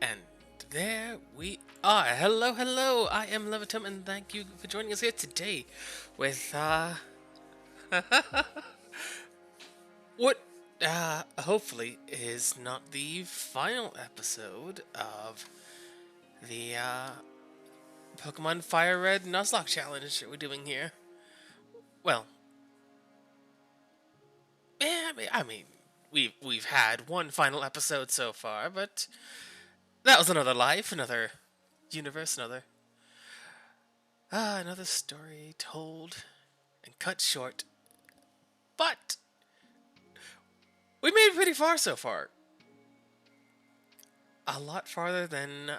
And there we are. Hello, hello. I am Levvittome, and thank you for joining us here today with what hopefully is not the final episode of the Pokemon Fire Red Nuzlocke challenge that we're doing here. Well, I mean, we've had one final episode so far, but that was another life, another universe, another story told and cut short. But we made it pretty far so far. A lot farther than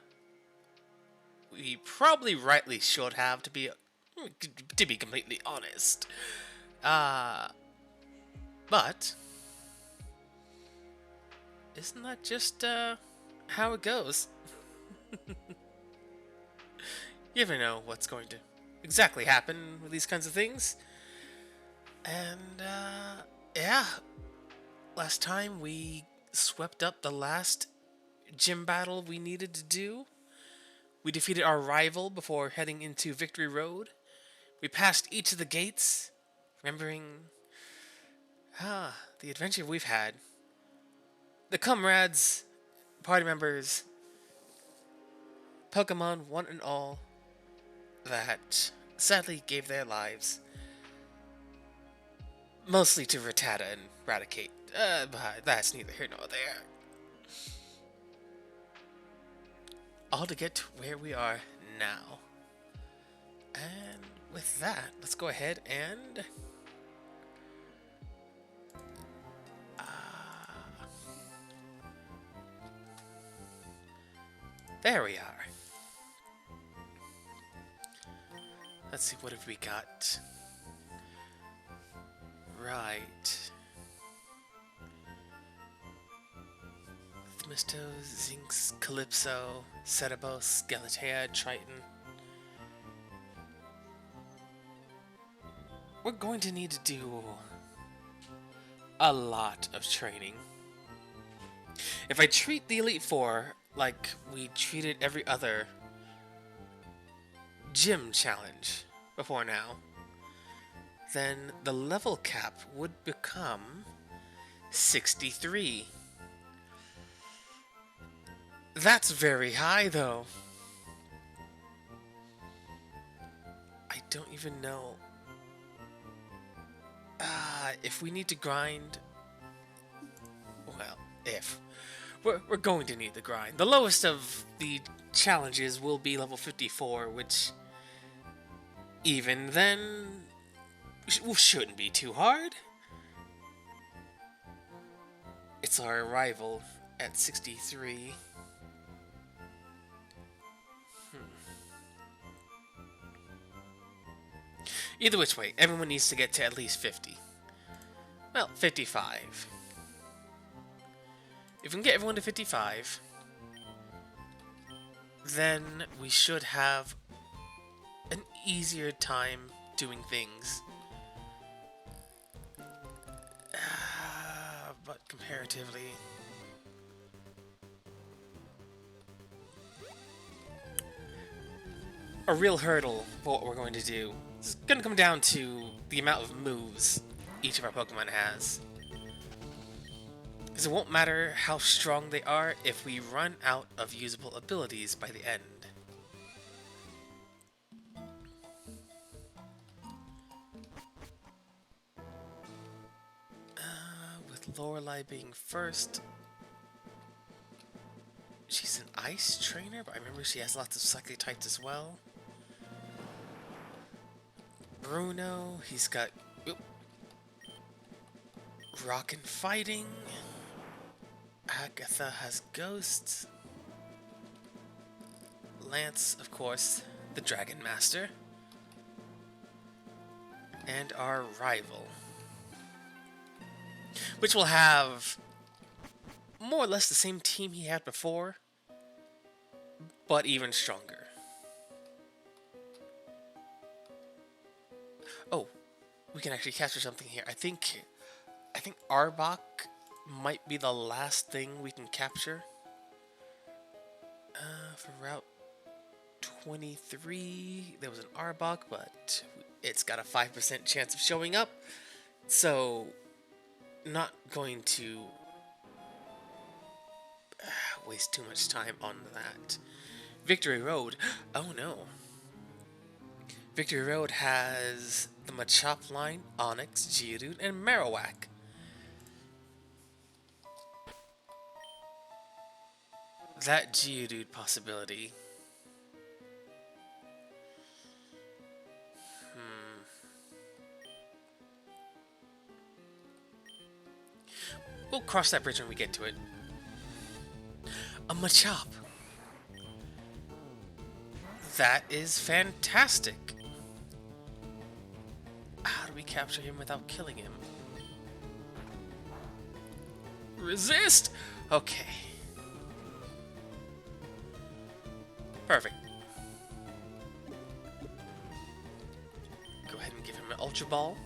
we probably rightly should have, to be completely honest. Uh, but isn't that just how it goes? You never know what's going to exactly happen with these kinds of things. And yeah, last time we swept up the last gym battle we needed to do. We defeated our rival before heading into Victory Road. We passed each of the gates, remembering the adventure we've had. The comrades, party members, Pokemon, one and all, that sadly gave their lives mostly to Rattata and Raticate. But that's neither here nor there. All to get to where we are now. And with that, let's go ahead and there we are. Let's see, what have we got? Right. Themisto, Zinx, Calypso, Cerebos, Galatea, Triton. We're going to need to do a lot of training. If I treat the Elite Four like we treated every other gym challenge before now, then the level cap would become 63. That's very high, though. I don't even know if we need to grind. Well, if we're going to need the grind. The lowest of the challenges will be level 54, which even then shouldn't be too hard. It's our rival at 63. Either which way, everyone needs to get to at least 50. Well, 55. If we can get everyone to 55, then we should have an easier time doing things. But comparatively, a real hurdle for what we're going to do is going to come down to the amount of moves each of our Pokemon has. Because it won't matter how strong they are if we run out of usable abilities by the end. With Lorelei being first, she's an ice trainer, but I remember she has lots of psychic types as well. Bruno, he's got rock and fighting. Agatha has ghosts. Lance, of course, the Dragon Master. And our rival, which will have more or less the same team he had before, but even stronger. Oh, we can actually capture something here. I think Arbok might be the last thing we can capture. For Route 23, there was an Arbok, but it's got a 5% chance of showing up, so not going to waste too much time on that. Victory Road. Oh no. Victory Road has the Machop line, Onix, Geodude, and Marowak. That Geodude possibility. We'll cross that bridge when we get to it. A Machop. That is fantastic. How do we capture him without killing him? Resist! Okay. Perfect. Go ahead and give him an Ultra Ball.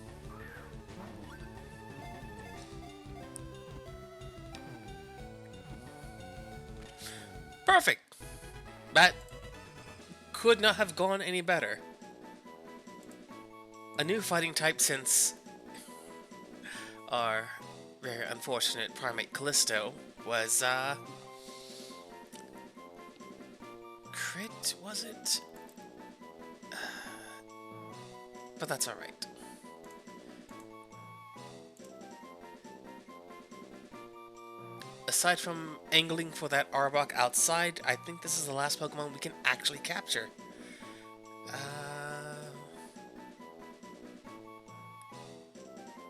Perfect! That could not have gone any better. A new fighting type since our very unfortunate primate Callisto was, crit, was it? But that's alright. Aside from angling for that Arbok outside, I think this is the last Pokemon we can actually capture.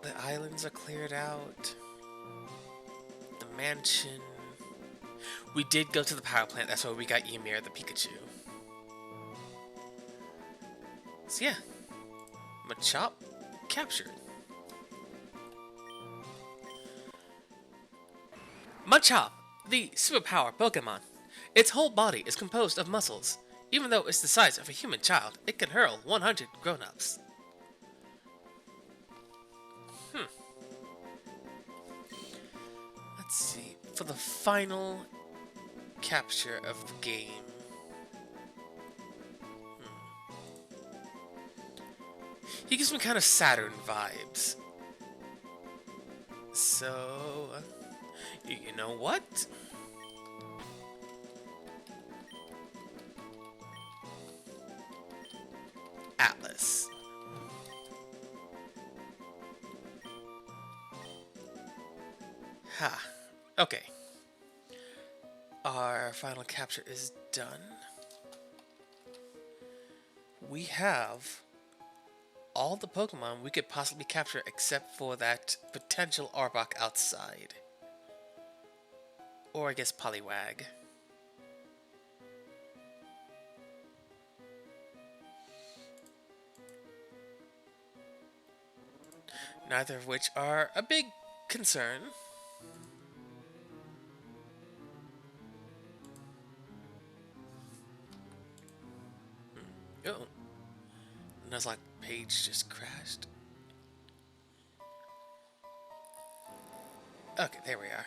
The islands are cleared out. The mansion. We did go to the power plant, that's where we got Ymir, the Pikachu. So yeah, Machop captured. Machop, the superpower Pokemon. Its whole body is composed of muscles. Even though it's the size of a human child, it can hurl 100 grown-ups. Let's see, for the final capture of the game. He gives me kind of Saturn vibes. So, you know what? Atlas. Ha. Okay. Our final capture is done. We have all the Pokemon we could possibly capture except for that potential Arbok outside. Or I guess Poliwag. Neither of which are a big concern. Oh. Nuzlocke page just crashed. Okay, there we are.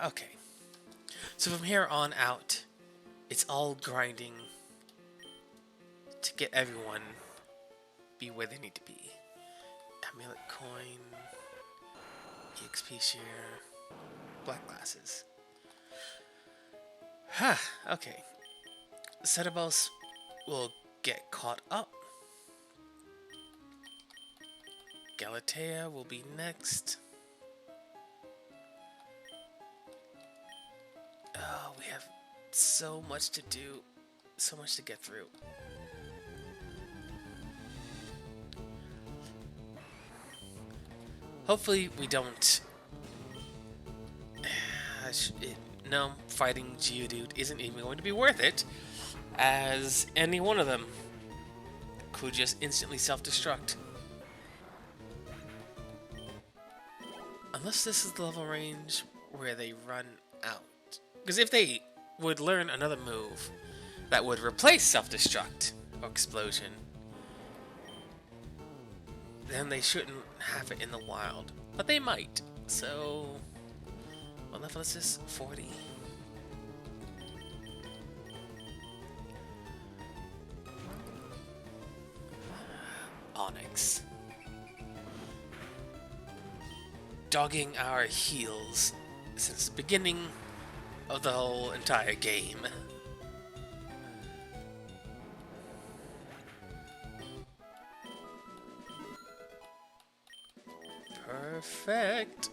Okay. So from here on out, it's all grinding to get everyone be where they need to be. Amulet coin, EXP share, black glasses. Ha, okay. Setterballs will get caught up. Galatea will be next. Oh, we have so much to do, so much to get through. Hopefully we don't... no, fighting Geodude isn't even going to be worth it, as any one of them could just instantly self-destruct. Unless this is the level range where they run out. Because if they would learn another move that would replace self-destruct or explosion, then they shouldn't have it in the wild. But they might. So, what level is this? 40. Onyx. Dogging our heels since the beginning of the whole entire game. Perfect.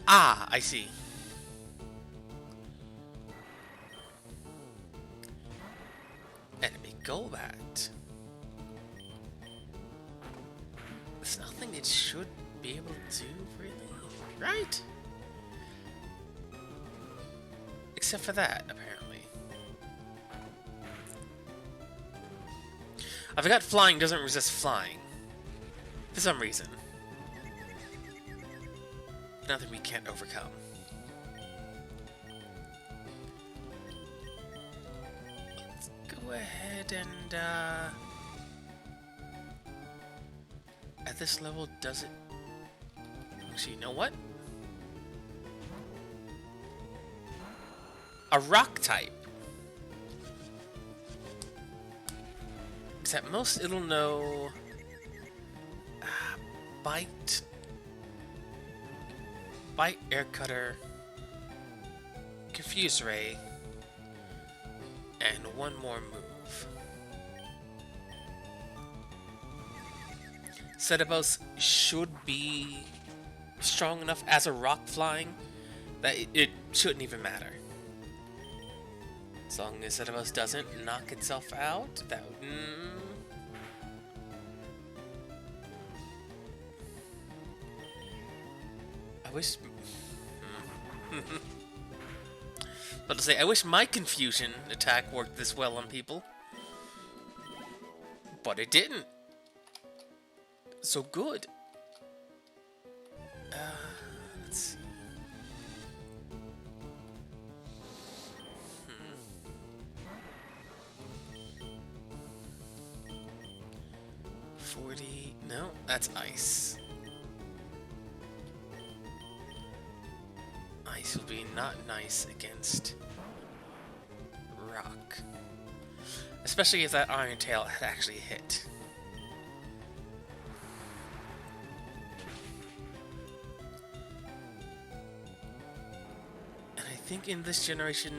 Ah, I see. Enemy Golbat. There's nothing it should be able to do, really, right? Except for that, apparently. I forgot flying doesn't resist flying. For some reason. Nothing we can't overcome. Let's go ahead and, at this level, does it... Actually, you know what? A rock type. Except most it'll know... Bite... Bite, Air Cutter, Confuse Ray, and one more move. Cetabos should be strong enough as a rock flying that it shouldn't even matter. As long as Cetabos doesn't knock itself out, that would... I wish... But to say, I wish my confusion attack worked this well on people. But it didn't. So good. Let's see. 40... No, that's ice. Ice will be not nice against rock. Especially if that Iron Tail had actually hit. And I think in this generation,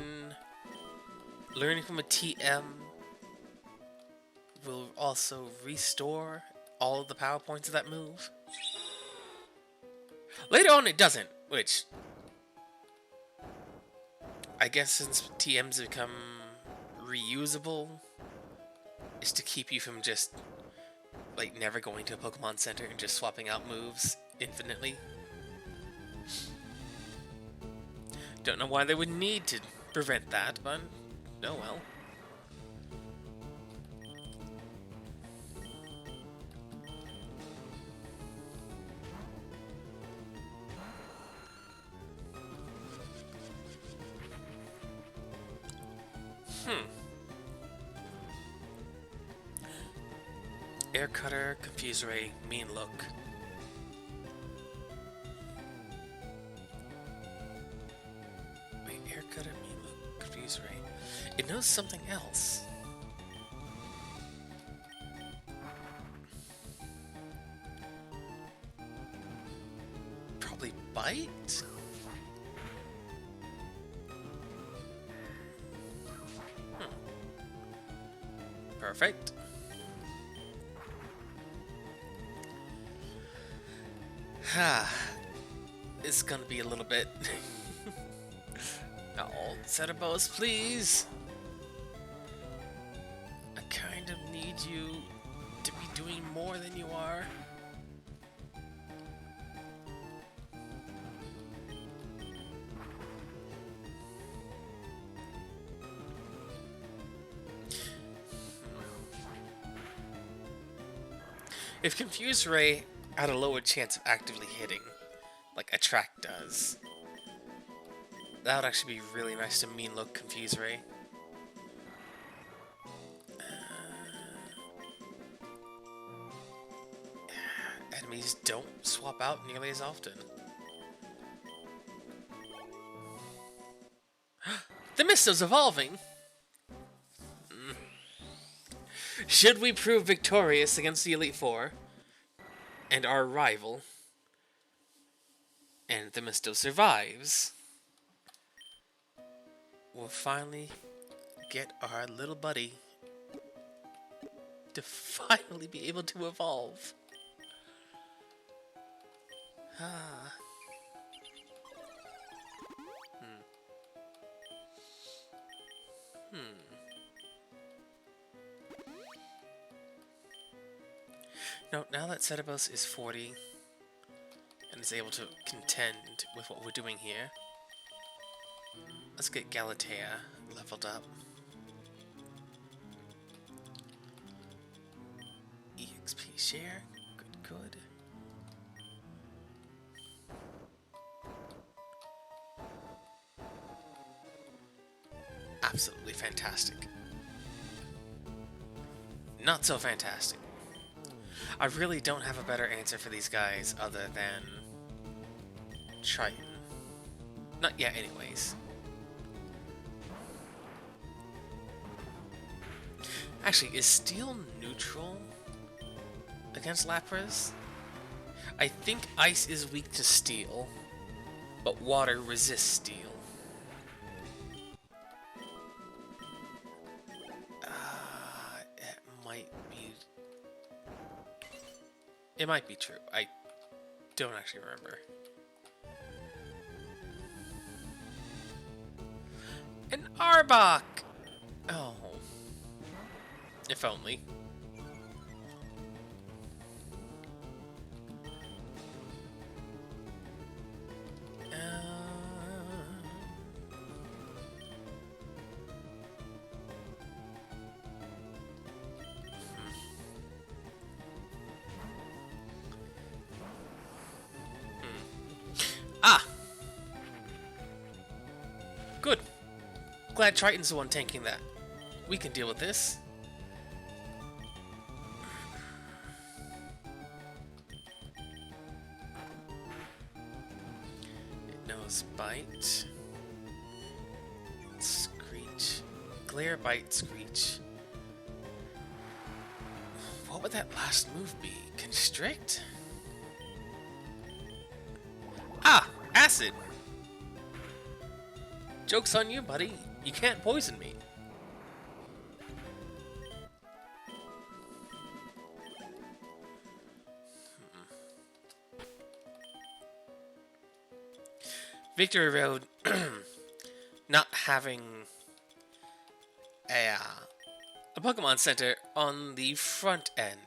learning from a TM will also restore all of the power points of that move. Later on it doesn't, which... I guess since TMs become reusable, is to keep you from just, like, never going to a Pokemon Center and just swapping out moves infinitely. Don't know why they would need to prevent that, but oh well. Air Cutter, Confuse Ray, Mean Look. Wait, Air Cutter, Mean Look, Confuse Ray. It knows something else. Probably Bite? Perfect. It's gonna be a little bit. Oh, Cetabos, please. I kind of need you to be doing more than you are. If Confuse Ray had a lower chance of actively hitting, like Attract does, that would actually be really nice to Mean Look Confuse Ray. enemies don't swap out nearly as often. The Misto's evolving! Should we prove victorious against the Elite Four and our rival, and the Misto survives, we'll finally get our little buddy to finally be able to evolve. No, now that Setibos is 40 and is able to contend with what we're doing here, let's get Galatea leveled up. EXP share, good. Absolutely fantastic. Not so fantastic. I really don't have a better answer for these guys other than Triton. Not yet, anyways. Actually, is Steel neutral against Lapras? I think Ice is weak to Steel, but Water resists Steel. It might be true. I don't actually remember. An Arbok! Oh. If only. Good. Glad Triton's the one tanking that. We can deal with this. It knows Bite. Screech. Glare, Bite, Screech. What would that last move be? Constrict? Ah! Acid! Joke's on you, buddy. You can't poison me. Victory Road not having a Pokemon Center on the front end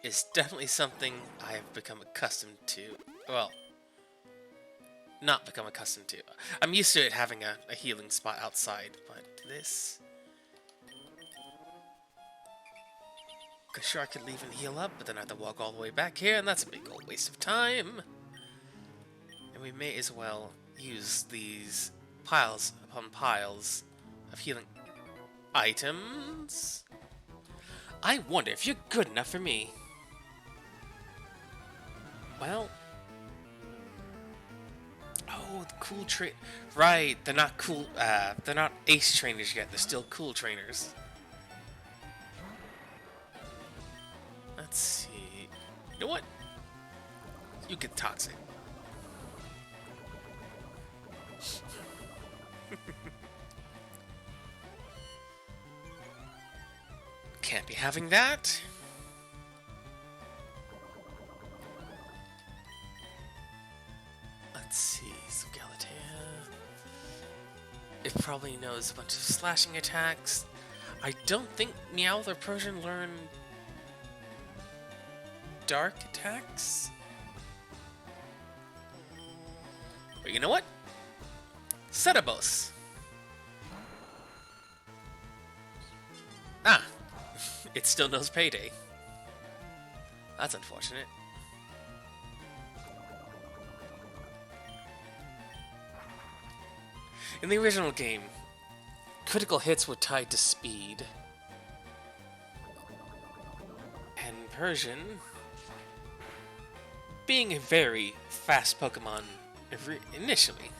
is definitely something I have become accustomed to. Well, not become accustomed to. I'm used to it having a healing spot outside, but this... Cause sure I could leave and heal up, but then I have to walk all the way back here, and that's a big old waste of time. And we may as well use these piles upon piles of healing items. I wonder if you're good enough for me. Well... Oh, the cool right, they're not cool, they're not ace trainers yet, they're still cool trainers. Let's see. You know what? You get toxic. Can't be having that. Let's see, so Galatea. It probably knows a bunch of slashing attacks. I don't think Meowth or Persian learn dark attacks. But you know what? Setibos. Ah, it still knows Payday. That's unfortunate. In the original game, critical hits were tied to speed. And Persian being a very fast Pokemon initially.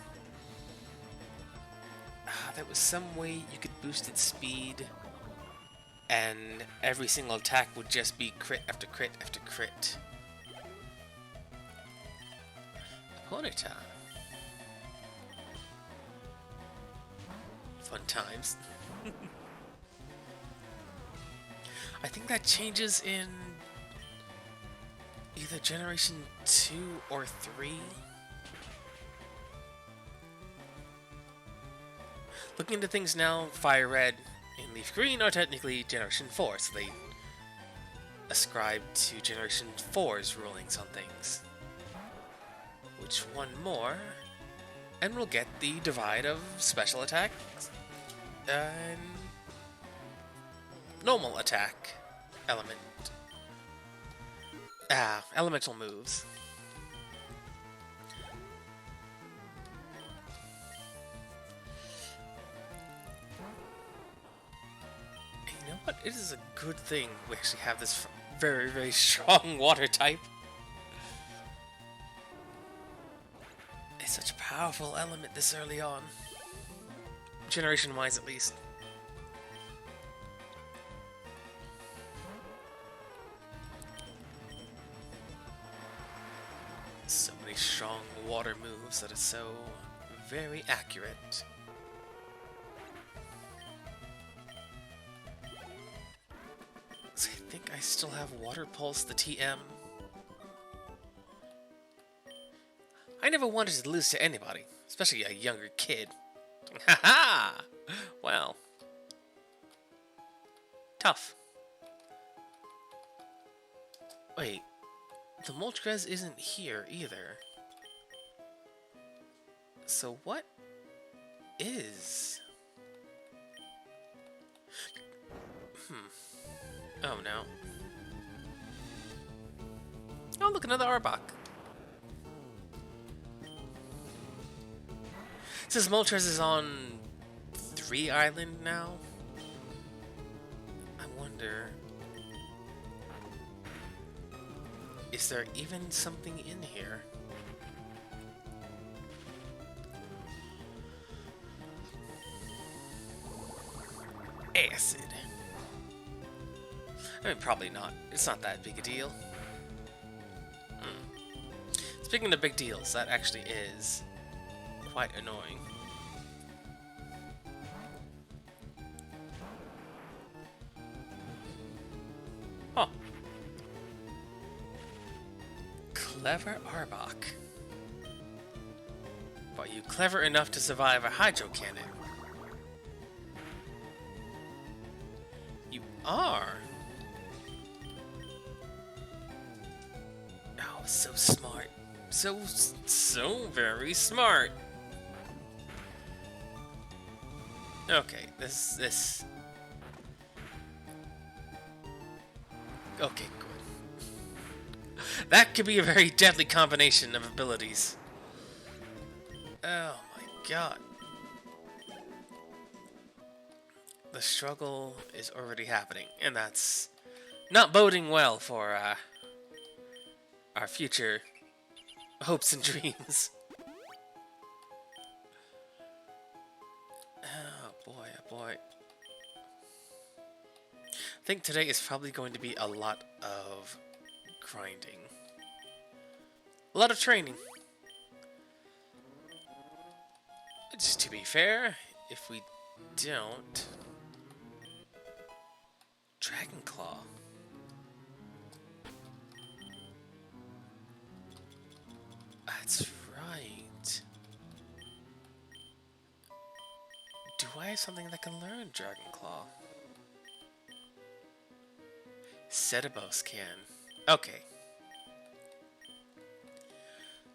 There was some way you could boost its speed, and every single attack would just be crit after crit after crit. Ponyta. Fun times. I think that changes in either Generation 2 or 3. Looking into things now, Fire Red and Leaf Green are technically Generation 4, so they ascribe to Generation 4's rulings on things. Which one more? And we'll get the divide of special attack and normal attack element. Elemental moves. You know what? It is a good thing we actually have this very, very strong water type. It's such a powerful element this early on. Generation-wise, at least. So many strong water moves that are so very accurate. So I think I still have Water Pulse, the TM. I never wanted to lose to anybody, especially a younger kid. Haha! Well. Tough. Wait. The Moltres isn't here either. So what is? Oh no. Oh look, another Arbok. Since Moltres is on 3 Island now, I wonder, is there even something in here? Acid. I mean, probably not. It's not that big a deal. Speaking of big deals, that actually is quite annoying. Huh. Clever Arbok. But are you clever enough to survive a Hydro Cannon? You are. Oh, so smart. So very smart. Okay, this. Okay, good. That could be a very deadly combination of abilities. Oh my god. The struggle is already happening, and that's not boding well for our future hopes and dreams. Oh boy. I think today is probably going to be a lot of grinding. A lot of training. Just to be fair, if we don't... Dragon Claw. That's right. Do I have something that can learn Dragon Claw? Setibos can. Okay.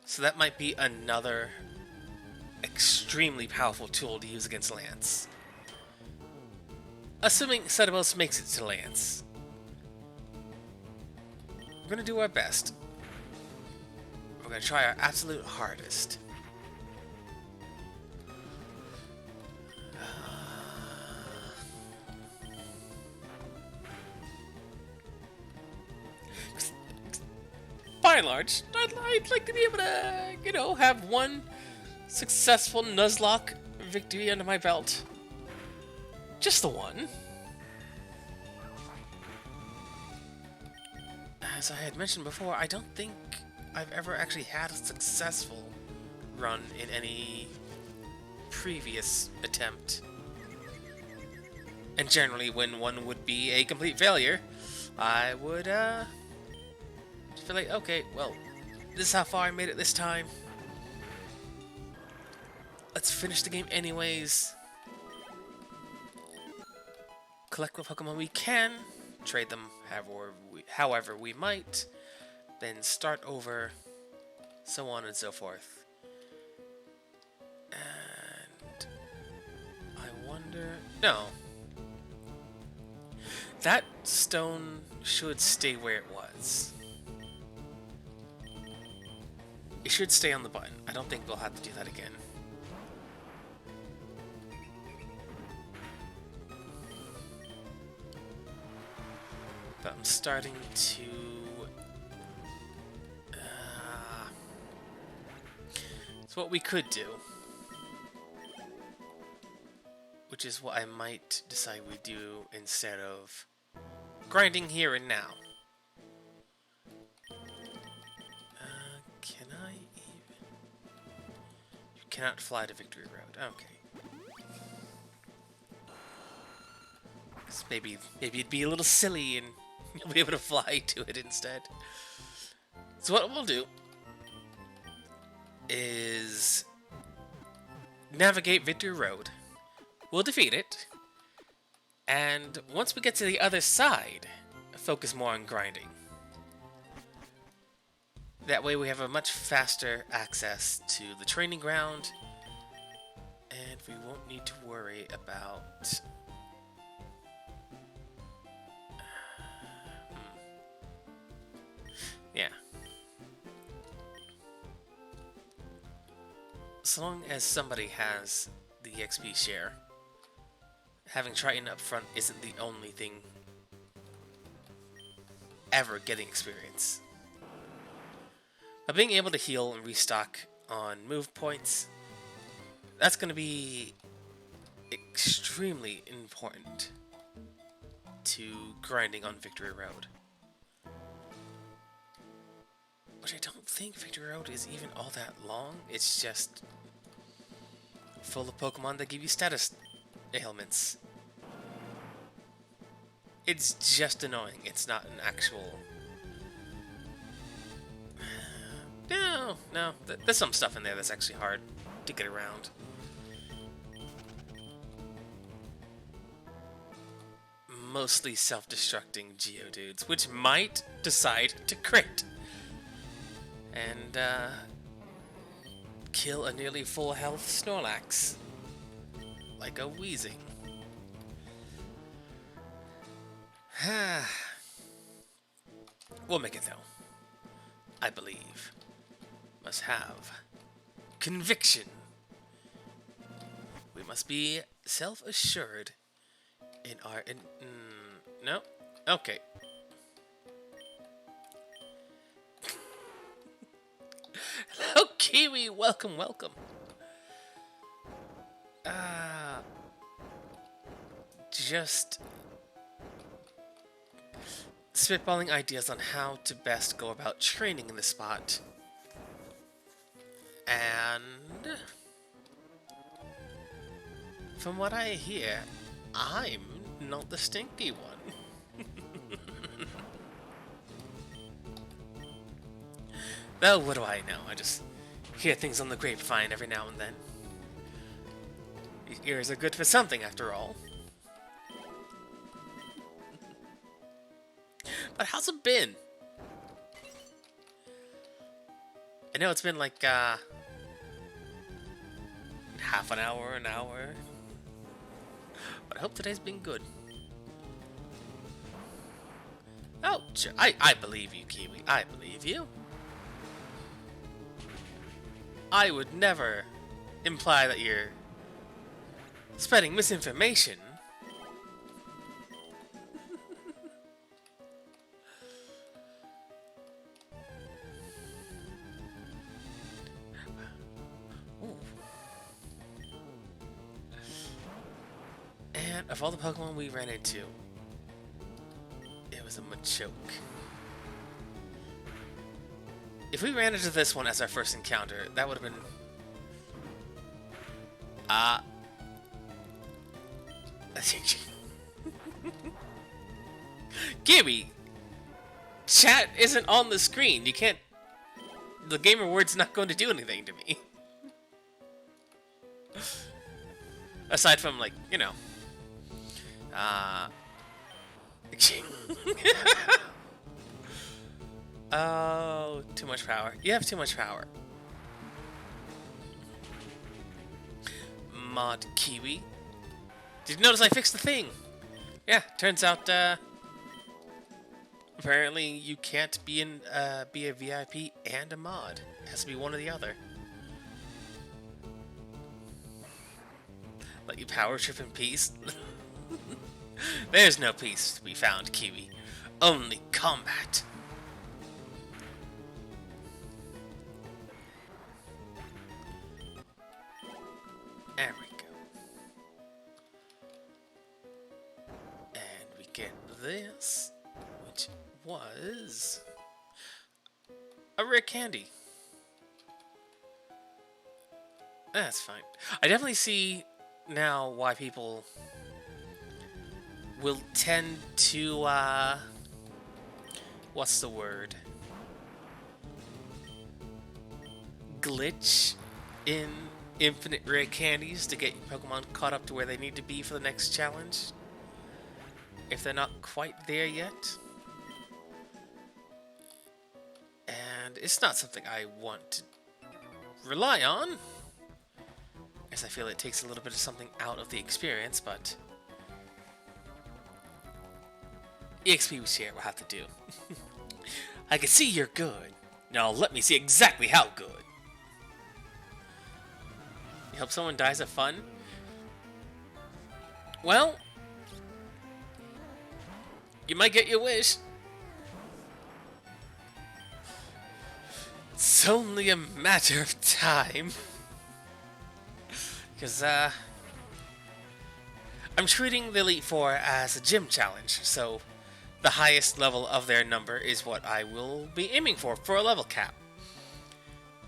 So that might be another extremely powerful tool to use against Lance. Assuming Setibos makes it to Lance. We're gonna do our best. We're gonna try our absolute hardest. by and large, I'd like to be able to, you know, have one successful Nuzlocke victory under my belt. Just the one. As I had mentioned before, I don't think I've ever actually had a successful run in any previous attempt. And generally, when one would be a complete failure, I would, feel like, okay, well, this is how far I made it this time. Let's finish the game anyways. Collect what Pokemon we can, trade them however we might, then start over, so on and so forth. And I wonder... No. That stone should stay where it was. It should stay on the button. I don't think we'll have to do that again. But I'm starting to... it's what we could do. Which is what I might decide we do instead of grinding here and now. Can I even... You cannot fly to Victory Road. Okay. Maybe it'd be a little silly and you'll be able to fly to it instead. So what we'll do is navigate Victory Road. We'll defeat it, and once we get to the other side, focus more on grinding. That way we have a much faster access to the training ground, and we won't need to worry about... Yeah. So long as somebody has the XP share, having Triton up front isn't the only thing ever getting experience. But being able to heal and restock on move points, that's going to be extremely important to grinding on Victory Road. Which I don't think Victory Road is even all that long. It's just full of Pokemon that give you status ailments. It's just annoying. It's not an actual... No. There's some stuff in there that's actually hard to get around. Mostly self-destructing Geodudes, which might decide to crit. And, kill a nearly full health Snorlax. Like a wheezing. We'll make it though. I believe. Must have conviction. We must be self-assured in our... no? Okay. Hello, Kiwi! Welcome, welcome. Just spitballing ideas on how to best go about training in this spot. And from what I hear, I'm not the stinky one. Well, what do I know? I just hear things on the grapevine every now and then. These ears are good for something, after all. But how's it been? I know it's been like, half an hour. But I hope today's been good. Oh, sure. I believe you, Kiwi. I believe you. I would never imply that you're spreading misinformation. And of all the Pokemon we ran into, it was a Machoke. If we ran into this one as our first encounter, that would have been... Gibby! Chat isn't on the screen. You can't... The gamer word's not going to do anything to me. Aside from, like, you know... Oh, too much power. You have too much power. Mod Kiwi. Did you notice I fixed the thing? Yeah, turns out, apparently you can't be a VIP and a mod. It has to be one or the other. Let you power trip in peace? There's no peace to be found, Kiwi. Only combat. There we go. And we get this, which was a rare candy. That's fine. I definitely see now why people will tend to, what's the word? Glitch in infinite rare candies to get Pokemon caught up to where they need to be for the next challenge. If they're not quite there yet. And it's not something I want to rely on, as I feel it takes a little bit of something out of the experience, but EXP we share will have to do. I can see you're good. Now let me see exactly how good. You hope someone dies of fun? Well, you might get your wish. It's only a matter of time. Because, I'm treating the Elite Four as a gym challenge, so the highest level of their number is what I will be aiming for a level cap.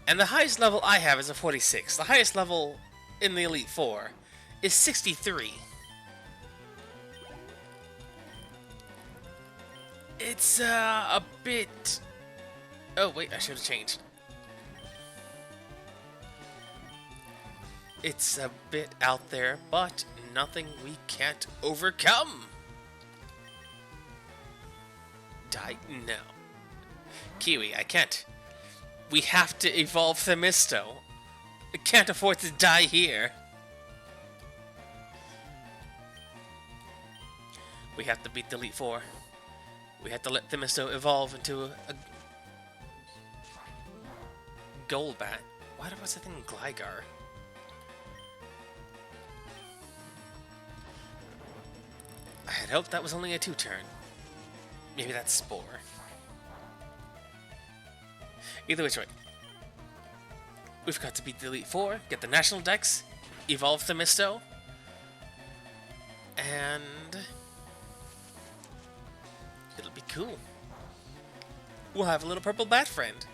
And the highest level I have is a 46. The highest level in the Elite Four is 63. It's, a bit... Oh, wait, I should have changed. It's a bit out there, but nothing we can't overcome. Die? No. Kiwi, I can't. We have to evolve Themisto. I can't afford to die here. We have to beat the Elite Four. We have to let Themisto evolve into a Golbat. Why was I thinking Gligar? I had hoped that was only a 2-turn. Maybe that's Spore. Either which way. We've got to beat the Elite Four, get the National Dex, evolve Themisto, and it'll be cool. We'll have a little purple bat friend.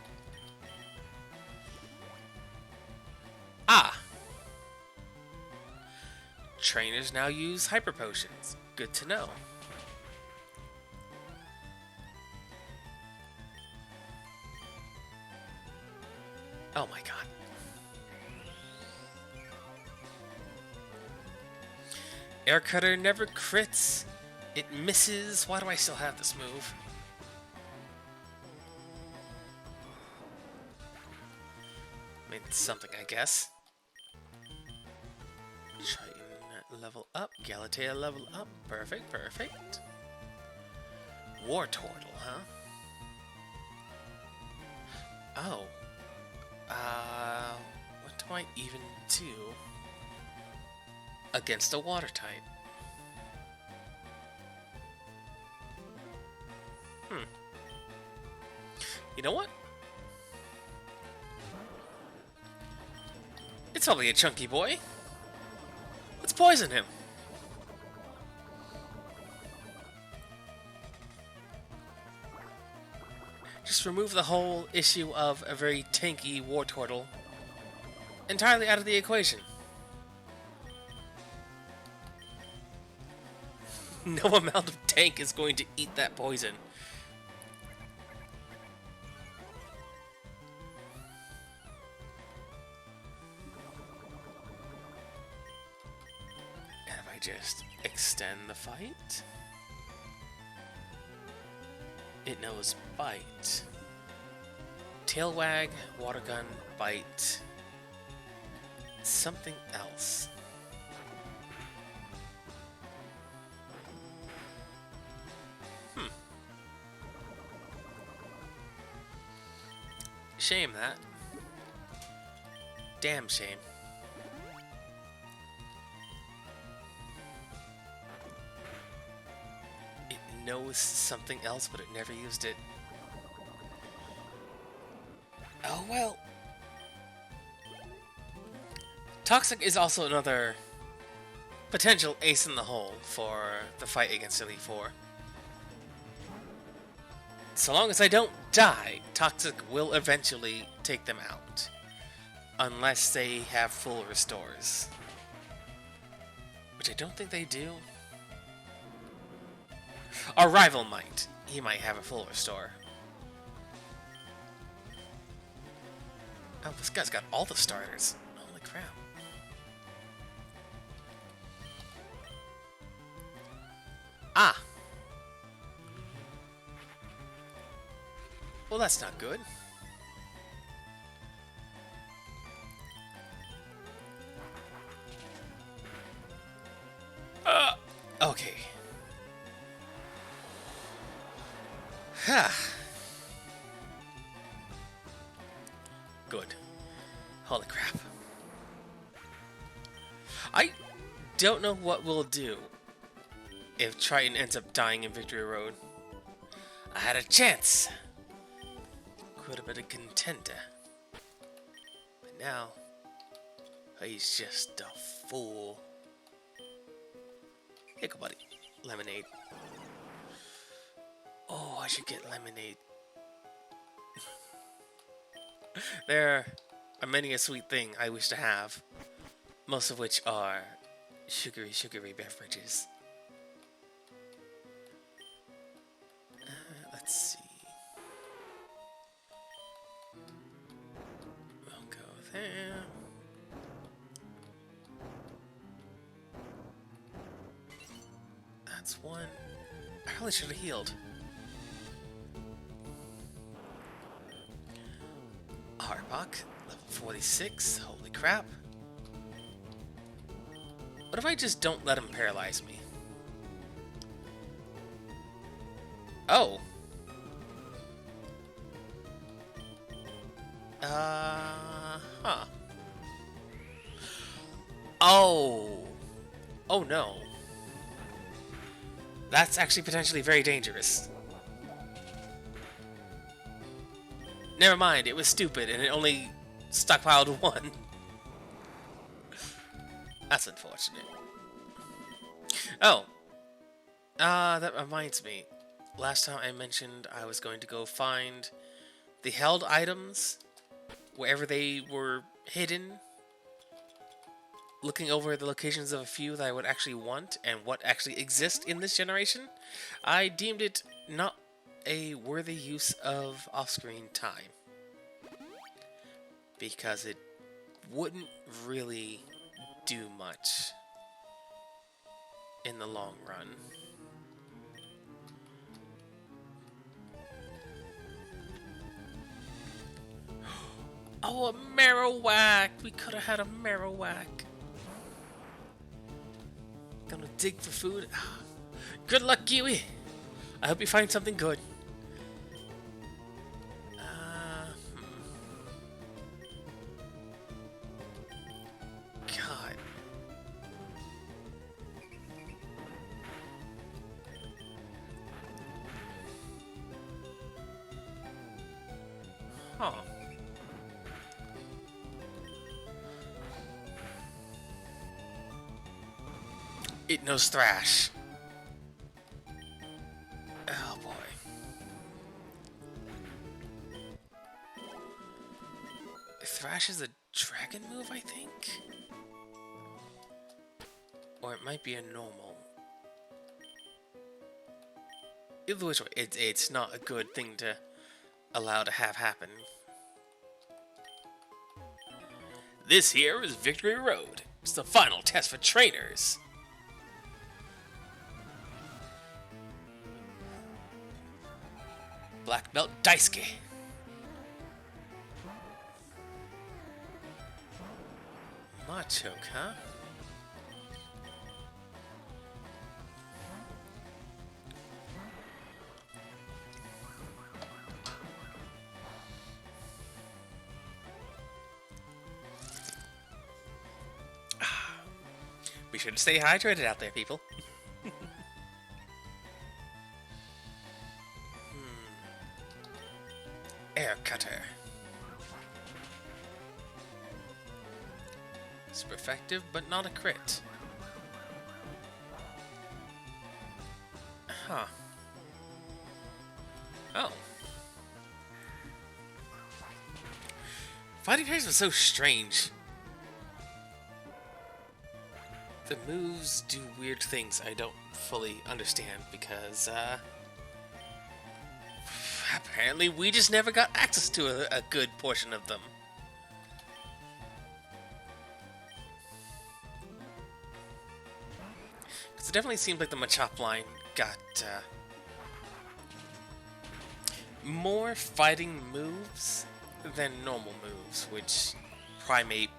Ah! Trainers now use Hyper Potions. Good to know. Oh my god. Air Cutter never crits. It misses. Why do I still have this move? I mean, something, I guess. Triton level up. Galatea level up. Perfect, perfect. War Turtle, huh? Oh. What do I even do against a water type? You know what? It's probably a chunky boy. Let's poison him. Just remove the whole issue of a very tanky war turtle entirely out of the equation. No amount of tank is going to eat that poison. And if I just extend the fight, it knows bite. Tail wag, water gun, bite. Something else. Shame that. Damn shame. It knows something else, but it never used it. Oh well. Toxic is also another potential ace in the hole for the fight against Elite Four. So long as I don't die, Toxic will eventually take them out. Unless they have full restores. Which I don't think they do. Our rival might. He might have a full restore. Oh, this guy's got all the starters. Holy crap. Ah! Well, that's not good. Okay. Good. Holy crap. I don't know what we'll do if Triton ends up dying in Victory Road. I had a chance. Could have been a contender. But now, he's just a fool. Here, go, buddy. Lemonade. Oh, I should get lemonade. There are many a sweet thing I wish to have. Most of which are sugary, sugary beverages. Let's see. We'll go there. That's one. I really should have healed. Harbok, level 46. Holy crap. What if I just don't let him paralyze me? Oh. Huh. Oh. Oh no. That's actually potentially very dangerous. Never mind, it was stupid and it only stockpiled one. That's unfortunate. Oh. That reminds me. Last time I mentioned I was going to go find the held items wherever they were hidden. Looking over the locations of a few that I would actually want and what actually exists in this generation, I deemed it not a worthy use of off-screen time. Because it wouldn't really do much in the long run. Oh, a Marowak! We could have had a Marowak. Gonna dig for food. Good luck, Kiwi. I hope you find something good. God. Huh. It knows Thrash. Oh boy. Thrash is a dragon move, I think? Or it might be a normal. Either which way, it's not a good thing to allow to have happen. This here is Victory Road. It's the final test for trainers. Black Belt Daisuke. Machoke, huh? Be sure to stay hydrated out there, people. Air Cutter. Super effective, but not a crit. Huh. Oh. Fighting Fairies was so strange. The moves do weird things I don't fully understand because, apparently we just never got access to a good portion of them. Because it definitely seemed like the Machop line got, more fighting moves than normal moves, which Primate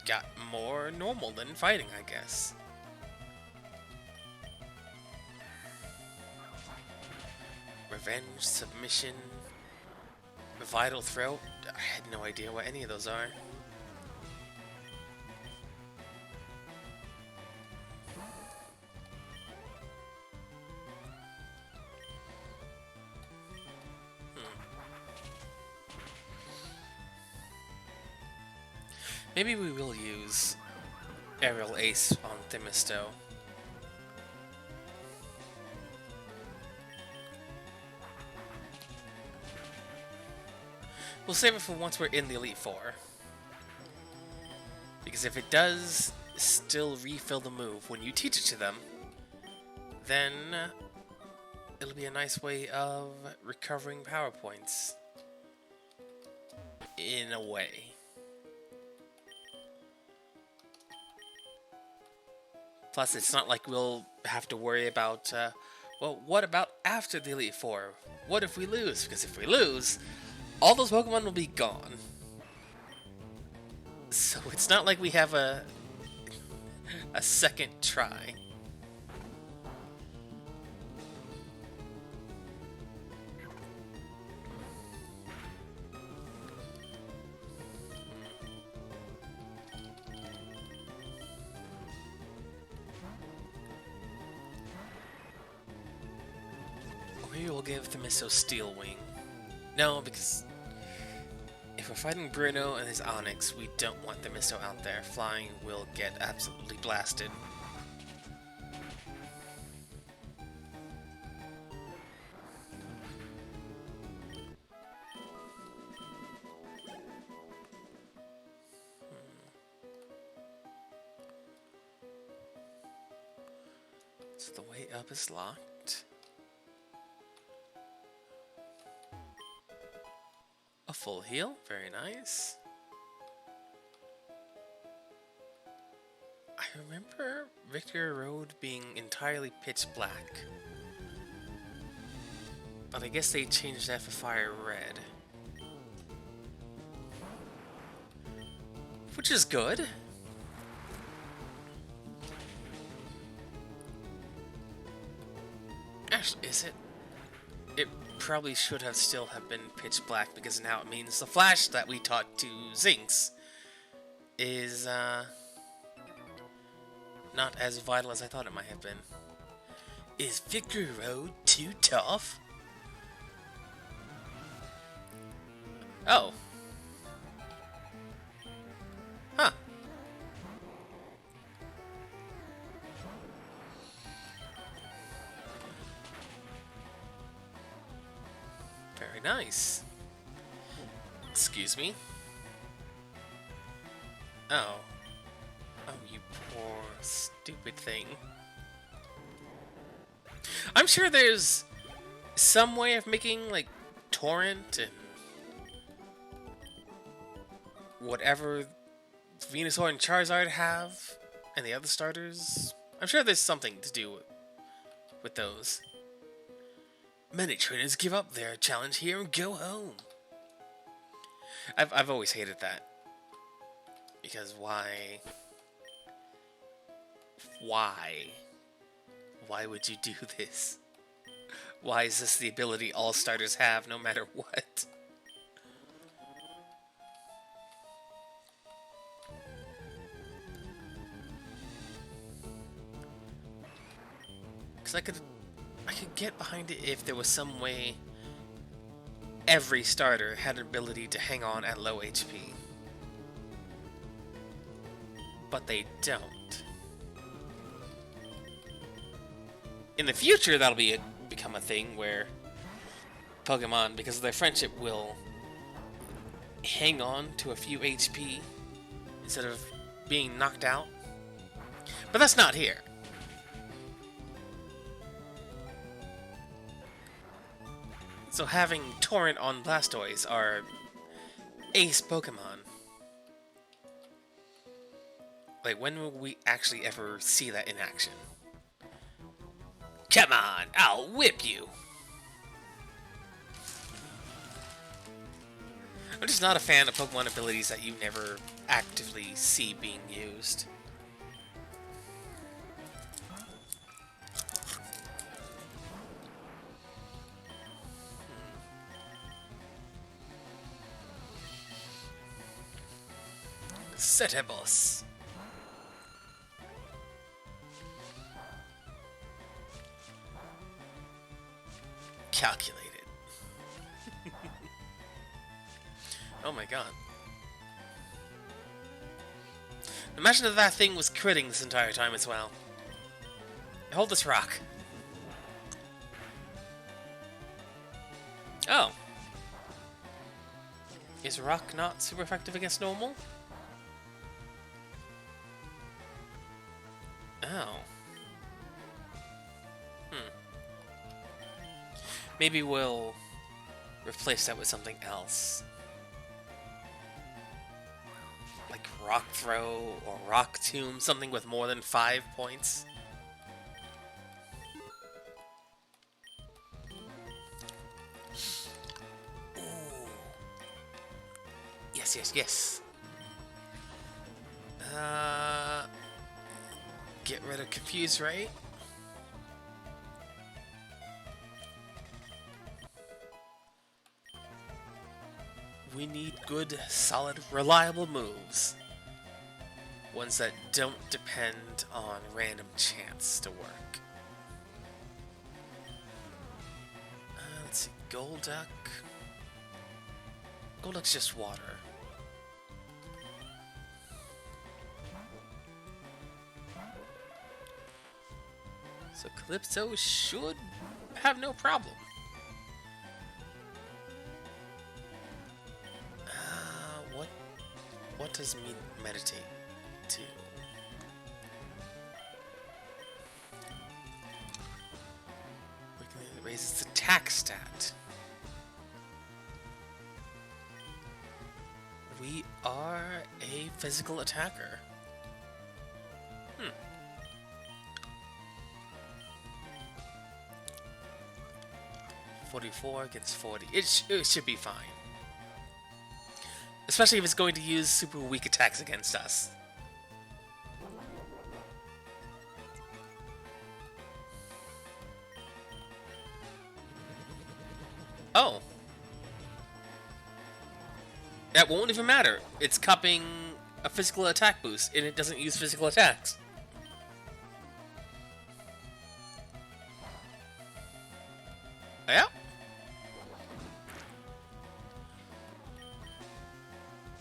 got more normal than fighting, I guess. Revenge, Submission, Vital Throat. I had no idea what any of those are. Maybe we will use Aerial Ace on Themisto. We'll save it for once we're in the Elite Four. Because if it does still refill the move when you teach it to them, then it'll be a nice way of recovering power points. In a way. Plus, it's not like we'll have to worry about, well, what about after the Elite Four? What if we lose? Because if we lose, all those Pokemon will be gone. So it's not like we have a second try. Maybe we'll give Themisto Steel Wing. No, because if we're fighting Bruno and his Onyx, we don't want Themisto out there. Flying will get absolutely blasted. So the way up is locked. A full heal, very nice. I remember Victory Road being entirely pitch black. But I guess they changed that for Fire Red. Which is good. Actually, is it? It probably should have still have been pitch black because now it means the flash that we taught to Zinx is not as vital as I thought it might have been. Is Victory Road too tough? Oh. Huh. Very nice. Excuse me. Oh. Oh, you poor, stupid thing. I'm sure there's some way of making, like, Torrent and whatever Venusaur and Charizard have, and the other starters. I'm sure there's something to do with those. Many trainers give up their challenge here and go home. I've always hated that. Because why? Why? Why would you do this? Why is this the ability all starters have no matter what? Because I could get behind it if there was some way every starter had an ability to hang on at low HP. But they don't. In the future, that'll become a thing where Pokemon, because of their friendship, will hang on to a few HP instead of being knocked out. But that's not here. So having Torrent on Blastoise are ace Pokemon. Like, when will we actually ever see that in action? Come on, I'll whip you! I'm just not a fan of Pokemon abilities that you never actively see being used. Setebos. Calculated. Oh my god. Imagine if that thing was critting this entire time as well. Hold this rock. Oh. Is rock not super effective against normal? Oh. Maybe we'll replace that with something else. Like Rock Throw or Rock Tomb, something with more than 5 points. Ooh. Yes, yes, yes. Get rid of Confuse, right? We need good, solid, reliable moves. Ones that don't depend on random chance to work. Let's see, Golduck. Golduck's just water. So Calypso should have no problem. What does meditate do? It raises its attack stat. We are a physical attacker. 44 against 40. It should be fine. Especially if it's going to use super weak attacks against us. Oh. That won't even matter. It's cupping a physical attack boost, and it doesn't use physical attacks. Yeah?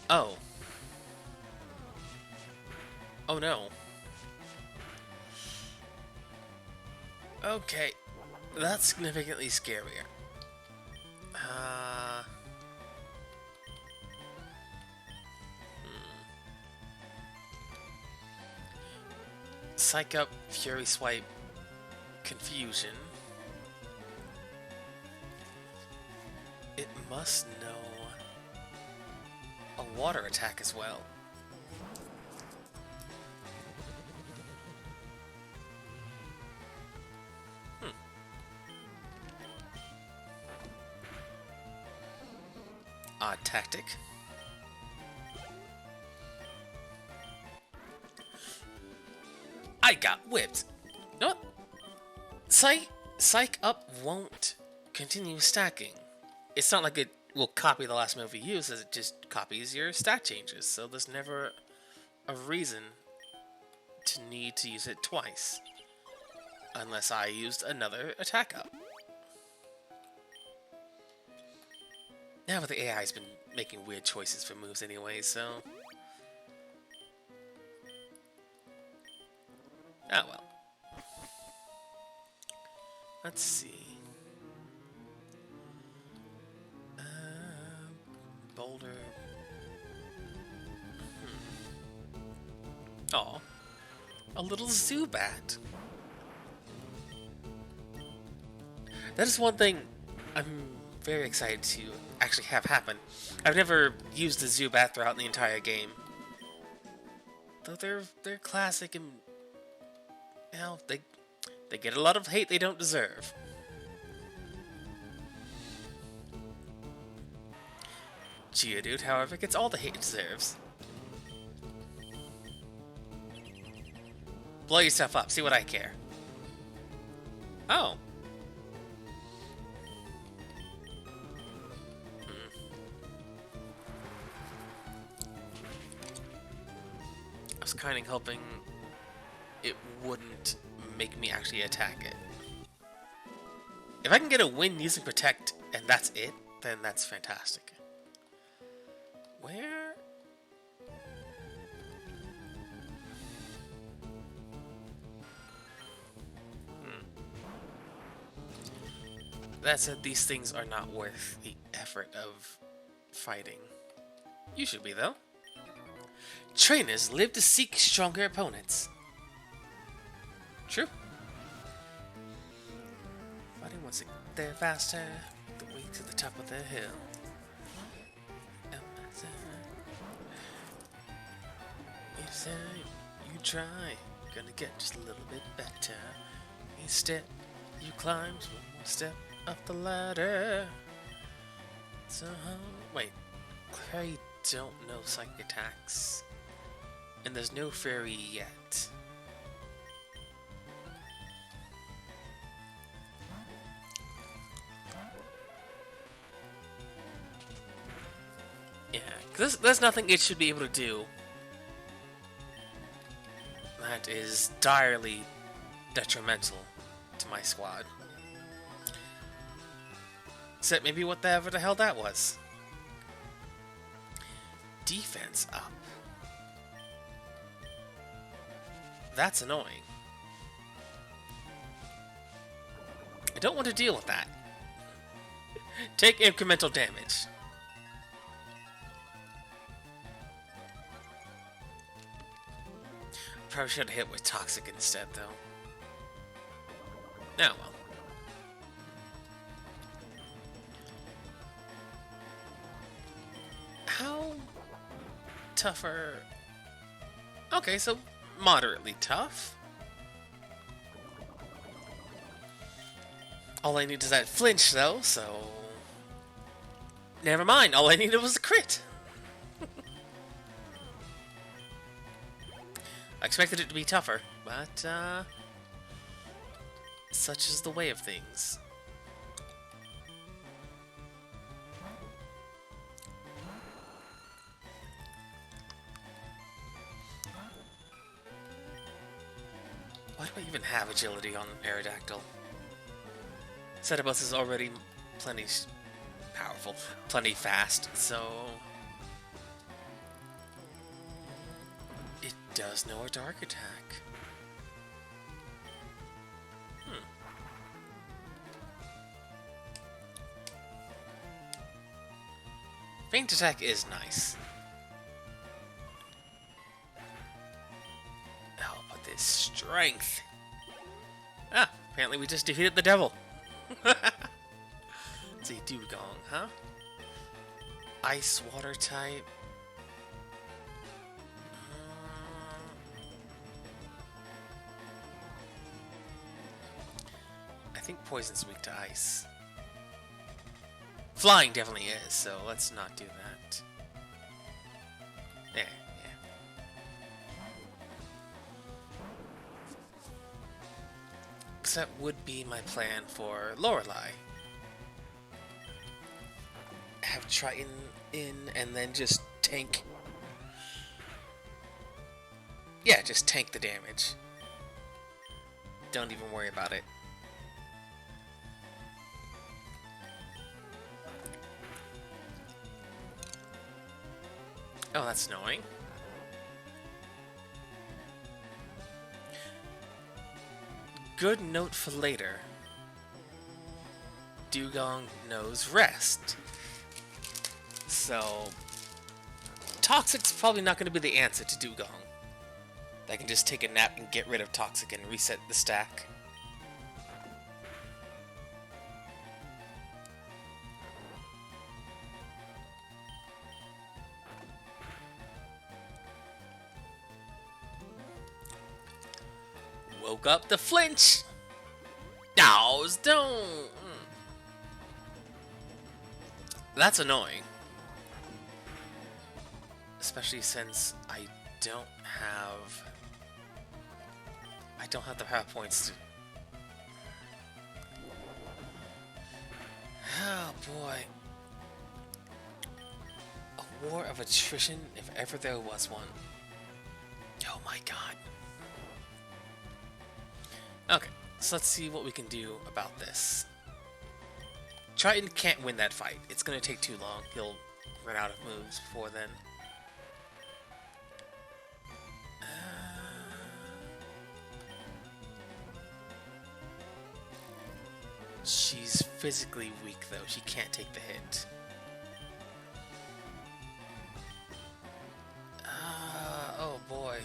Oh. Oh no. Okay. That's significantly scarier. Psych Up, Fury Swipe, Confusion. It must know a water attack as well. Odd tactic. I got whipped. You know what? Psych Up won't continue stacking. It's not like it will copy the last move you use, as it just copies your stat changes. So there's never a reason to need to use it twice. Unless I used another attack up. Now, but the AI's been making weird choices for moves anyway, so... Ah, well. Let's see. Boulder. Aw. A little Zubat. That is one thing I'm very excited to actually have happen. I've never used the Zubat throughout the entire game. Though they're classic and... You know, they get a lot of hate they don't deserve. Geodude, however, gets all the hate it deserves. Blow yourself up, see what I care. Oh. I was kind of hoping it wouldn't make me actually attack it. If I can get a win using Protect and that's it, then that's fantastic. Where? That said, these things are not worth the effort of fighting. You should be, though. Trainers live to seek stronger opponents. True. Fighting once they're faster, the way to the top of the hill. You try, gonna get just a little bit better. Each step you climb, one more step up the ladder. So, wait, I don't know psychic attacks, and there's no fairy yet. Yeah, because there's nothing it should be able to do that is direly detrimental to my squad. Except maybe whatever the hell that was. Defense up. That's annoying. I don't want to deal with that. Take incremental damage. Probably should have hit with Toxic instead, though. Now, well. How tougher? Okay, so moderately tough. All I need is that flinch, though, so... Never mind, all I needed was a crit. I expected it to be tougher, but, such is the way of things. Why do I even have agility on Aerodactyl? Setibus is already plenty powerful, plenty fast, so... It does know a dark attack. Faint attack is nice. Oh, but this Strength. Ah, apparently we just defeated the devil. It's a Dugong, huh? Ice water type. I think poison's weak to ice. Flying definitely is, so let's not do that. There, yeah. Because that would be my plan for Lorelei. Have Triton in and then just tank. Yeah, just tank the damage. Don't even worry about it. Oh, that's annoying. Good note for later. Dugong knows rest. So, Toxic's probably not going to be the answer to Dugong. I can just take a nap and get rid of Toxic and reset the stack. Woke up the flinch! Dows don't! That's annoying. Especially since I don't have the power points to... Oh boy. A war of attrition, if ever there was one. Oh my god. Okay, so let's see what we can do about this. Triton can't win that fight. It's gonna take too long. He'll run out of moves before then. She's physically weak, though. She can't take the hit. Oh boy.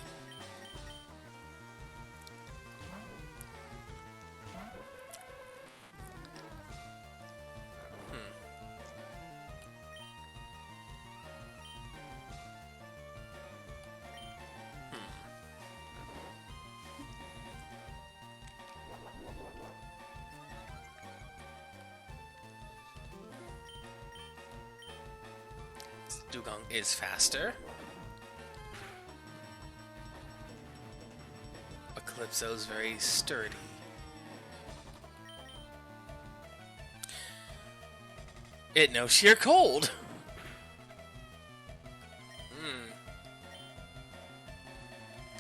Dugong is faster. Eclipso's very sturdy. It knows sheer cold!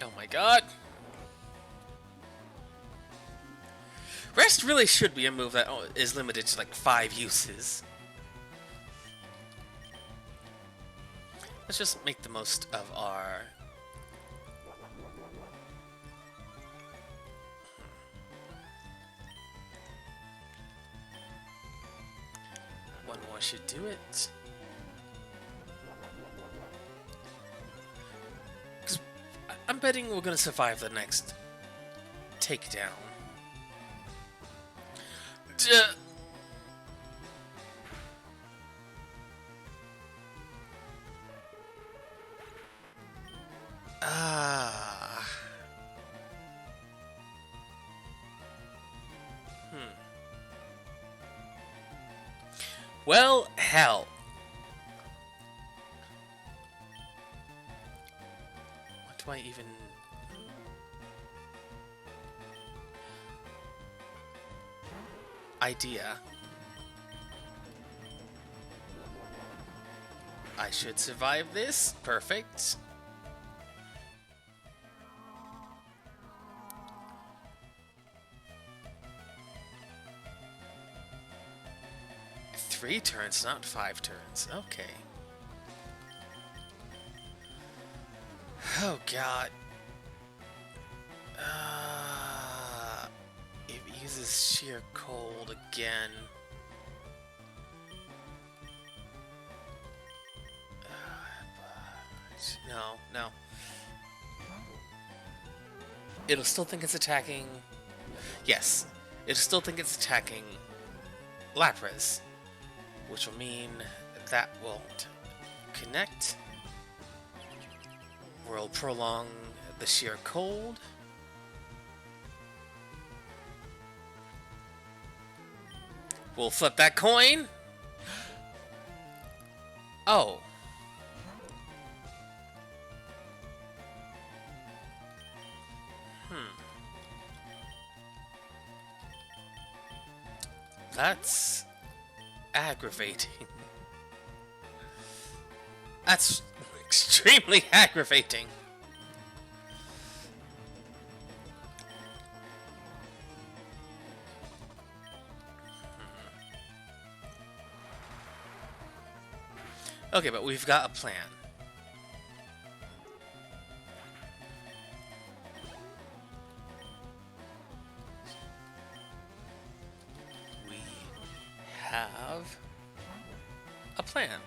Oh my god! Rest really should be a move that is limited to like 5 uses. Let's just make the most of our... One more should do it. Because I'm betting we're going to survive the next takedown. Duh. Well, hell. What do I even... Idea. I should survive this. Perfect. Three turns, not 5 turns. Okay. Oh god. It uses sheer cold again. No, no. it'll still think it's attacking... Yes, it'll still think it's attacking Lapras, which will mean that won't connect. We'll prolong the sheer cold. We'll flip that coin. Oh. That's aggravating. That's extremely aggravating. Okay, but we've got a plan. We have a plan.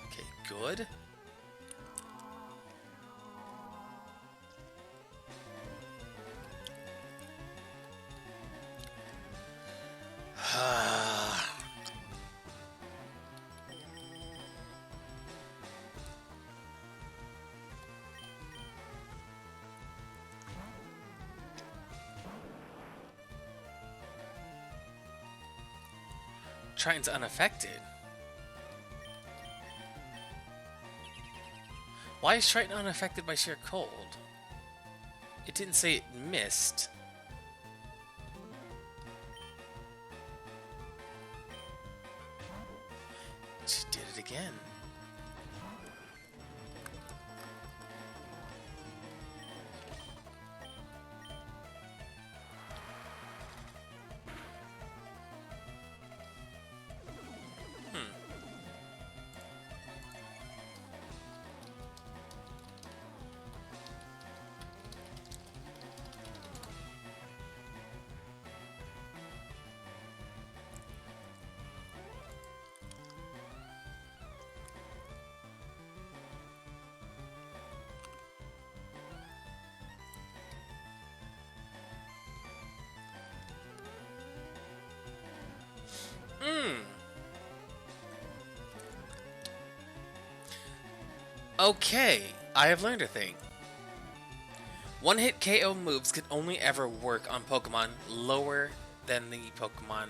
Okay, good. Triton's unaffected. Why is Triton unaffected by sheer cold? It didn't say it missed. She did it again. Okay, I have learned a thing. One-hit KO moves can only ever work on Pokemon lower than the Pokemon...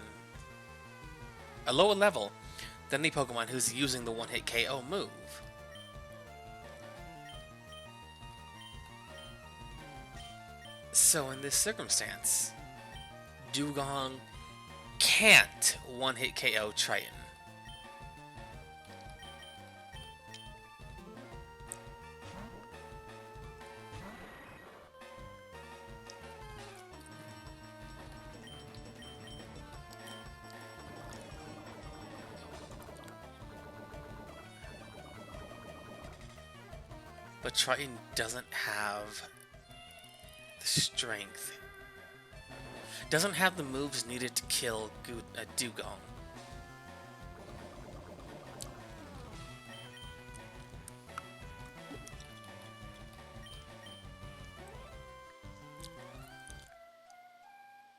a lower level than the Pokemon who's using the one-hit KO move. So in this circumstance, Dugong can't one-hit KO Triton. But Triton doesn't have the strength. Doesn't have the moves needed to kill Dugong.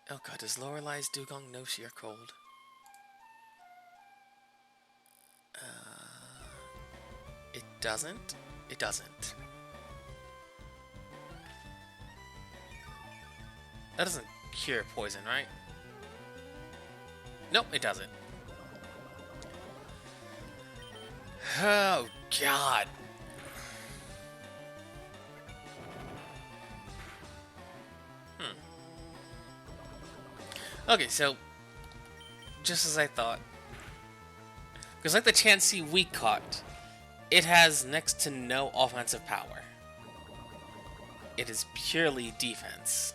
Oh god, does Lorelai's Dugong know sheer cold? It doesn't? It doesn't. That doesn't cure poison, right? Nope, it doesn't. Oh, God. Okay, so, just as I thought. Because like the Chansey we caught, it has next to no offensive power. It is purely defense.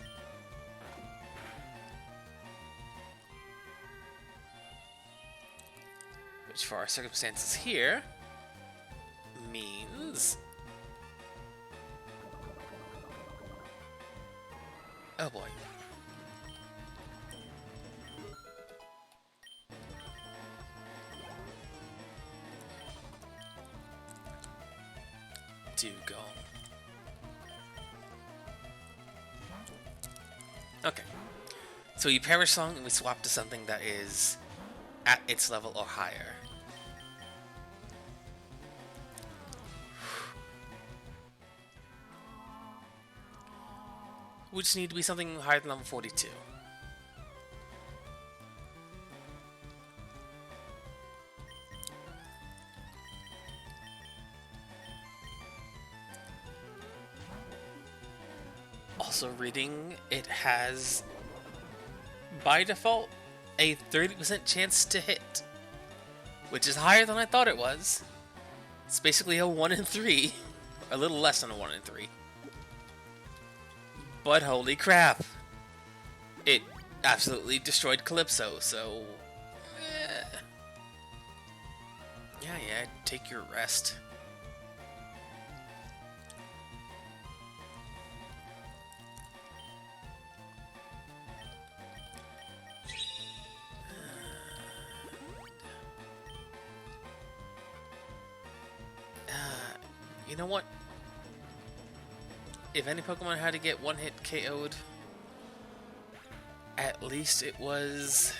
Which for our circumstances here means... oh boy. Dugong. Okay. So we Perish Song and we swap to something that is at its level or higher. We just need to be something higher than level 42. Also reading, it has, by default, a 30% chance to hit, which is higher than I thought it was. It's basically a 1 in 3, a little less than a 1 in 3. But holy crap, it absolutely destroyed Calypso, so... Yeah, take your rest. You know what? If any Pokemon had to get one hit KO'd, at least it was...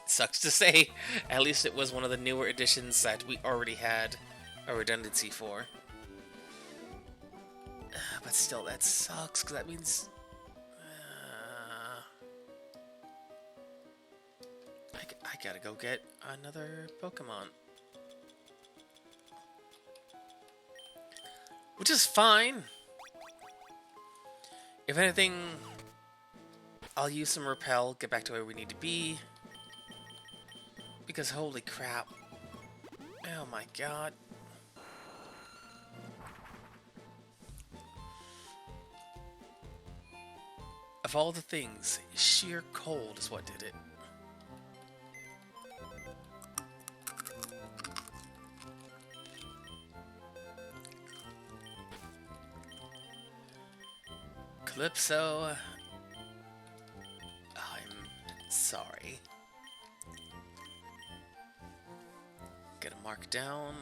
Sucks to say, at least it was one of the newer editions that we already had a redundancy for. But still, that sucks, because that means... I gotta go get another Pokemon. Which is fine. If anything, I'll use some Repel, get back to where we need to be. Because holy crap. Oh my god. Of all the things, sheer cold is what did it. Calypso, I'm sorry. Get a mark down.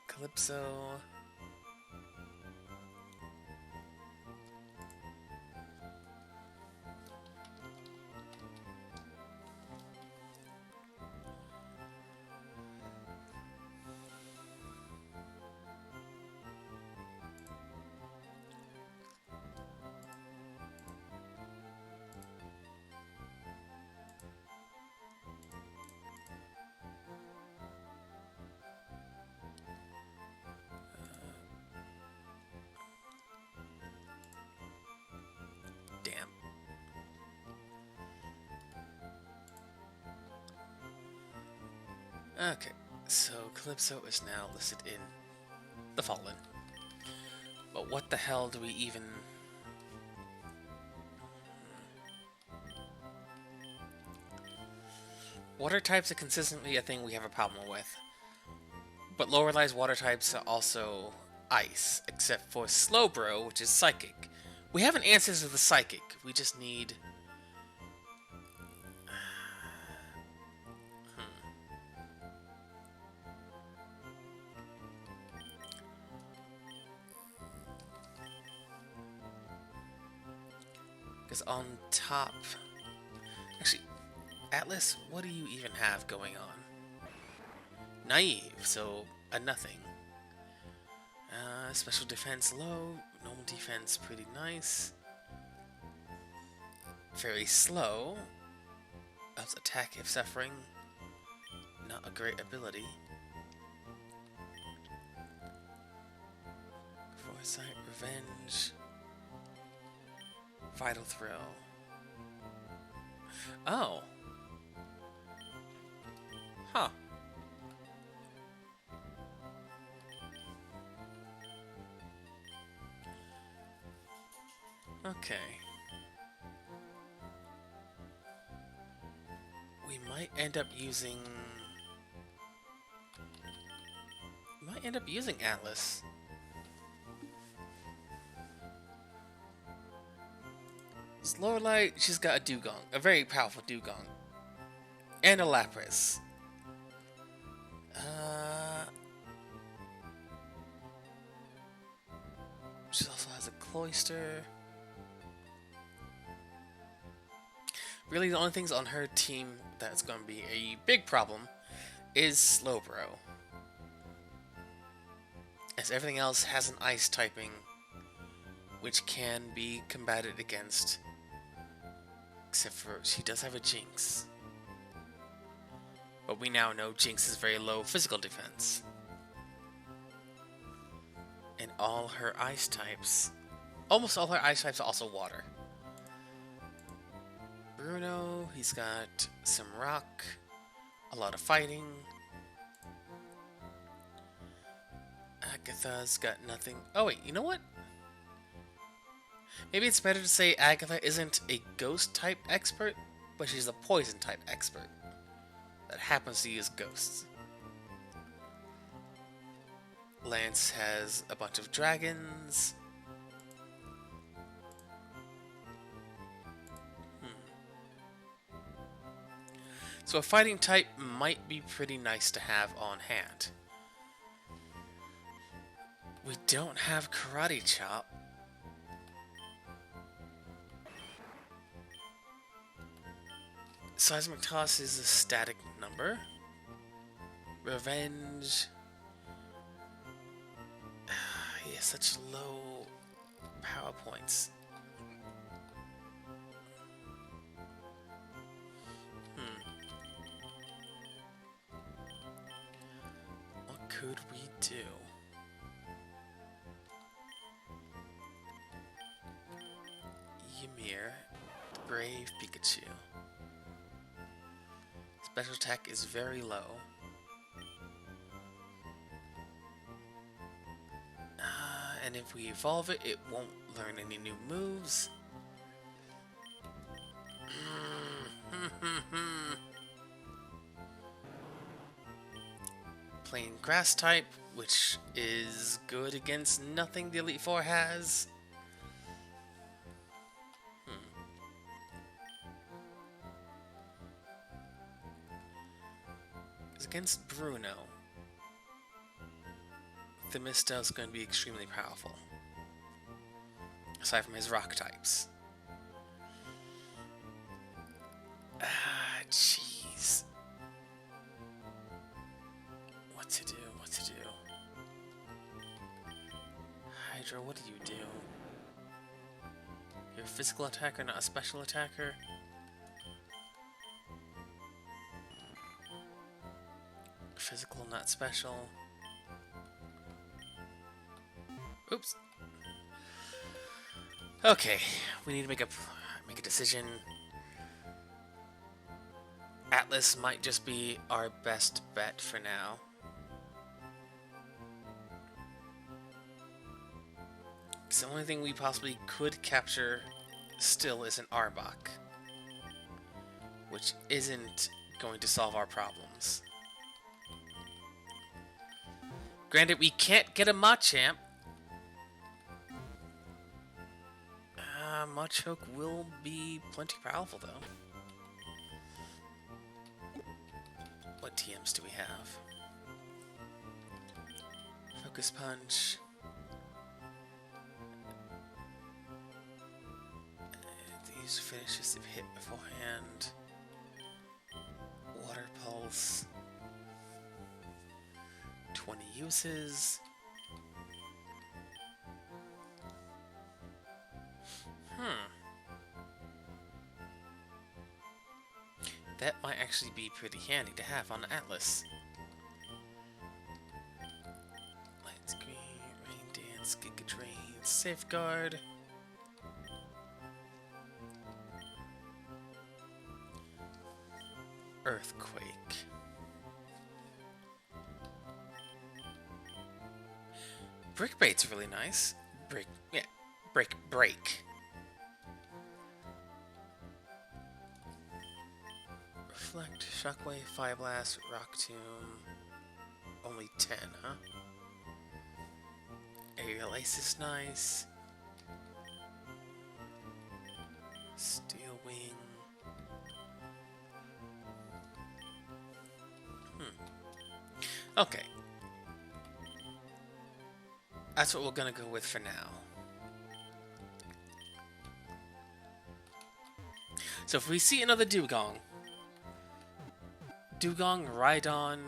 Calypso. Damn. Okay, so Calypso is now listed in the Fallen. But what the hell do we even... Water types are consistently a thing we have a problem with. But lower-lies water types are also ice, except for Slowbro, which is psychic. We have an answer to the psychic. We just need... Because on top... Actually, Atlas, what do you even have going on? Naive, so a nothing. Special defense low, normal defense pretty nice. Very slow. Ups attack if suffering. Not a great ability. Foresight, revenge. Vital throw. Oh. Huh. Okay. We might end up using... Atlas. Slowlight, she's got a Dugong. A very powerful Dugong. And a Lapras. Cloyster. Really, the only things on her team that's going to be a big problem is Slowbro, as everything else has an ice typing, which can be combated against, except for she does have a Jinx. But we now know Jinx is very low physical defense. And all her ice types, almost all her ice types are also water. Bruno, he's got some rock, a lot of fighting. Agatha's got nothing. Oh wait, you know what? Maybe it's better to say Agatha isn't a ghost type expert, but she's a poison type expert that happens to use ghosts. Lance has a bunch of dragons. So a fighting type might be pretty nice to have on hand. We don't have Karate Chop. Seismic Toss is a static number. Revenge. He has such low power points. What could we do? Ymir, Brave Pikachu. Special attack is very low. And if we evolve it, it won't learn any new moves. Playing Grass type, which is good against nothing the Elite Four has. Against Bruno, Themista is going to be extremely powerful, aside from his rock types. Jeez. What to do? What to do? Hydra, what do you do? You're a physical attacker, not a special attacker. Physical, not special. Oops. Okay, we need to make a decision. Atlas might just be our best bet for now. Because the only thing we possibly could capture still is an Arbok, which isn't going to solve our problems. Granted, we can't get a Machamp. Machoke will be plenty powerful, though. What TMs do we have? Focus Punch. These finishes if hit beforehand. Water Pulse. 20 uses. That might actually be pretty handy to have on the Atlas. Light Screen, Rain Dance, Giga Drain, Safeguard. Earthquake. Brick Bait's really nice. Break. Reflect, Shockwave, Fire Blast, Rock Tomb. Only 10, huh? Aerial Ace is nice. Steel Wing. Okay. That's what we're gonna go with for now. So if we see another Dugong, Rhydon,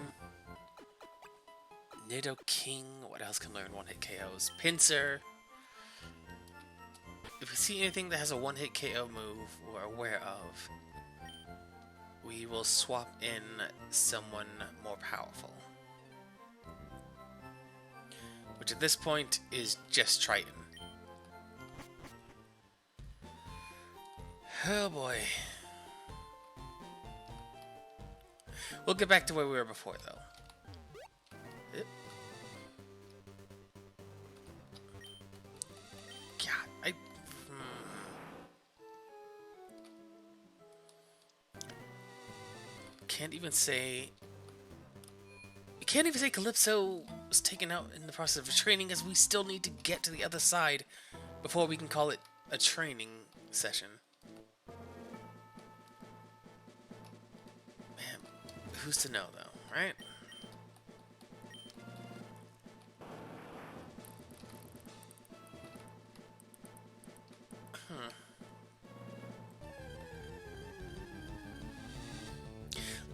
Nidoking, what else can learn one-hit KOs? Pinsir. If we see anything that has a one-hit KO move we're aware of, we will swap in someone more powerful. Which at this point is just Triton. Oh boy. We'll get back to where we were before, though. God, can't even say... You can't even say Calypso was taken out in the process of training, as we still need to get to the other side before we can call it a training session. Man, who's to know, though, right?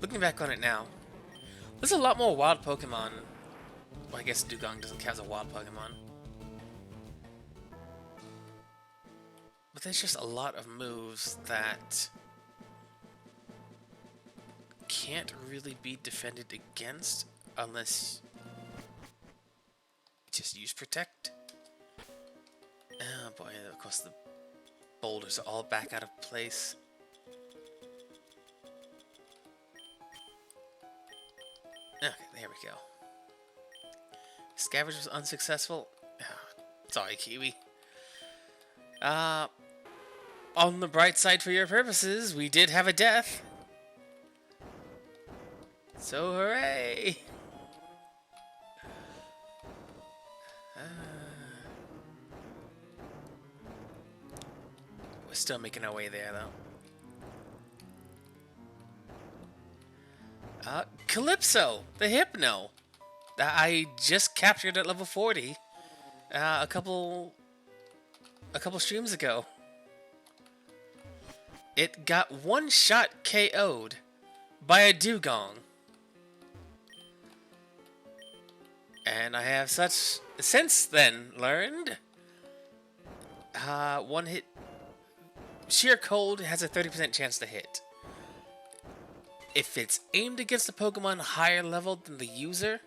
Looking back on it now, there's a lot more wild Pokemon. Well, I guess Dugong doesn't count as a wild Pokemon. But there's just a lot of moves that can't really be defended against unless you just use Protect. Oh boy, of course the boulders are all back out of place. Okay, there we go. Scavenge was unsuccessful. Oh, sorry, Kiwi. On the bright side for your purposes, we did have a death. So hooray! We're still making our way there, though. Calypso, the Hypno, that I just captured at level 40 a couple streams ago. It got one-shot KO'd by a Dugong. And I have since then learned one hit. Sheer Cold has a 30% chance to hit. If it's aimed against a Pokemon higher level than the user,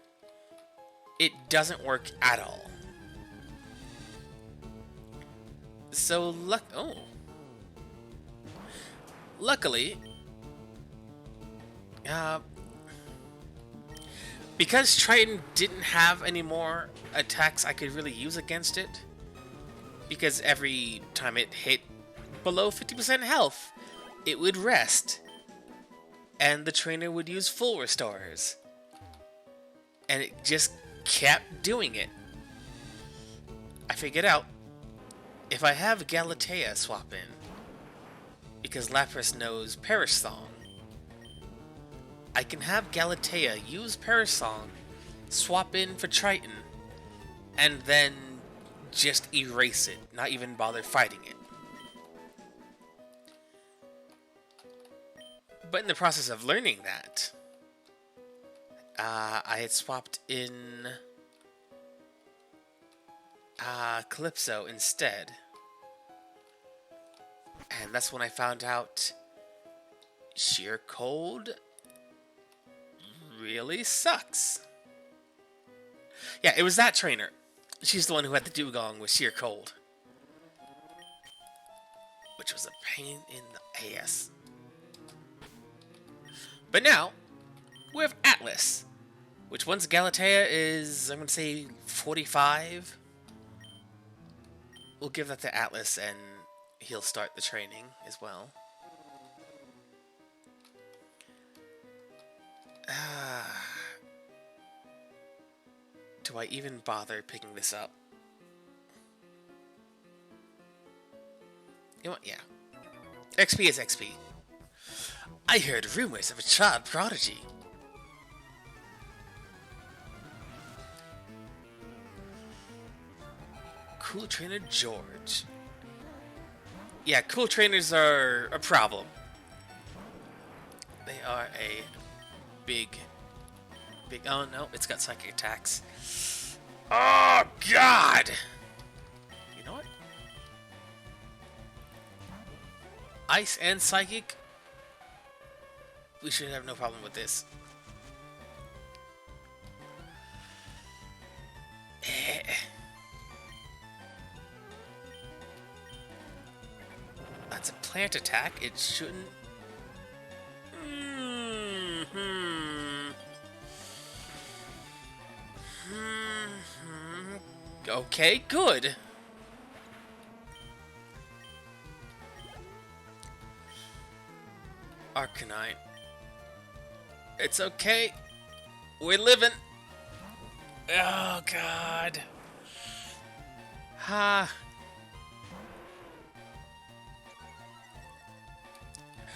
it doesn't work at all. So, luckily, because Triton didn't have any more attacks I could really use against it, because every time it hit below 50% health, it would rest. And the trainer would use full restorers. And it just kept doing it. I figured out, if I have Galatea swap in, because Lapras knows Perish Song, I can have Galatea use Perish Song, swap in for Triton, and then just erase it, not even bother fighting it. But in the process of learning that, I had swapped in Calypso instead. And that's when I found out Sheer Cold really sucks. Yeah, it was that trainer. She's the one who had the Dugong with Sheer Cold, which was a pain in the ass. But now, we have Atlas, which once Galatea is, I'm going to say, 45, we'll give that to Atlas and he'll start the training as well. Do I even bother picking this up? You know what? Yeah. XP is XP. I heard rumors of a child prodigy. Cool trainer George. Yeah, cool trainers are a problem. They are a big, big... Oh, no, it's got psychic attacks. Oh, God! You know what? Ice and psychic? We should have no problem with this. That's a plant attack. It shouldn't... Okay, good. Arcanine. It's okay. We're living. Oh, God. Ha.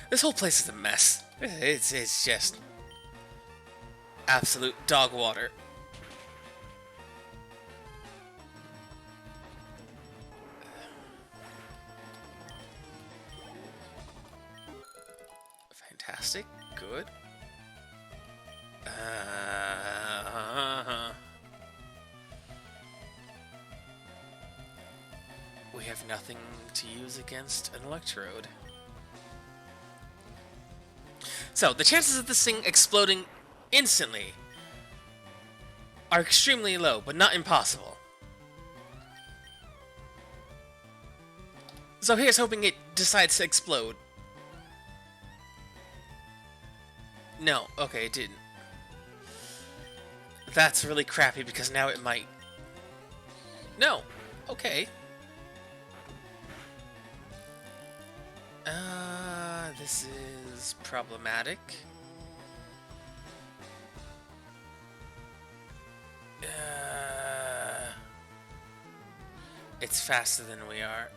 This whole place is a mess. It's just absolute dog water. Fantastic. Good. We have nothing to use against an electrode. So, the chances of this thing exploding instantly are extremely low, but not impossible. So here's hoping it decides to explode. No, okay, it didn't. That's really crappy because now it might... No, okay. This is problematic. It's faster than we are.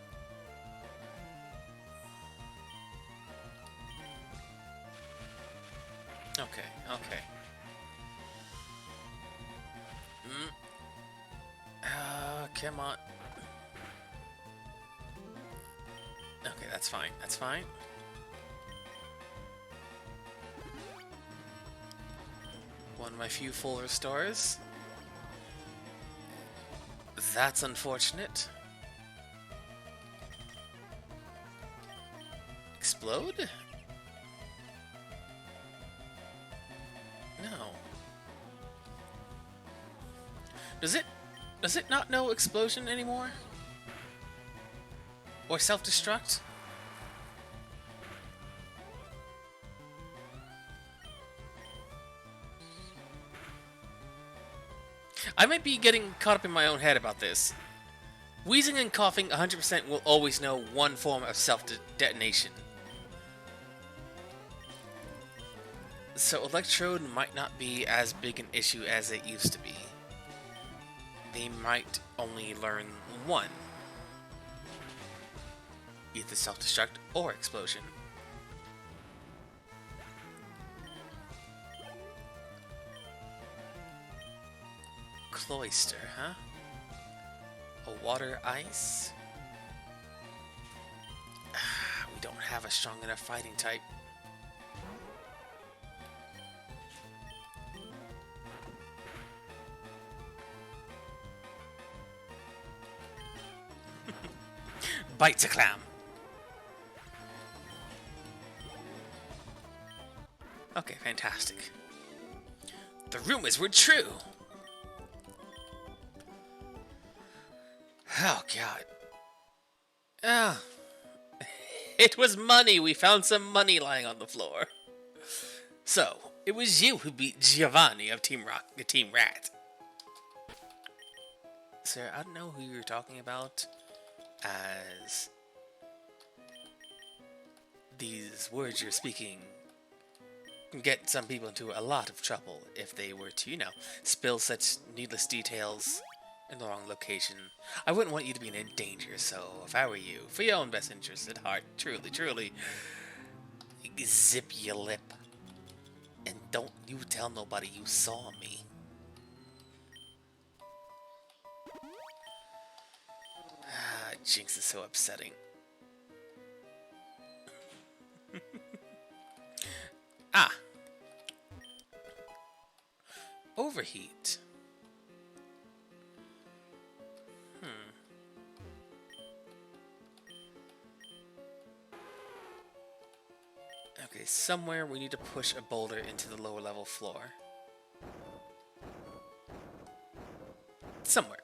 Okay, okay. Come on. Okay, that's fine, that's fine. One of my few full restores. That's unfortunate. Explode? No. Does it not know explosion anymore? Or self-destruct? I might be getting caught up in my own head about this. Wheezing and coughing 100% will always know one form of self-detonation. So Electrode might not be as big an issue as it used to be. They might only learn one. Either self-destruct or explosion. Cloyster, huh? A water ice? We don't have a strong enough fighting type. Bites a clam. Okay, fantastic. The rumors were true. Oh, God. Ah. It was money. We found some money lying on the floor. So, it was you who beat Giovanni of Team Rat. Sir, I don't know who you're talking about as these words you're speaking can get some people into a lot of trouble if they were to, spill such needless details in the wrong location. I wouldn't want you to be in danger, so if I were you, for your own best interest at heart, truly, zip your lip. And don't you tell nobody you saw me. Jinx is so upsetting. Ah. Overheat. Okay, somewhere we need to push a boulder into the lower level floor. Somewhere.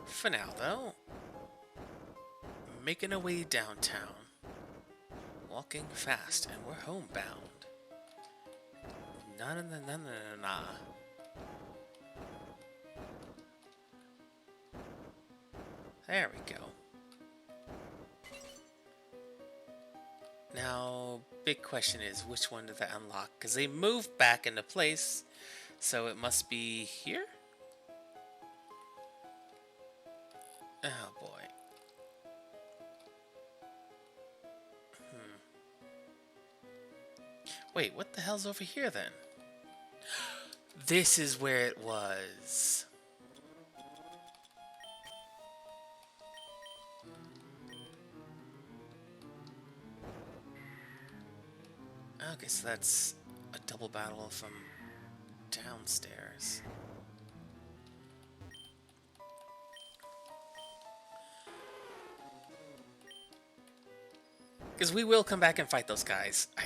For now, though, making our way downtown. Walking fast, and we're homebound. Na. There we go. Now, big question is, which one did that unlock? Because they moved back into place, so it must be here? Oh boy. Wait, what the hell's over here then? This is where it was. Okay, so that's a double battle from downstairs. Because we will come back and fight those guys. I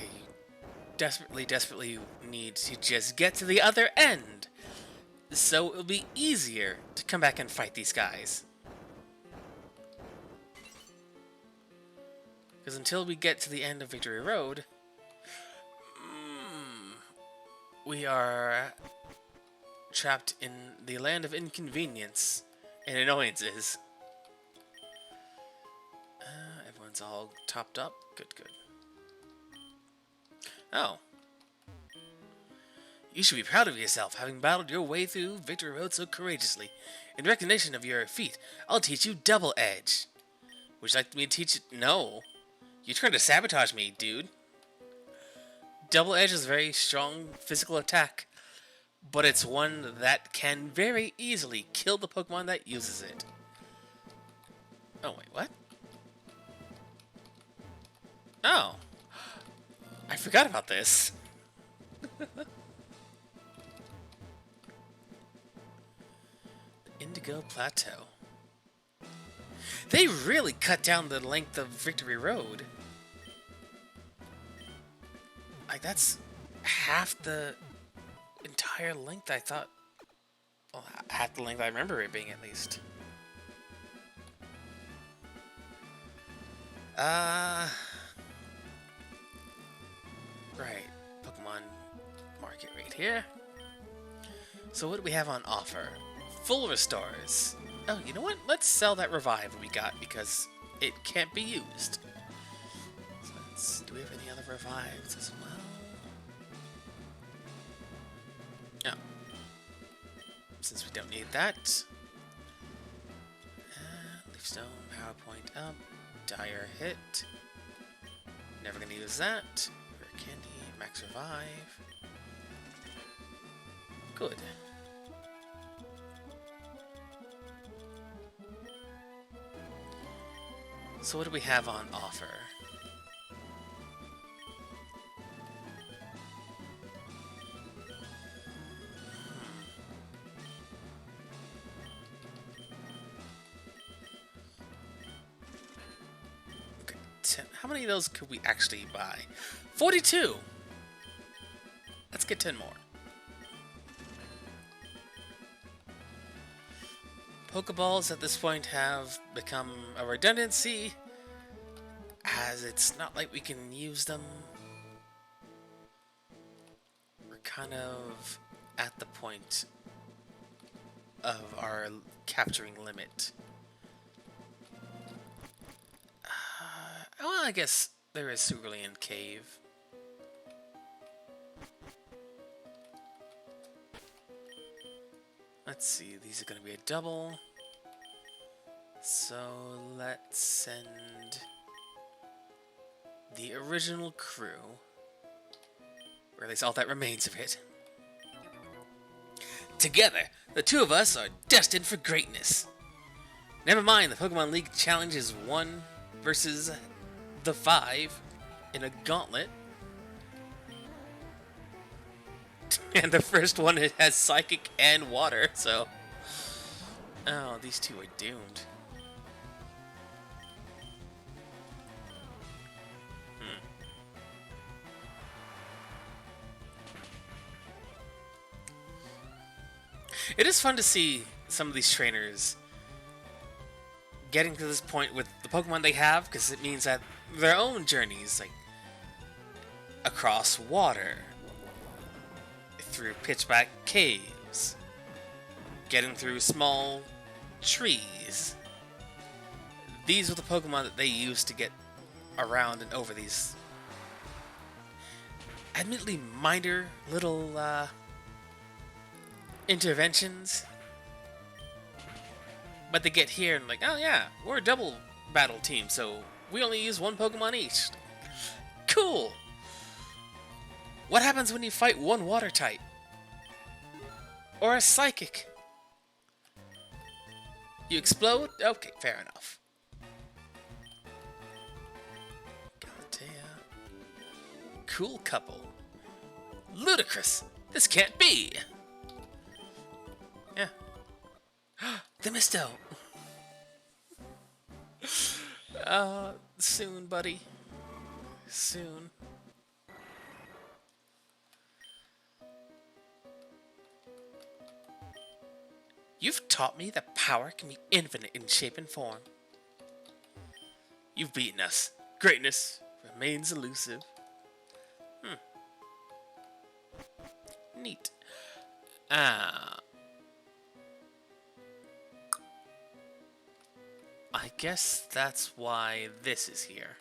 desperately need to just get to the other end. So it'll be easier to come back and fight these guys. Because until we get to the end of Victory Road, we are trapped in the land of inconvenience and annoyances. Everyone's all topped up. Good. Oh. You should be proud of yourself, having battled your way through Victory Road so courageously. In recognition of your feat, I'll teach you Double Edge. Would you like me to teach it? No. You're trying to sabotage me, dude. Double Edge is a very strong physical attack, but it's one that can very easily kill the Pokemon that uses it. Oh, wait, what? Oh. I forgot about this. Indigo Plateau. They really cut down the length of Victory Road. Like, that's half the entire length I thought. Well, half the length I remember it being, at least. Right. Pokemon Market right here. So what do we have on offer? Full restores. Oh, you know what? Let's sell that revive we got because it can't be used. So do we have any other revives as well? No. Since we don't need that. Leafstone, PowerPoint up. Dire hit. Never gonna use that. Rare candy, max revive. Good. So what do we have on offer? Okay, 10. How many of those could we actually buy? 42! Let's get 10 more. Pokeballs at this point have become a redundancy, as it's not like we can use them. We're kind of at the point of our capturing limit. Well, I guess there is Cerulean Cave. Let's see, these are going to be a double. So let's send the original crew, or at least all that remains of it. Together, the two of us are destined for greatness. Never mind, the Pokemon League challenge is won. versus the 5 in a gauntlet. And the first one it has psychic and water, so oh, these two are doomed. It is fun to see some of these trainers getting to this point with the Pokemon they have, because it means that their own journeys, like across water, through pitchback caves, getting through small trees. These were the Pokemon that they used to get around and over these admittedly minor little interventions. But they get here and like, oh yeah, we're a double battle team, so we only use one Pokemon each. Cool! What happens when you fight one water type? Or a psychic? You explode? Okay, fair enough. Cool couple. Ludicrous! This can't be! Yeah. The Misto! Soon, buddy. Soon. You've taught me that power can be infinite in shape and form. You've beaten us. Greatness remains elusive. Neat. I guess that's why this is here.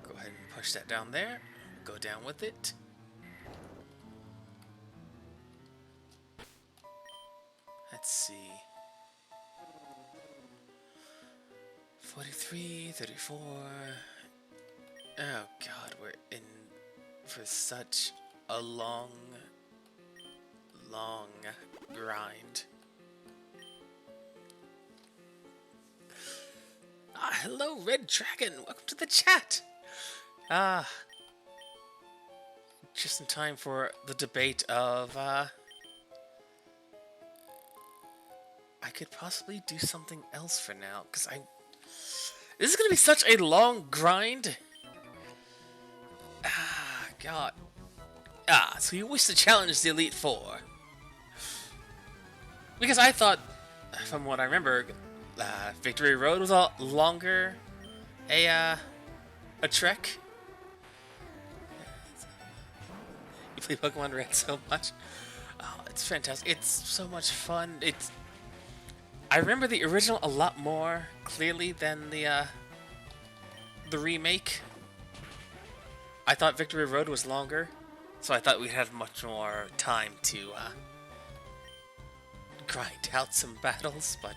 Go ahead and push that down there. Go down with it. Let's see. 43, 34. Oh god, we're in for such a long grind. Hello, Red Dragon. Welcome to the chat. Just in time for the debate of, I could possibly do something else for now, because this is going to be such a long grind. God. So you wish to challenge the Elite Four. Because I thought, from what I remember, Victory Road was a longer a trek. You play Pokemon Red so much. Oh, it's fantastic. It's so much fun. I remember the original a lot more clearly than the remake. I thought Victory Road was longer, so I thought we'd have much more time to grind out some battles, but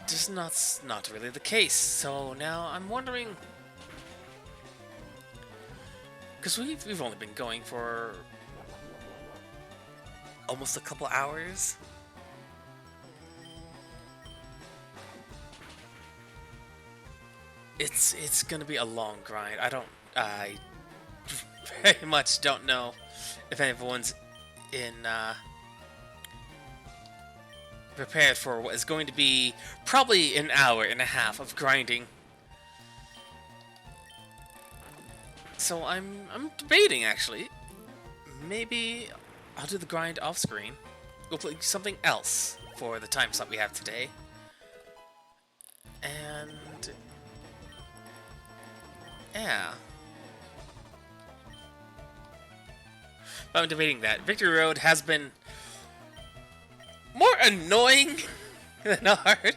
just not really the case. So now I'm wondering, because we've only been going for almost a couple hours. It's gonna be a long grind. I very much don't know if anyone's prepared for what is going to be probably an hour and a half of grinding. So I'm debating actually. Maybe I'll do the grind off screen. We'll play something else for the time slot we have today. And yeah. But I'm debating that. Victory Road has been more annoying than hard.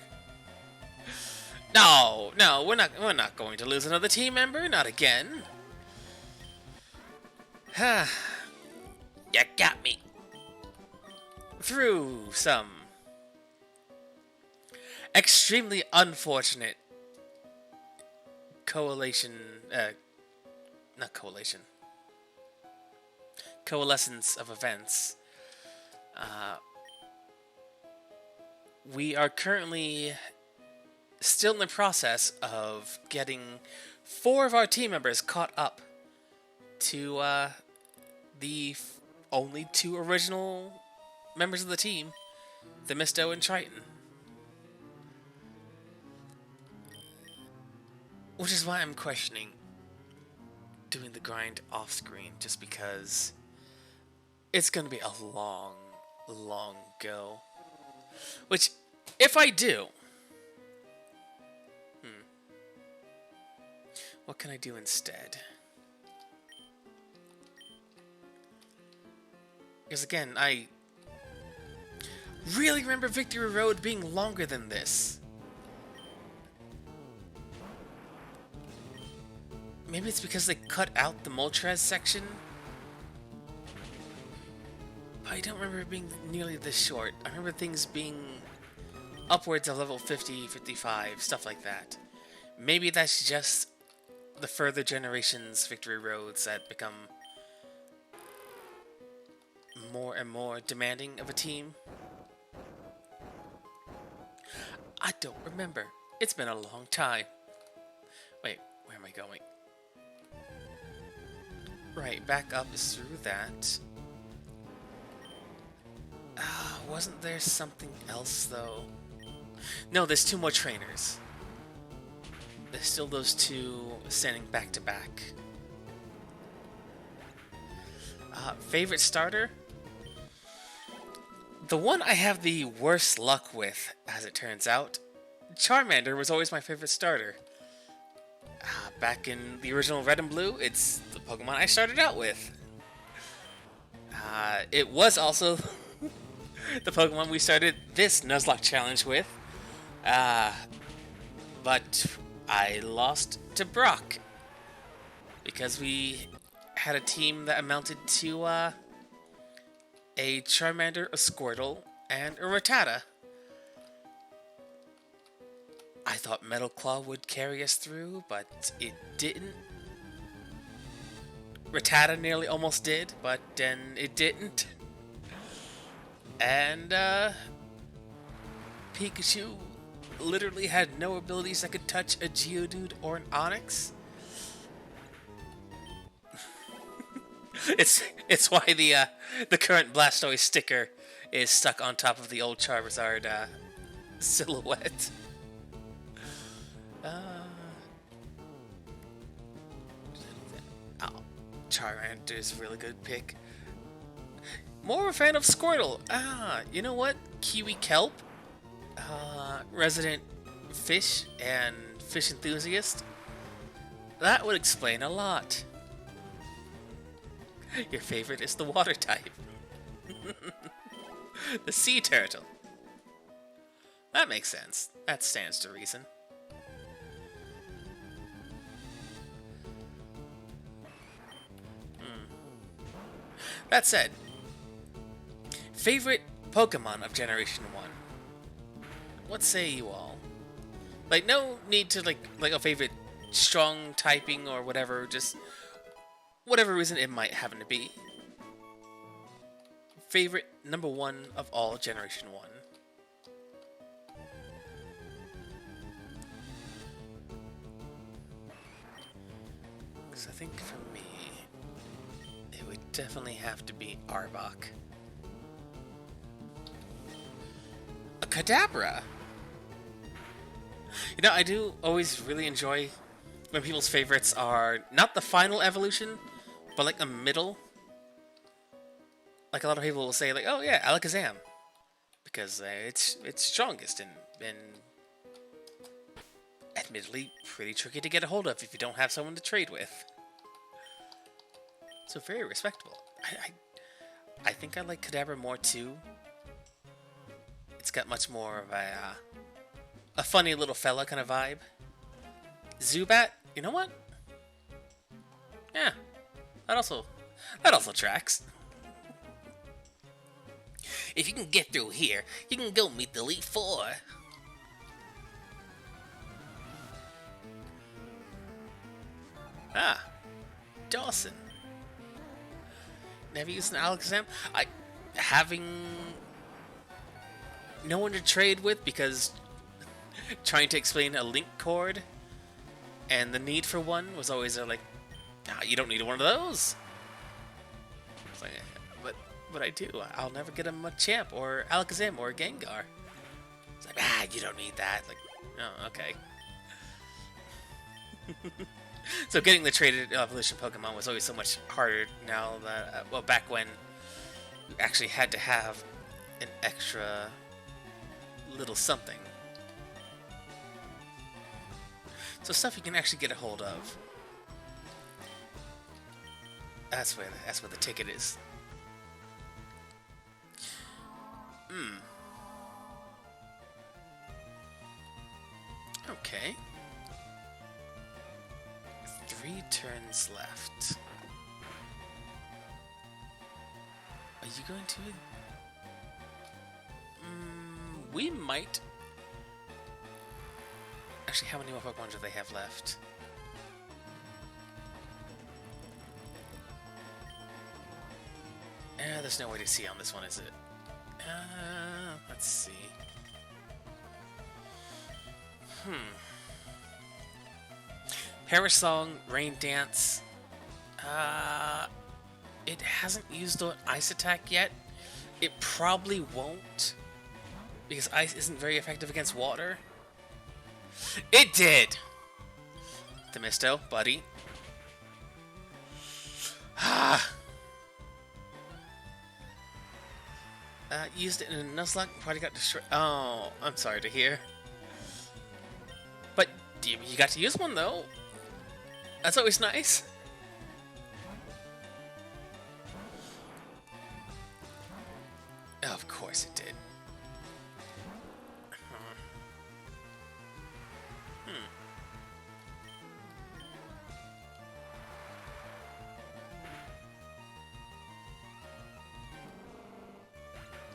No, we're not going to lose another team member, not again. You got me. Through some extremely unfortunate not coalition. coalescence of events, we are currently still in the process of getting 4 of our team members caught up to the only 2 original members of the team, the Misto and Triton. Which is why I'm questioning doing the grind off screen, just because it's going to be a long, long go. Which, if I do, what can I do instead? Because again, I really remember Victory Road being longer than this. Maybe it's because they cut out the Moltres section? But I don't remember it being nearly this short. I remember things being upwards of level 50, 55, stuff like that. Maybe that's just the further generations Victory Roads that become more and more demanding of a team. I don't remember. It's been a long time. Wait, where am I going? Right, back up is through that. Wasn't there something else, though? No, there's 2 more trainers. There's still those 2 standing back to back. Favorite starter? The one I have the worst luck with, as it turns out. Charmander was always my favorite starter. Back in the original Red and Blue, it's the Pokemon I started out with. It was also the Pokemon we started this Nuzlocke challenge with. But I lost to Brock. Because we had a team that amounted to a Charmander, a Squirtle, and a Rattata. I thought Metal Claw would carry us through, but it didn't. Rattata nearly almost did, but then it didn't. And, Pikachu literally had no abilities that could touch a Geodude or an Onix. It's why the current Blastoise sticker is stuck on top of the old Charizard silhouette. Charmander's a really good pick. More of a fan of Squirtle. You know what? Kiwi Kelp, resident fish and fish enthusiast. That would explain a lot. Your favorite is the water type. The sea turtle. That makes sense. That stands to reason. That said, favorite Pokemon of Generation 1? What say you all? Like, no need to, like a favorite strong typing or whatever, just whatever reason it might happen to be. Favorite number 1 of all Generation 1. Because I think for me, it would definitely have to be Arbok. A Kadabra! You know, I do always really enjoy when people's favorites are not the final evolution, but like a middle. Like a lot of people will say, like, oh yeah, Alakazam, because it's strongest and admittedly pretty tricky to get a hold of if you don't have someone to trade with. So very respectable. I think I like Kadabra more too. It's got much more of a funny little fella kind of vibe. Zubat, you know what? Yeah, that also tracks. If you can get through here, you can go meet the Elite Four. Dawson. never used an Alakazam. Having no one to trade with because trying to explain a link cord and the need for one was always like, nah, you don't need one of those. It's like, but I do. I'll never get a Machamp or Alakazam or a Gengar. It's like, you don't need that. Like, oh, okay. So getting the traded evolution Pokemon was always so much harder now that, well, back when you actually had to have an extra little something. So stuff you can actually get a hold of. That's where the ticket is. Okay. 3 turns left. Are you going to? We might. Actually, how many more Pokemon do they have left? There's no way to see on this one, is it? Let's see. Perish Song, Rain Dance. It hasn't used the Ice Attack yet. It probably won't, because Ice isn't very effective against water. It did! Themisto, buddy. Used it in a Nuzlocke, probably got destroyed. Oh, I'm sorry to hear. But you got to use one, though. That's always nice. Oh, of course it did.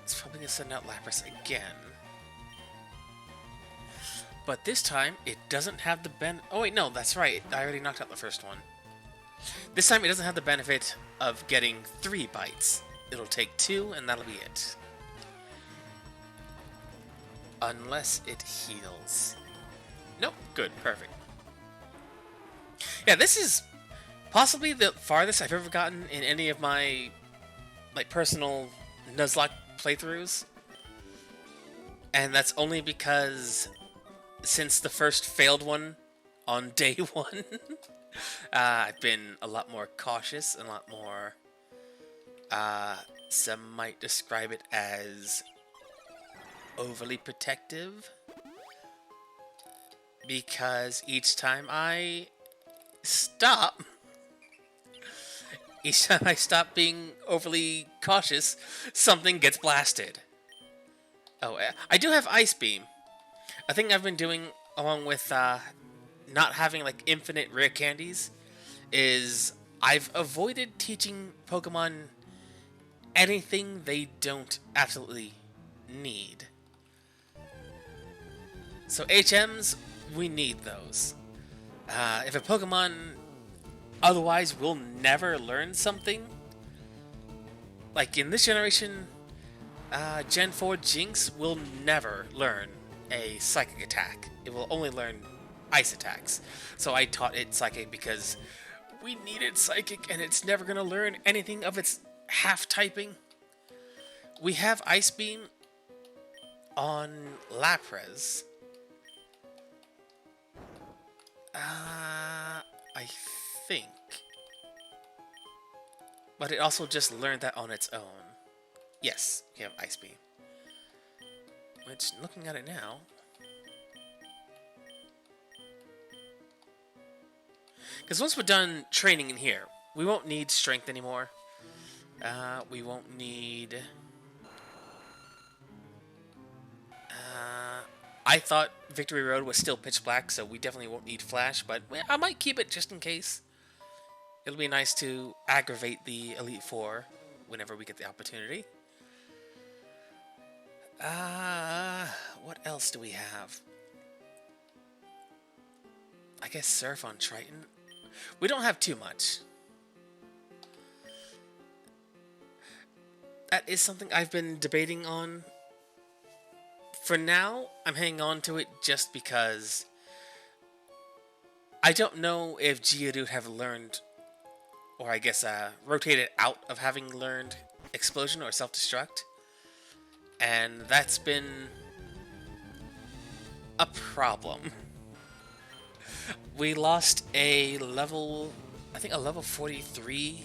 It's probably going to send out Lapras again. But this time, it doesn't have the oh wait, no, that's right. I already knocked out the first one. This time, it doesn't have the benefit of getting 3 bites. It'll take 2, and that'll be it. Unless it heals. Nope, good, perfect. Yeah, this is possibly the farthest I've ever gotten in any of my personal Nuzlocke playthroughs. And that's only because since the first failed one on day 1, I've been a lot more cautious and a lot more, some might describe it as overly protective. Because each time I stop being overly cautious, something gets blasted. Oh, I do have Ice Beam. A thing I've been doing, along with not having infinite rare candies, is I've avoided teaching Pokemon anything they don't absolutely need. So HMs, we need those. If a Pokemon otherwise will never learn something, like in this generation, Gen 4 Jinx will never learn a Psychic attack. It will only learn Ice attacks. So I taught it Psychic because we needed Psychic and it's never going to learn anything of its half-typing. We have Ice Beam on Lapras. I think. But it also just learned that on its own. Yes, we have Ice Beam. Which, looking at it now... Because once we're done training in here, we won't need Strength anymore. We won't need... I thought Victory Road was still pitch black, so we definitely won't need Flash, but I might keep it just in case. It'll be nice to aggravate the Elite Four whenever we get the opportunity. What else do we have? I guess Surf on Triton. We don't have too much. That is something I've been debating on. For now, I'm hanging on to it just because I don't know if Geodude have learned, or I guess rotated out of having learned Explosion or Self-Destruct. And that's been a problem. We lost a level, I think a level 43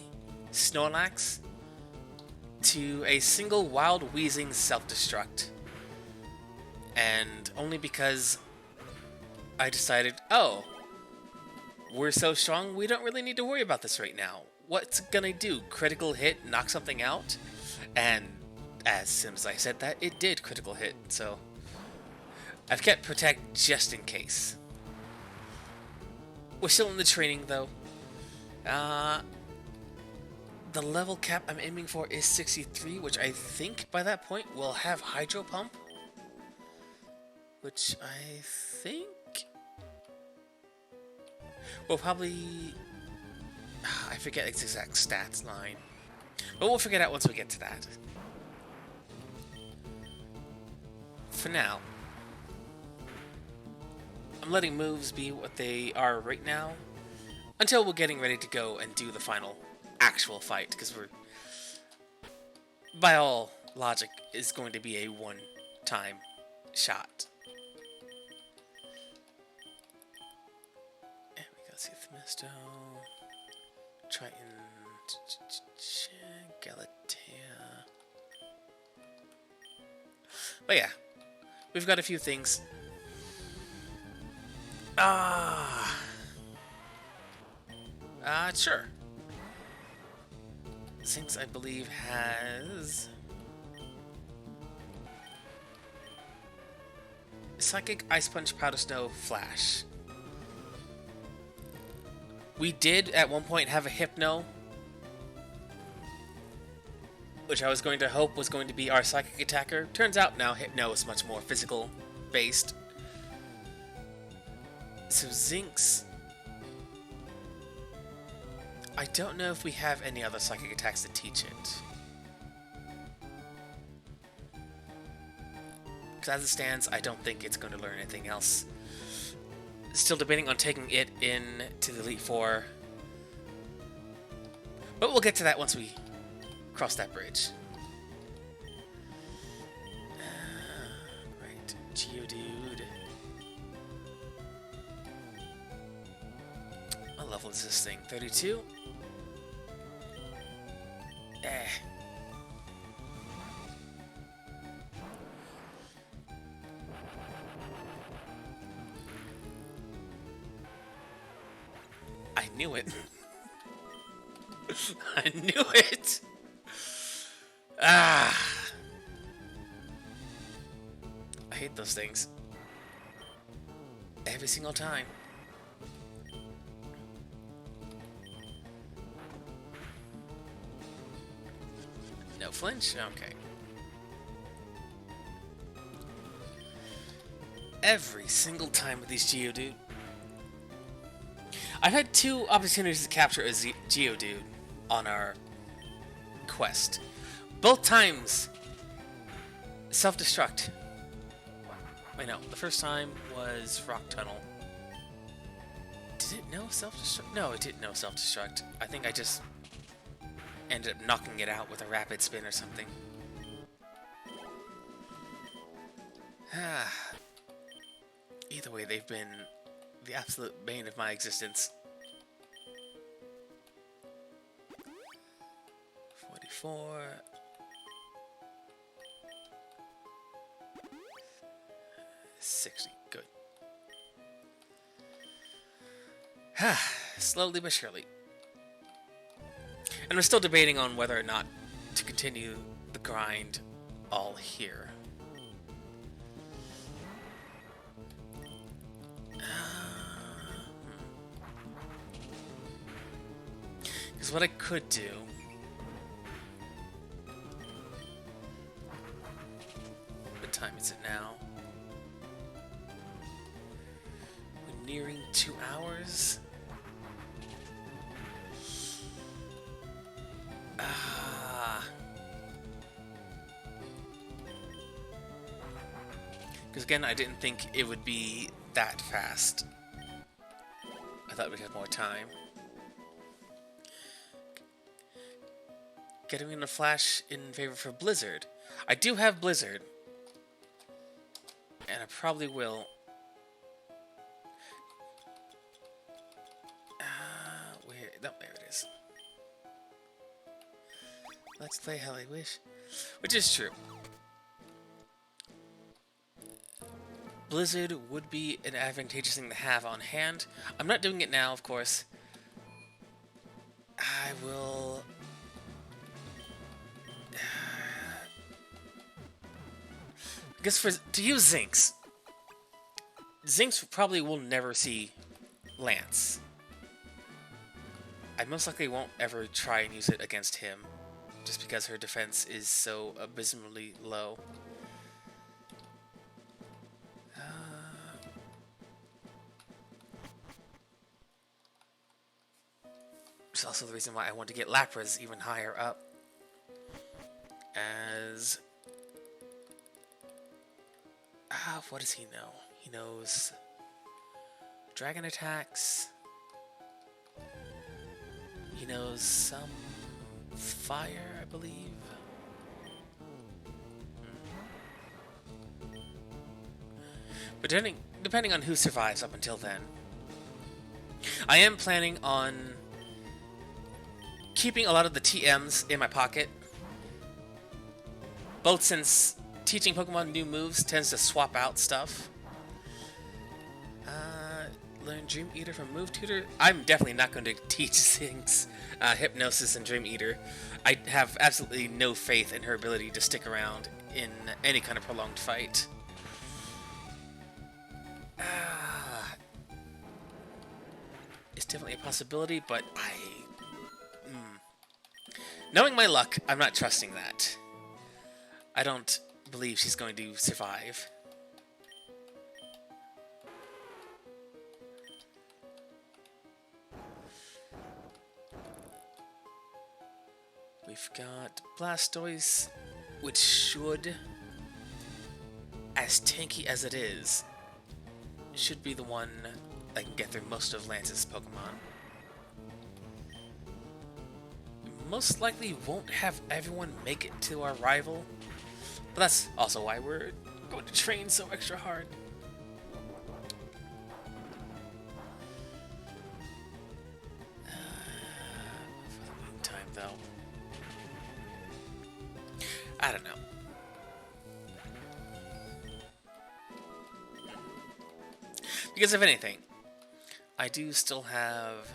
Snorlax to a single Wild Weezing Self-Destruct. And only because I decided, oh, we're so strong, we don't really need to worry about this right now. What's gonna do? Critical hit, knock something out? And as soon as I said that, it did critical hit, so I've kept Protect just in case. We're still in the training, though. The level cap I'm aiming for is 63, which I think by that point we'll have Hydro Pump. Which I think we'll probably... I forget its exact stats line. But we'll figure it out once we get to that. For now, I'm letting moves be what they are right now until we're getting ready to go and do the final actual fight, because we're, by all logic, is going to be a one-time shot. And we got Themisto, Triton, Galatea. But yeah, we've got a few things. Sure. Since I believe has Psychic, Ice Punch, Powder Snow, Flash. We did at one point have a Hypno, which I was going to hope was going to be our Psychic attacker. Turns out now Hypno is much more physical based. So Zinx, I don't know if we have any other Psychic attacks to teach it. Because as it stands, I don't think it's going to learn anything else. Still debating on taking it in to the Elite Four. But we'll get to that once we cross that bridge. Right, Geodude. What level is this thing? 32? I knew it. I knew it. I hate those things. Every single time. No flinch? Okay. Every single time with these Geodude. I've had 2 opportunities to capture a Geodude on our quest. Both times, self-destruct. Wait, no. The first time was Rock Tunnel. Did it know self-destruct? No, it didn't know self-destruct. I think I just ended up knocking it out with a rapid spin or something. Either way, they've been the absolute bane of my existence. 44. 60. Good. Slowly but surely. And we're still debating on whether or not to continue the grind all here. Because what I could do... What time is it now? We're nearing 2 hours. Because again, I didn't think it would be that fast. I thought we'd have more time. Getting in a flash in favor for Blizzard. I do have Blizzard. And I probably will. Where? No, there it is. Let's play Hell I Wish. Which is true. Blizzard would be an advantageous thing to have on hand. I'm not doing it now, of course. I will... I guess to use Zinx. Zinx probably will never see Lance. I most likely won't ever try and use it against him, just because her defense is so abysmally low. Which is also the reason why I want to get Lapras even higher up. As... what does he know? He knows... Dragon attacks... He knows some... Fire, I believe. But depending on who survives up until then. I am planning on keeping a lot of the TMs in my pocket. Both since teaching Pokemon new moves tends to swap out stuff. Learn Dream Eater from Move Tutor. I'm definitely not going to teach things Hypnosis and Dream Eater. I have absolutely no faith in her ability to stick around in any kind of prolonged fight. It's definitely a possibility, but knowing my luck, I'm not trusting that. I don't believe she's going to survive. We've got Blastoise, which should, as tanky as it is, should be the one that can get through most of Lance's Pokemon. Most likely won't have everyone make it to our rival, but that's also why we're going to train so extra hard. For the meantime, though, I don't know. Because if anything, I do still have...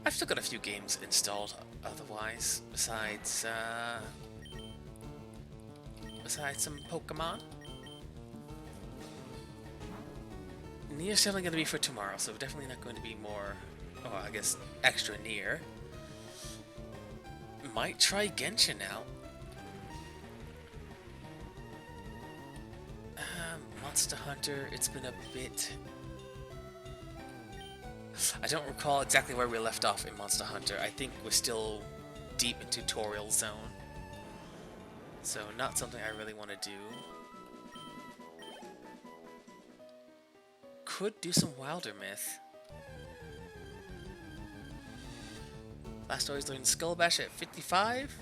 I've still got a few games installed otherwise, besides some Pokemon. Nier's definitely going to be for tomorrow, so definitely not going to be more, oh, I guess, extra Nier. Might try Genshin now. Monster Hunter, it's been a bit... I don't recall exactly where we left off in Monster Hunter. I think we're still deep in tutorial zone. So not something I really want to do. Could do some Wilder Myth. Blastoise learned Skull Bash at 55?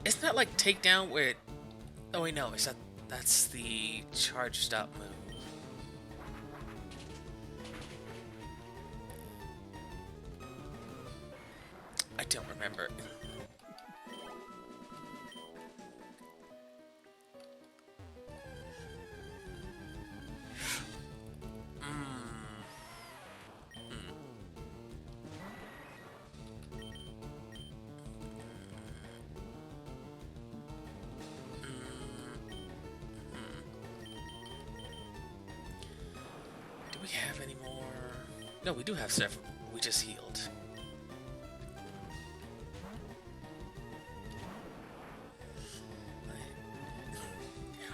Isn't that like Takedown where it... Oh wait, no, is that's the charged up move. I don't remember. Do we have any more? No, we do have several. We just healed.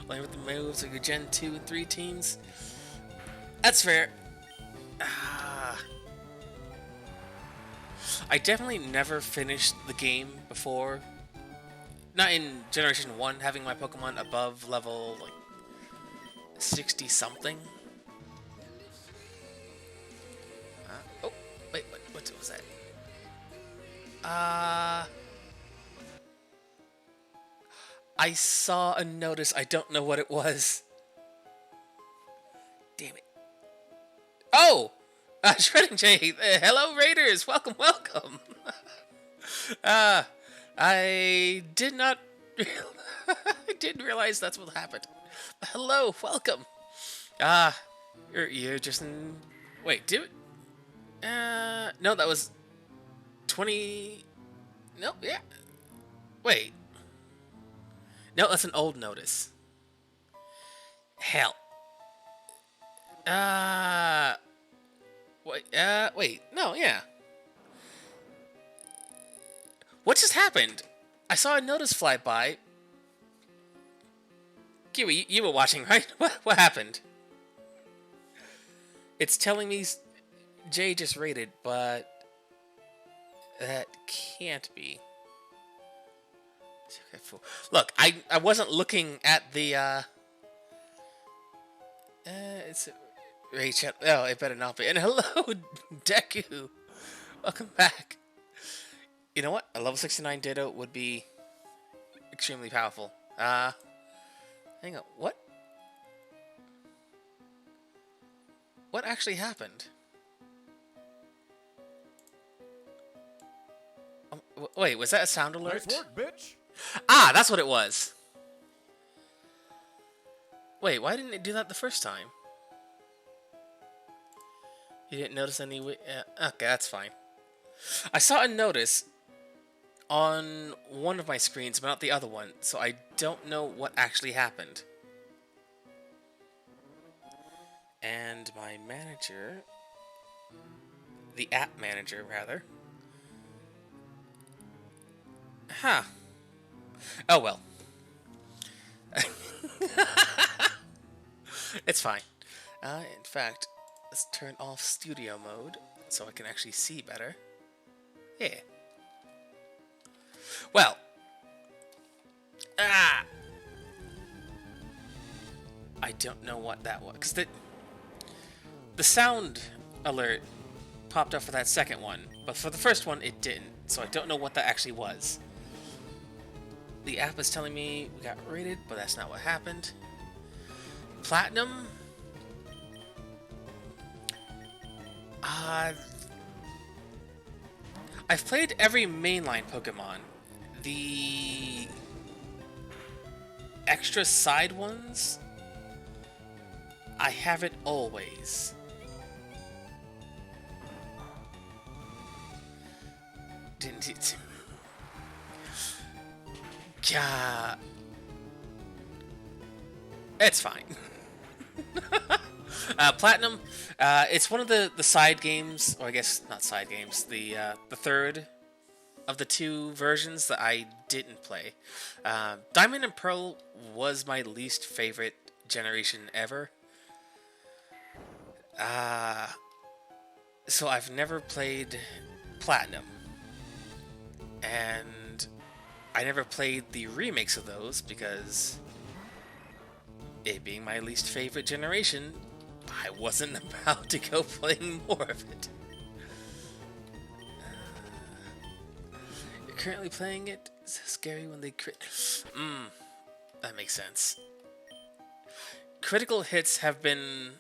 Playing with the moves of your Gen 2 and 3 teams. That's fair. I definitely never finished the game before not in Generation 1, having my Pokemon above level, like, 60 something. Oh, wait, what was that? I saw a notice. I don't know what it was. Damn it. Oh! Shredding Jay. Hello, Raiders. Welcome, welcome. I did not... I didn't realize that's what happened. Hello, welcome. You're just in... Wait, do it? No, that was 20... No, yeah. Wait. No, that's an old notice. Hell. Wait. No, yeah. What just happened? I saw a notice fly by. Kiwi, you were watching, right? What happened? It's telling me Jay just raided, but that can't be. Look, I wasn't looking at the it's raid chat. Oh, it better not be. And hello, Deku. Welcome back. You know what? A level 69 Ditto would be extremely powerful. Hang on. What? What actually happened? Wait, was that a sound alert? Nice work, bitch. Ah, that's what it was. Wait, why didn't it do that the first time? You didn't notice any... Okay, that's fine. I saw a notice on one of my screens, but not the other one, so I don't know what actually happened. And my manager... The app manager, rather. Huh. Oh well. It's fine. In fact, let's turn off studio mode so I can actually see better. Yeah. Well. I don't know what that was. Because the sound alert popped up for that second one. But for the first one, it didn't. So I don't know what that actually was. The app is telling me we got raided, but that's not what happened. Platinum? I've played every mainline Pokemon. The extra side ones, I haven't always. Didn't it? Yeah. It's fine. Platinum, it's one of the side games, or I guess not side games, the third of the two versions that I didn't play. Diamond and Pearl was my least favorite generation ever. So I've never played Platinum. And I never played the remakes of those because, it being my least favorite generation, I wasn't about to go playing more of it. You're currently playing it? Is it scary when they crit? That makes sense. Critical hits have been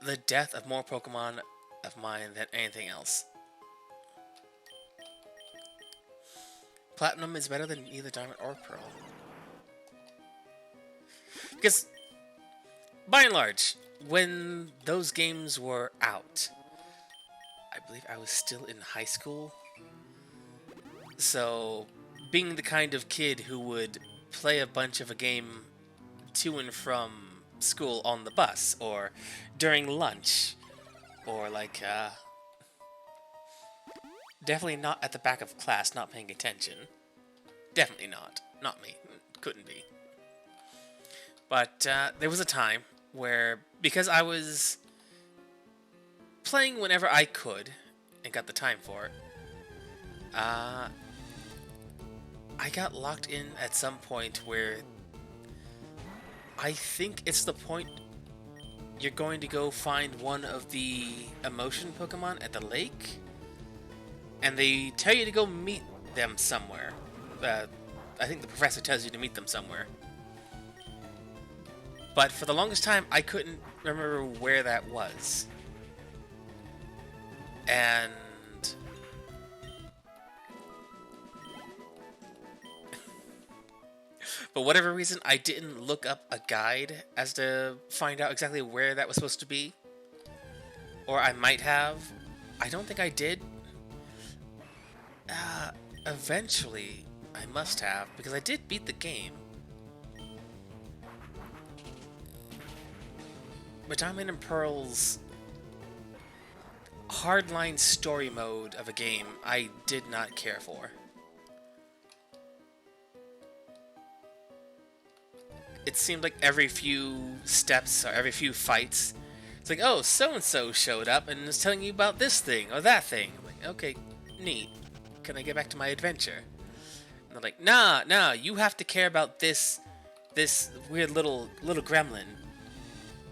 the death of more Pokemon of mine than anything else. Platinum is better than either Diamond or Pearl. Because, by and large, when those games were out, I believe I was still in high school. So, being the kind of kid who would play a bunch of a game to and from school on the bus, or during lunch, or like, definitely not at the back of class, not paying attention. Definitely not. Not me. Couldn't be. But there was a time where, because I was playing whenever I could, and got the time for it, I got locked in at some point where I think it's the point you're going to go find one of the emotion Pokemon at the lake, and they tell you to go meet them somewhere. I think the professor tells you to meet them somewhere. But for the longest time, I couldn't remember where that was. And for whatever reason, I didn't look up a guide as to find out exactly where that was supposed to be. Or I might have. I don't think I did. Eventually, I must have, because I did beat the game. But Diamond and Pearl's hardline story mode of a game, I did not care for. It seemed like every few steps or every few fights, it's like, oh, so-and-so showed up and is telling you about this thing or that thing. I'm like, okay, neat. Can I get back to my adventure? And they're like, nah, you have to care about this weird little gremlin.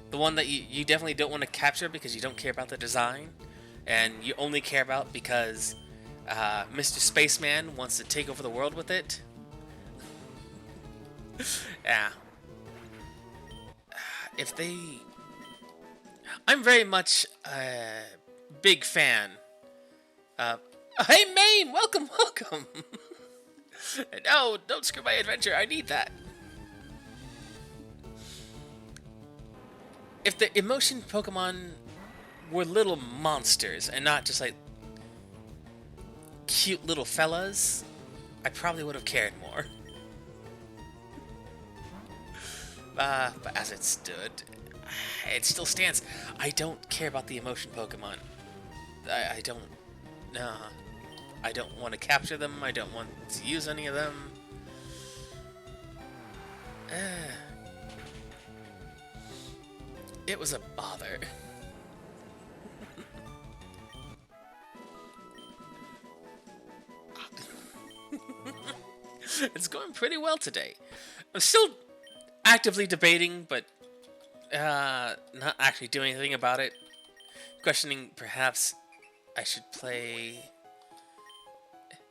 The one that you definitely don't want to capture because you don't care about the design. And you only care about because Mr. Spaceman wants to take over the world with it. Yeah. If they... I'm very much a big fan. Hey, Maine! Welcome! No, don't screw my adventure. I need that. If the emotion Pokemon were little monsters and not just like cute little fellas, I probably would have cared more. But as it stood, it still stands. I don't care about the emotion Pokemon. I don't... No. I don't want to capture them. I don't want to use any of them. It was a bother. It's going pretty well today. I'm still actively debating, but not actually doing anything about it. Questioning perhaps I should play...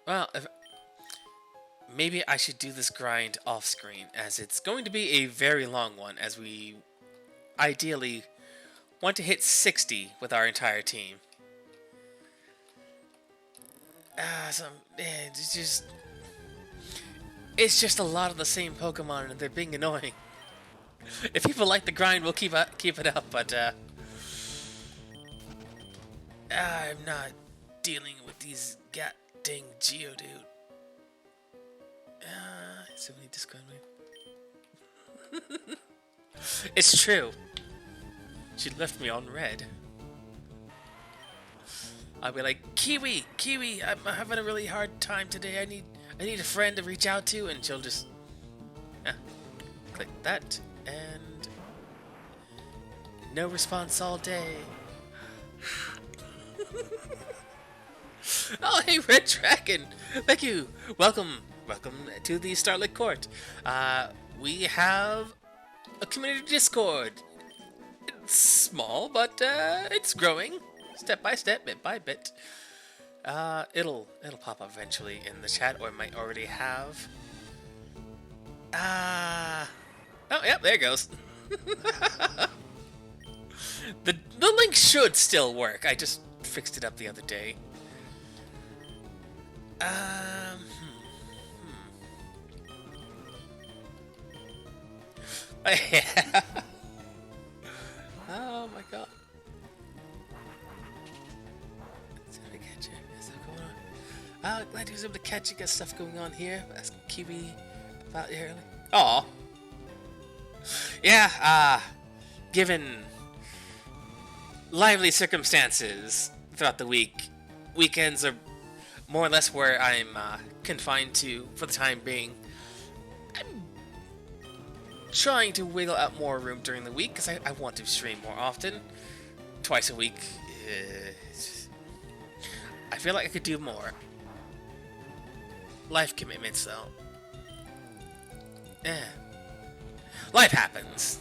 Well, maybe I should do this grind off-screen, as it's going to be a very long one, as we ideally want to hit 60 with our entire team. It's just a lot of the same Pokemon, and they're being annoying. If people like the grind, we'll keep it up, but I'm not dealing with these dang Geodude. So many Discord me. It's true. She left me on red. I'll be like, Kiwi, I'm having a really hard time today. I need a friend to reach out to, and she'll just click that, and no response all day. Oh, hey, Red Dragon! Thank you. Welcome to the Starlit Court. We have a community Discord. It's small, but it's growing, step by step, bit by bit. It'll pop up eventually in the chat, or it might already have. Oh, yep, there it goes. The link should still work. I just fixed it up the other day. Yeah. Oh my god. Glad he was able to catch you. Got stuff going on here. Ask Kiwi about you early. Aw. Yeah, given lively circumstances throughout the week, weekends are more or less where I'm confined to for the time being. I'm trying to wiggle out more room during the week because I want to stream more often. Twice a week. I feel like I could do more. Life commitments, though. Eh. Life happens.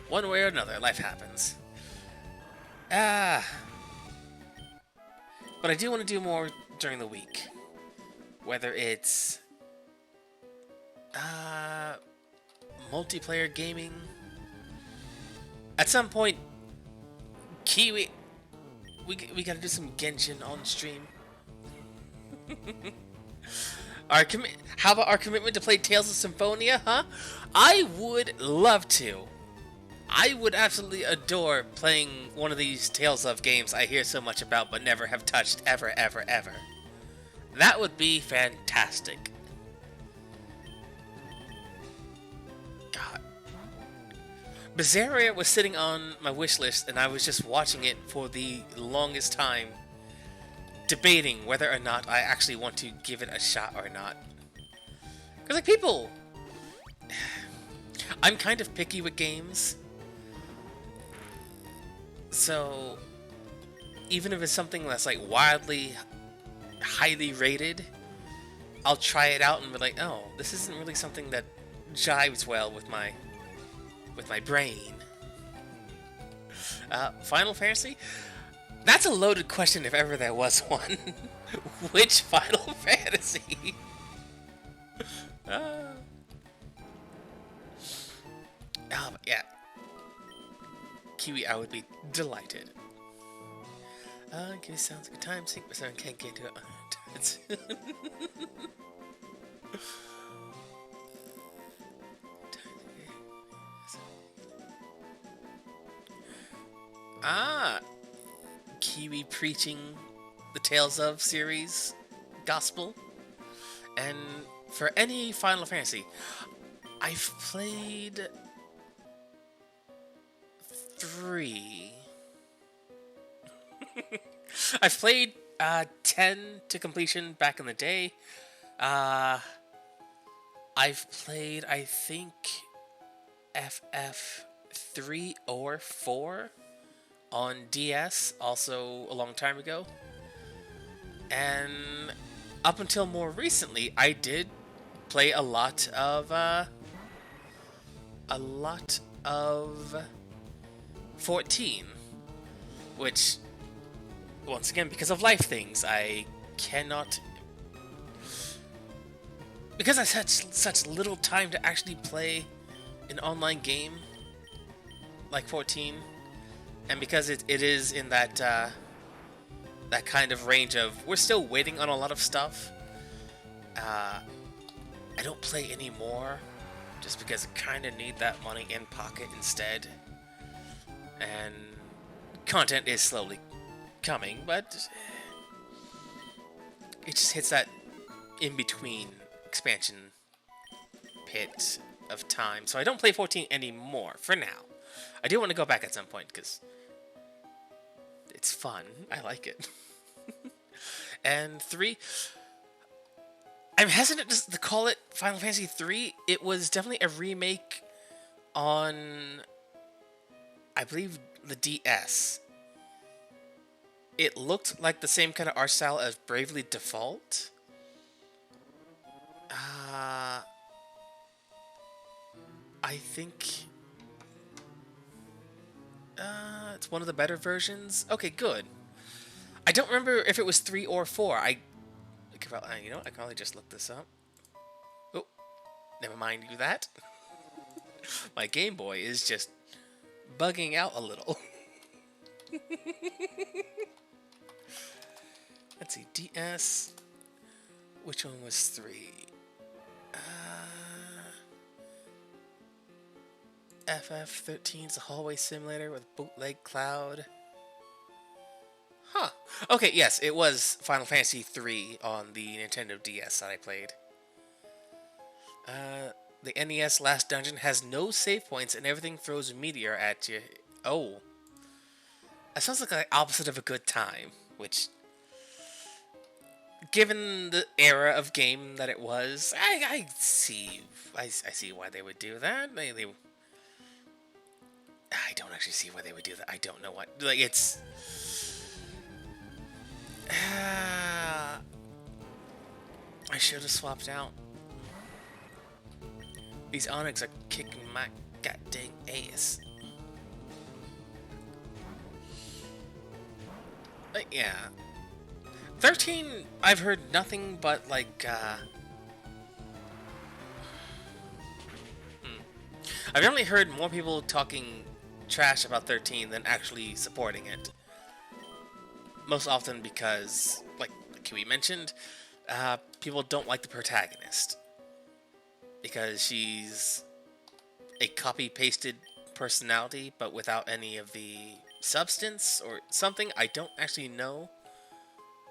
One way or another, life happens. Ah. But I do want to do more during the week. Whether it's multiplayer gaming. At some point, Kiwi, we gotta do some Genshin on stream. How about our commitment to play Tales of Symphonia, huh? I would love to. I would absolutely adore playing one of these Tales of games I hear so much about but never have touched ever, ever, ever. That would be fantastic. God. Berseria was sitting on my wish list and I was just watching it for the longest time, debating whether or not I actually want to give it a shot or not. Because, like, people... I'm kind of picky with games. So, even if it's something that's, like, wildly, highly rated, I'll try it out and be like, oh, this isn't really something that jives well with my brain. Final Fantasy? That's a loaded question if ever there was one. Which Final Fantasy? Oh, but yeah. Kiwi, I would be delighted. Kiwi sounds like a time sink, but I can't get to it. Kiwi preaching the Tales of series gospel. And for any Final Fantasy, I've played 3. I've played 10 to completion back in the day. I've played, I think, FF3 or 4 on DS, also a long time ago. And up until more recently, I did play a lot of 14, which, once again, because of life things, I cannot, because I had such little time to actually play an online game like 14, and because it is in that that kind of range of we're still waiting on a lot of stuff, I don't play anymore just because I kind of need that money in pocket instead. And content is slowly coming, but it just hits that in-between expansion pit of time. So I don't play 14 anymore, for now. I do want to go back at some point, because it's fun. I like it. And 3... I'm hesitant to call it Final Fantasy 3. It was definitely a remake on, I believe, the DS. It looked like the same kind of art style as Bravely Default. I think it's one of the better versions. Okay, good. I don't remember if it was 3 or 4. You know, I can probably just look this up. Oh, never mind you that. My Game Boy is just bugging out a little. Let's see, DS. Which one was 3? FF13 is a hallway simulator with bootleg cloud. Huh. Okay, yes, it was Final Fantasy 3 on the Nintendo DS that I played. The NES Last Dungeon has no save points and everything throws a meteor at you. Oh. That sounds like the opposite of a good time, which, given the era of game that it was, I see why they would do that. I don't actually see why they would do that. I don't know what. Like, it's... I should have swapped out. These Onyx are kicking my goddamn ass. Yeah. 13, I've heard nothing but, like, I've only heard more people talking trash about 13 than actually supporting it. Most often because, like Kiwi mentioned, people don't like the protagonist. Because she's a copy-pasted personality, but without any of the substance or something. I don't actually know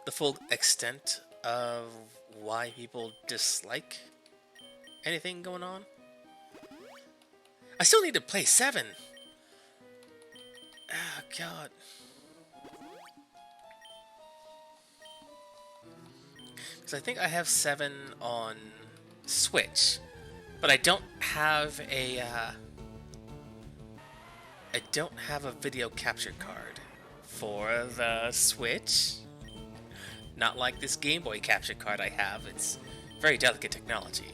the full extent of why people dislike anything going on. I still need to play 7. Oh, God. Because I think I have 7 on Switch, but I don't have a video capture card for the Switch. Not like this Game Boy capture card I have. It's very delicate technology.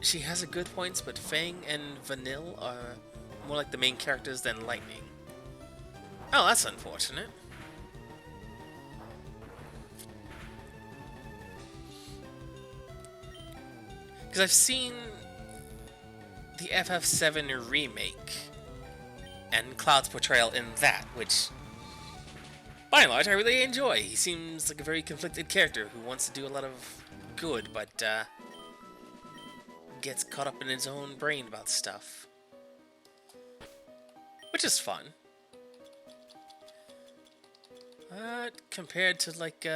She has a good points, but Fang and Vanille are more like the main characters than Lightning. Oh, that's unfortunate. Because I've seen the FF7 remake and Cloud's portrayal in that, which, by and large, I really enjoy. He seems like a very conflicted character who wants to do a lot of good, but gets caught up in his own brain about stuff. Which is fun. Compared to, like,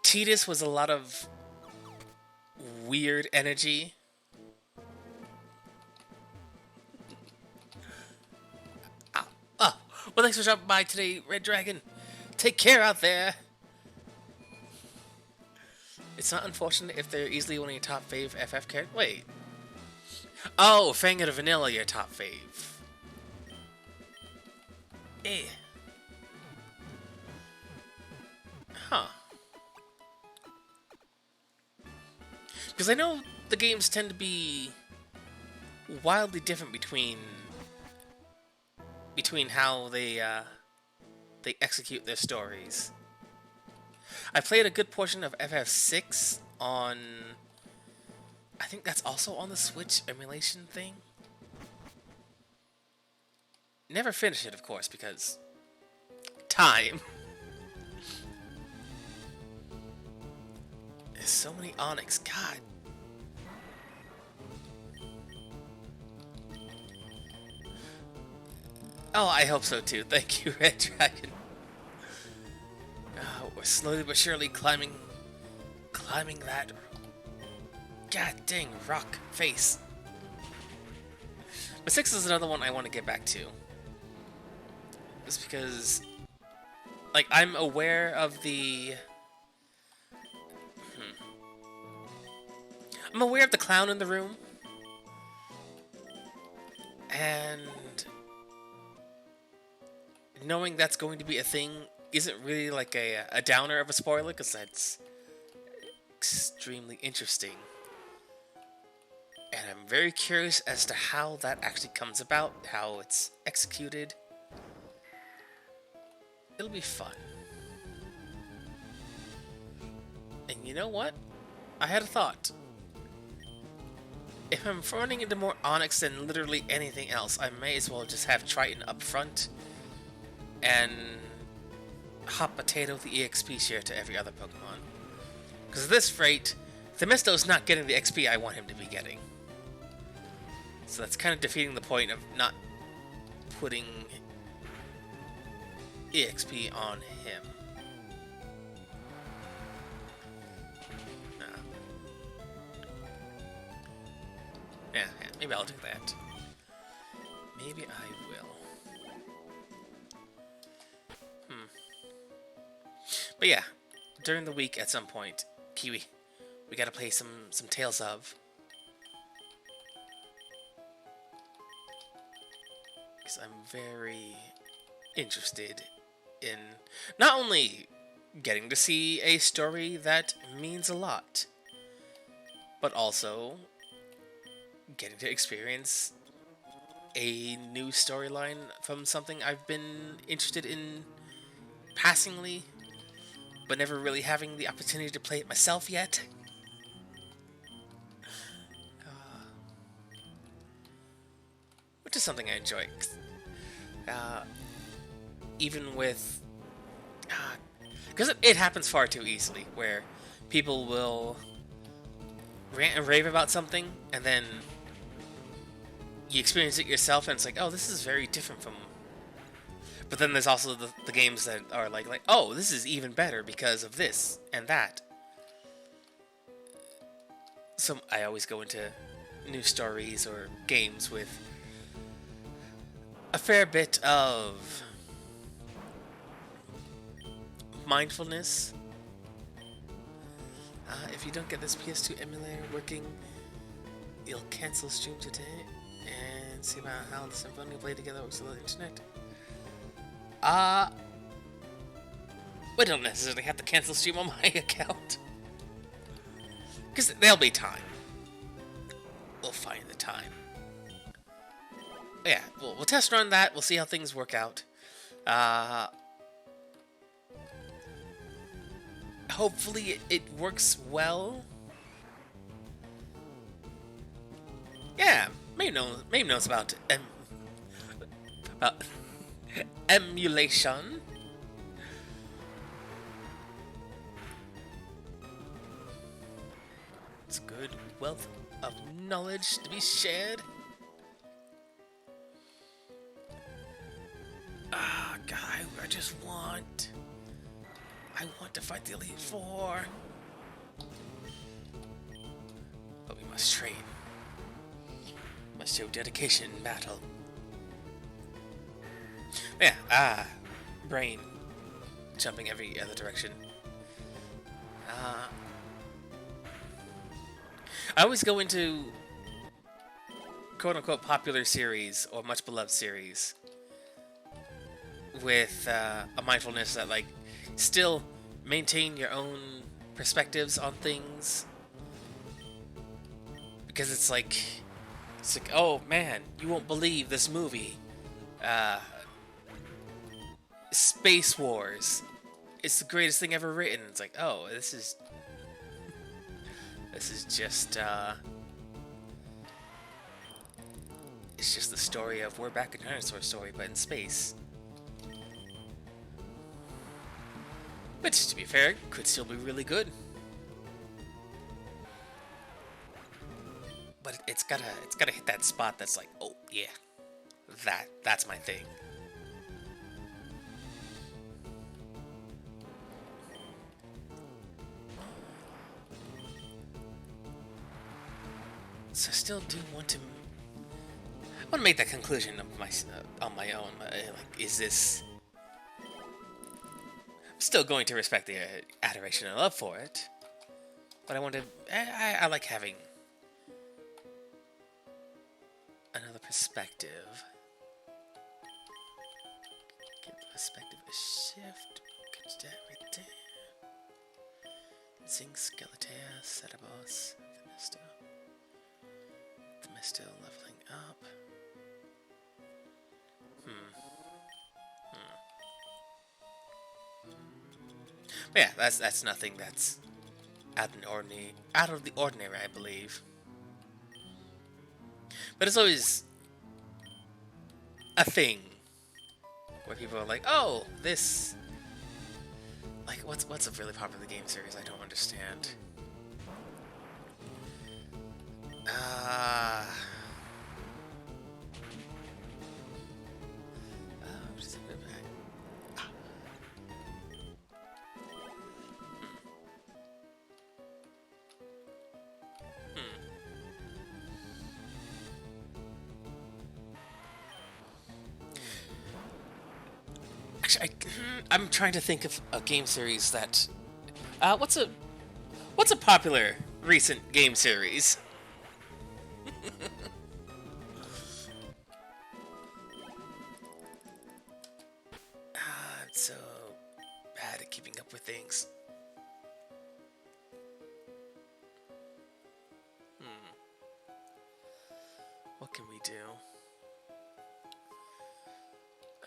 Tidus was a lot of weird energy. Oh, well, thanks for dropping by today, Red Dragon. Take care out there. It's not unfortunate if they're easily one of your top fave FF characters. Wait. Oh, Fang and Vanilla, your top fave. Eh. Huh. Because I know the games tend to be wildly different between how they execute their stories. I played a good portion of FF6 on, I think that's also on the Switch emulation thing. Never finished it, of course, because time. There's so many Onyx, God. Oh, I hope so too. Thank you, Red Dragon. We're slowly but surely climbing that god dang rock face. But 6 is another one I want to get back to. Just because, like, I'm aware of the... I'm aware of the clown in the room. And knowing that's going to be a thing isn't really like a downer of a spoiler, because that's extremely interesting. And I'm very curious as to how that actually comes about, how it's executed. It'll be fun. And you know what? I had a thought. If I'm running into more Onyx than literally anything else, I may as well just have Triton up front and hot potato the EXP share to every other Pokemon. Because at this rate, Themisto's not getting the XP I want him to be getting. So that's kind of defeating the point of not putting EXP on him. Yeah, maybe I'll do that. Maybe I will. But yeah, during the week at some point, Kiwi, we gotta play some Tales of. Because I'm very interested in not only getting to see a story that means a lot, but also getting to experience a new storyline from something I've been interested in passingly, but never really having the opportunity to play it myself yet. Which is something I enjoy. Even with... Because it happens far too easily, where people will rant and rave about something, and then you experience it yourself, and it's like, oh, this is very different from... But then there's also the games that are like, oh, this is even better because of this and that. So I always go into new stories or games with a fair bit of mindfulness. If you don't get this PS2 emulator working, you'll cancel stream today and see about how the Symphony play together works on the internet. We don't necessarily have to cancel stream on my account. Because there'll be time. We'll find the time. Yeah, we'll test run that. We'll see how things work out. Hopefully it works well. Yeah, maybe knows about emulation. It's a good wealth of knowledge to be shared. God, I just want... I want to fight the Elite Four. But we must train. Must show dedication in battle. Yeah, brain. Jumping every other direction. I always go into quote-unquote popular series or much beloved series with a mindfulness that, like, still maintain your own perspectives on things, because it's like, oh man, you won't believe this movie, Space Wars, it's the greatest thing ever written. It's like, oh, this is just it's just the story of We're Back in Dinosaur Story, but in space. Which, to be fair, could still be really good. But it's gotta hit that spot that's like, oh yeah, that's my thing. So I still do want to make that conclusion of on my own. Like, is this... I'm still going to respect the adoration and love for it, but I want to... I like having another perspective. Give the perspective a shift. Catch that right there. Zinc, Skeletea, Cetabos, Themisto leveling up. But yeah, that's nothing that's out of the ordinary, I believe. But it's always a thing where people are like, oh, this... Like, what's a really popular game series I don't understand? Actually, I'm trying to think of a game series that... what's a popular recent game series? So bad at keeping up with things. What can we do?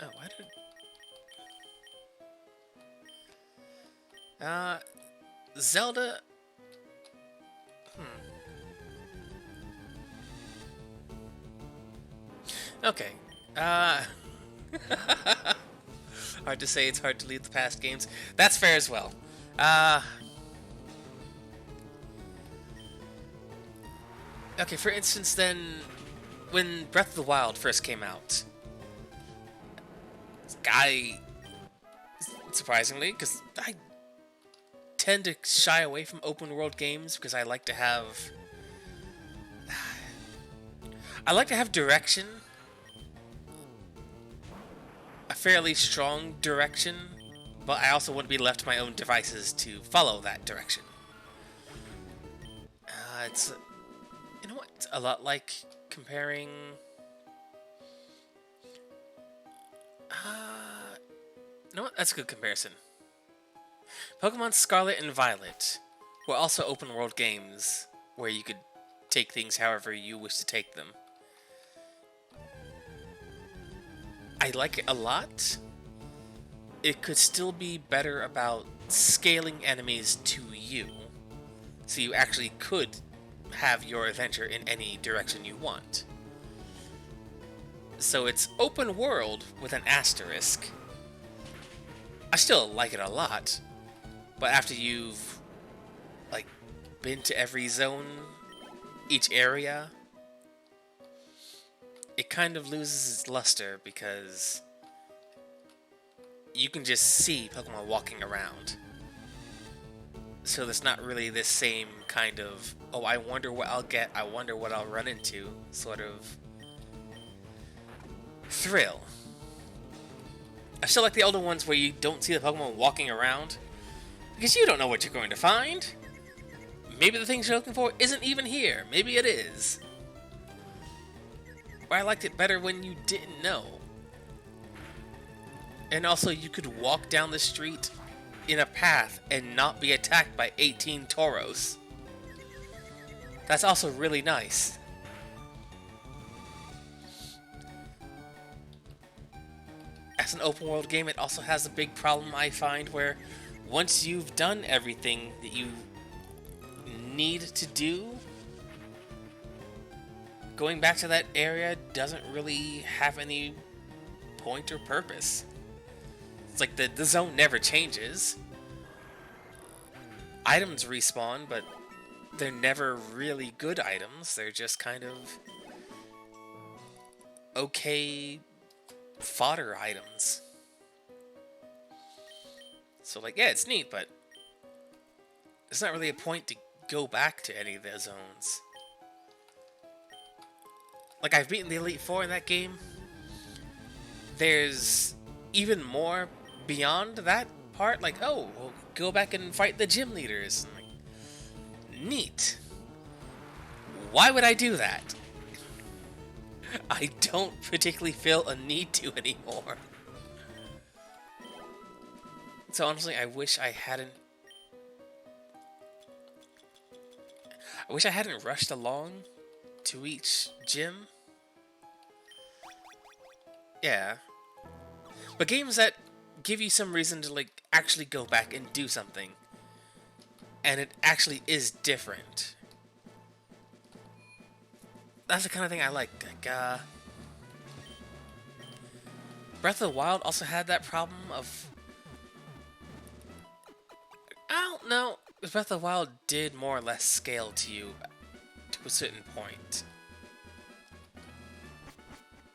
Oh, why did... Zelda... Okay. Hard to say, it's hard to leave the past games. That's fair as well. Okay, for instance, then, when Breath of the Wild first came out, surprisingly, because I tend to shy away from open world games because I like to have direction, a fairly strong direction, but I also want to be left to my own devices to follow that direction. It's, you know what, it's a lot like comparing, you know what, that's a good comparison. Pokemon Scarlet and Violet were also open world games where you could take things however you wish to take them. I like it a lot. It could still be better about scaling enemies to you, so you actually could have your adventure in any direction you want. So it's open world with an asterisk. I still like it a lot, but after you've, like, been to every zone, each area, it kind of loses its luster because you can just see Pokemon walking around. So there's not really this same kind of, oh, I wonder what I'll get, I wonder what I'll run into, sort of thrill. I still like the older ones where you don't see the Pokemon walking around, because you don't know what you're going to find. Maybe the things you're looking for isn't even here. Maybe it is. But I liked it better when you didn't know. And also, you could walk down the street in a path and not be attacked by 18 Tauros. That's also really nice. As an open world game, it also has a big problem, I find, where once you've done everything that you need to do, going back to that area doesn't really have any point or purpose. It's like the zone never changes. Items respawn, but they're never really good items. They're just kind of okay fodder items. So, like, yeah, it's neat, but there's not really a point to go back to any of the zones. Like, I've beaten the Elite Four in that game. There's even more beyond that part. Like, oh, we'll go back and fight the gym leaders. I'm like, neat. Why would I do that? I don't particularly feel a need to anymore. So honestly, I wish I hadn't rushed along to each gym. Yeah. But games that give you some reason to, like, actually go back and do something, and it actually is different. That's the kind of thing I like. Like, Breath of the Wild also had that problem of, I don't know, Breath of the Wild did more or less scale to you to a certain point.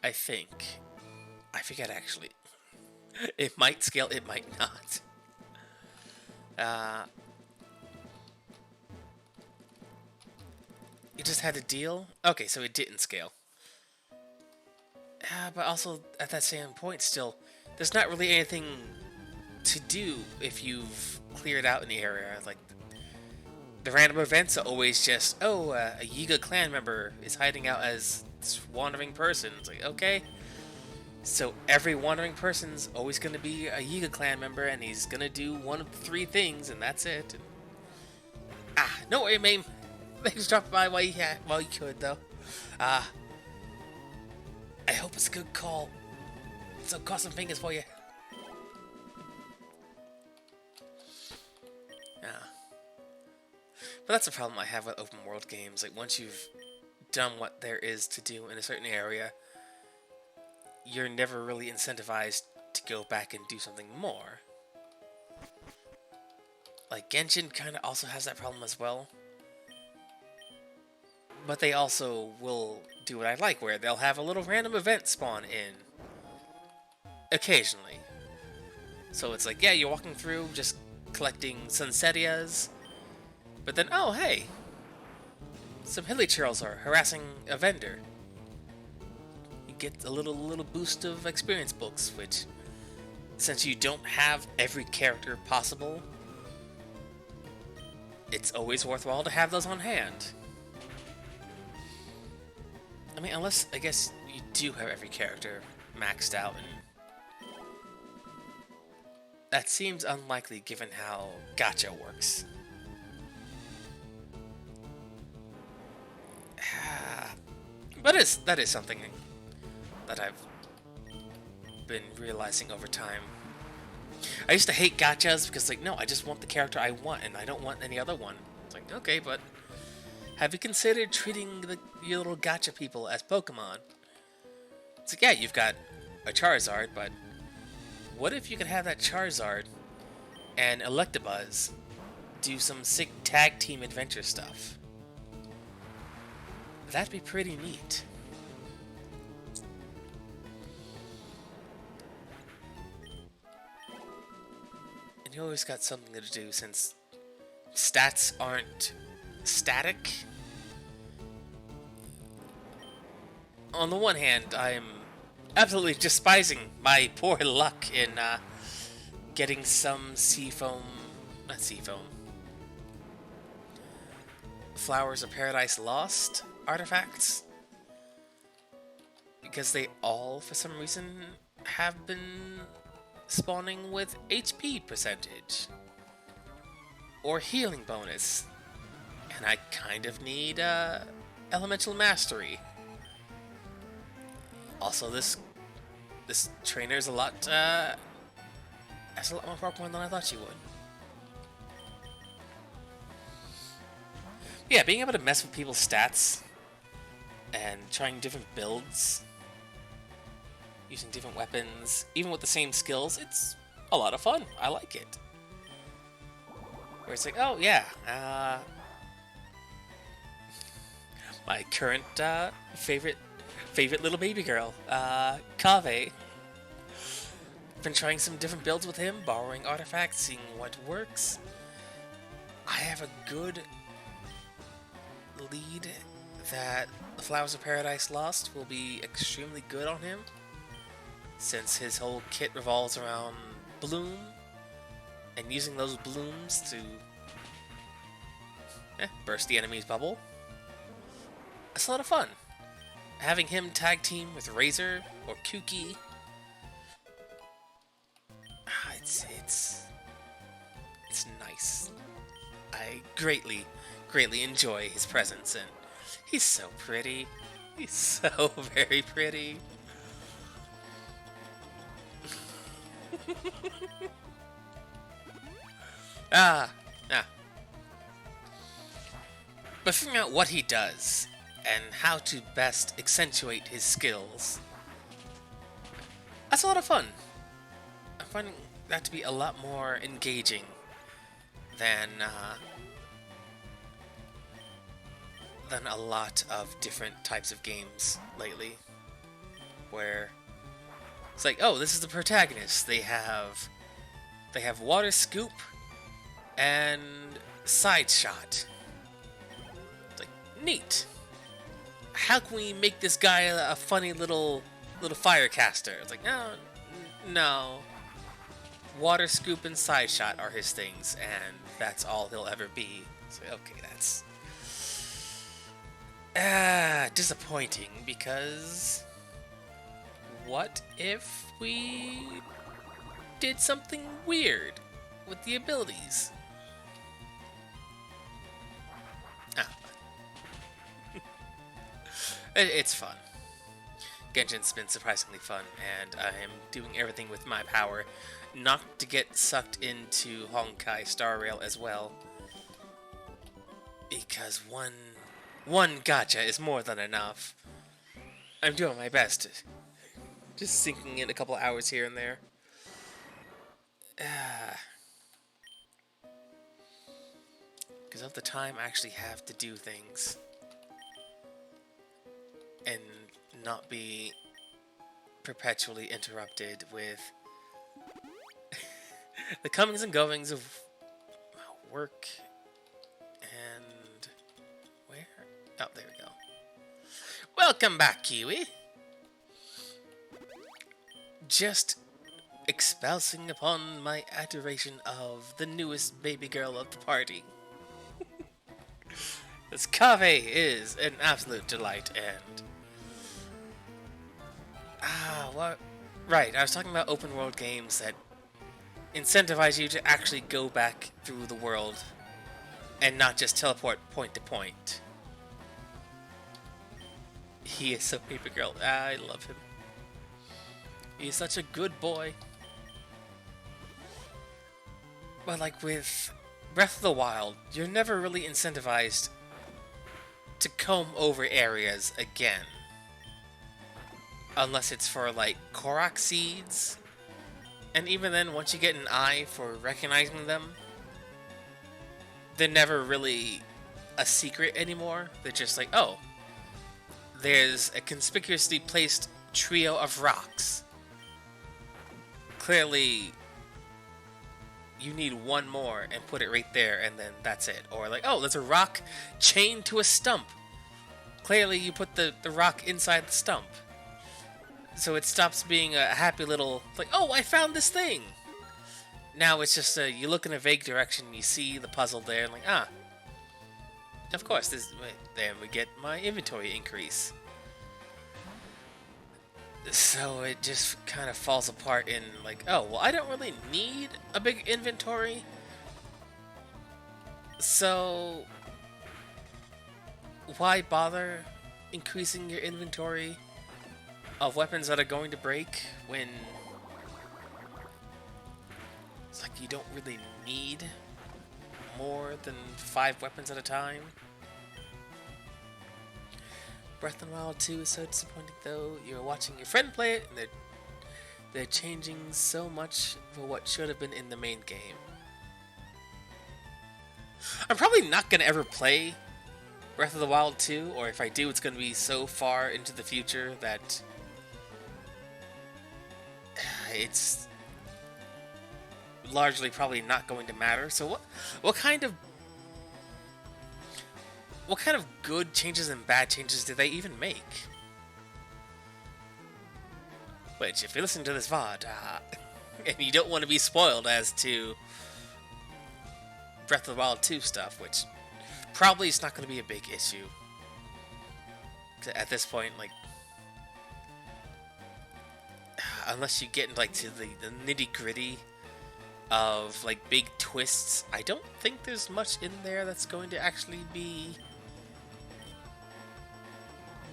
I think. I forget, actually. It might scale, it might not. You just had to deal? Okay, so it didn't scale. But also, at that same point, still, there's not really anything to do if you've cleared out an area. Like, the random events are always just, oh, a Yiga clan member is hiding out as this wandering person. It's like, okay, So every wandering person's always going to be a Yiga clan member, and he's going to do one of the three things, and that's it. No way, Mame. Thanks for dropping by while you could, though. I hope it's a good call. So cross some fingers for you. But that's the problem I have with open world games. Like, once you've done what there is to do in a certain area, you're never really incentivized to go back and do something more. Like, Genshin kind of also has that problem as well. But they also will do what I like, where they'll have a little random event spawn in. Occasionally. So it's like, yeah, you're walking through, just collecting Sunsetias. But then, oh, hey! Some Hilly-Churls are harassing a vendor. You get a little boost of experience books, which, since you don't have every character possible, it's always worthwhile to have those on hand. I mean, unless, I guess, you do have every character maxed out, and that seems unlikely given how gacha works. But that is something that I've been realizing over time. I used to hate gachas because, like, no, I just want the character I want, and I don't want any other one. It's like, okay, but have you considered treating your little gacha people as Pokemon? It's like, yeah, you've got a Charizard, but what if you could have that Charizard and Electabuzz do some sick tag team adventure stuff? That'd be pretty neat. And you always got something to do since stats aren't static. On the one hand, I'm absolutely despising my poor luck in getting some Flowers of Paradise Lost artifacts, because they all, for some reason, have been spawning with HP percentage or healing bonus, and I kind of need elemental mastery. Also, this trainer is has a lot more Pokemon than I thought she would. Yeah, being able to mess with people's stats and trying different builds, using different weapons, even with the same skills, it's a lot of fun. I like it. Where it's like, oh yeah, my current favorite little baby girl, Kaveh. Been trying some different builds with him, borrowing artifacts, seeing what works. I have a good lead that the Flowers of Paradise Lost will be extremely good on him, since his whole kit revolves around Bloom, and using those blooms to burst the enemy's bubble. It's a lot of fun. Having him tag team with Razor or Kuki, it's nice. I greatly enjoy his presence, and he's so pretty. He's so very pretty. But figuring out what he does and how to best accentuate his skills, that's a lot of fun. I'm finding that to be a lot more engaging than a lot of different types of games lately, where it's like, oh, this is the protagonist. They have water scoop and side shot. It's like, neat. How can we make this guy a funny little fire caster? It's like, no. Water scoop and side shot are his things, and that's all he'll ever be. It's like, okay, that's disappointing, because what if we did something weird with the abilities? Ah. It's fun. Genshin's been surprisingly fun, and I am doing everything with my power not to get sucked into Honkai Star Rail as well. Because one gacha is more than enough. I'm doing my best. Just sinking in a couple hours here and there. Because of the time I actually have to do things. And not be perpetually interrupted with the comings and goings of work and where? Oh, there we go. Welcome back, Kiwi. Just espousing upon my adoration of the newest baby girl of the party. This Kave is an absolute delight, and what? Right, I was talking about open world games that incentivize you to actually go back through the world and not just teleport point to point. He is so baby girl. I love him. He's such a good boy. But like with Breath of the Wild, you're never really incentivized to comb over areas again. Unless it's for like Korok seeds. And even then, once you get an eye for recognizing them, they're never really a secret anymore. They're just like, oh, there's a conspicuously placed trio of rocks. Clearly, you need one more and put it right there, and then that's it. Or like, oh, there's a rock chained to a stump. Clearly, you put the rock inside the stump. So it stops being a happy little, like, oh, I found this thing! Now it's just, you look in a vague direction, you see the puzzle there, and like, ah. Of course, then we get my inventory increase. So it just kind of falls apart in, like, oh, well, I don't really need a big inventory. So why bother increasing your inventory of weapons that are going to break when it's like you don't really need more than 5 weapons at a time? Breath of the Wild 2 is so disappointing though. You're watching your friend play it and they're changing so much for what should have been in the main game. I'm probably not going to ever play Breath of the Wild 2, or if I do, it's going to be so far into the future that it's largely probably not going to matter. So what kind of good changes and bad changes did they even make? Which, if you listen to this VOD, and you don't want to be spoiled as to Breath of the Wild 2 stuff, which probably is not going to be a big issue. At this point, like, unless you get into, like, to the nitty-gritty of, like, big twists, I don't think there's much in there that's going to actually be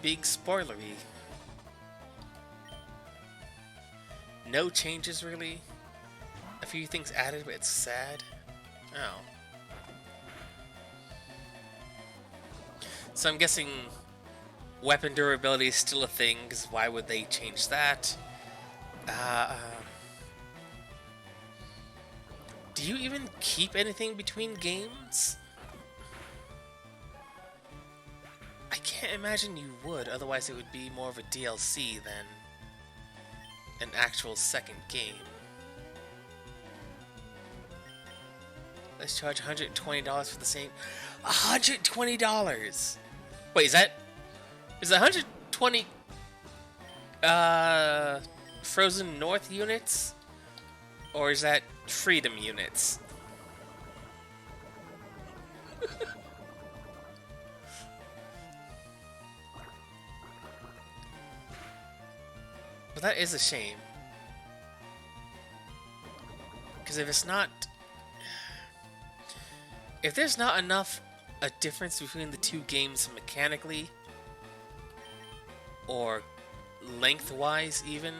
big spoilery. No changes, really. A few things added, but it's sad. Oh. So I'm guessing weapon durability is still a thing, because why would they change that? Do you even keep anything between games? I can't imagine you would, otherwise it would be more of a DLC than an actual second game. Let's charge $120 for the same... $120! Wait, is that 120 Frozen North units? Or is that Freedom units? But that is a shame. Because if there's not enough a difference between the two games mechanically, or lengthwise even,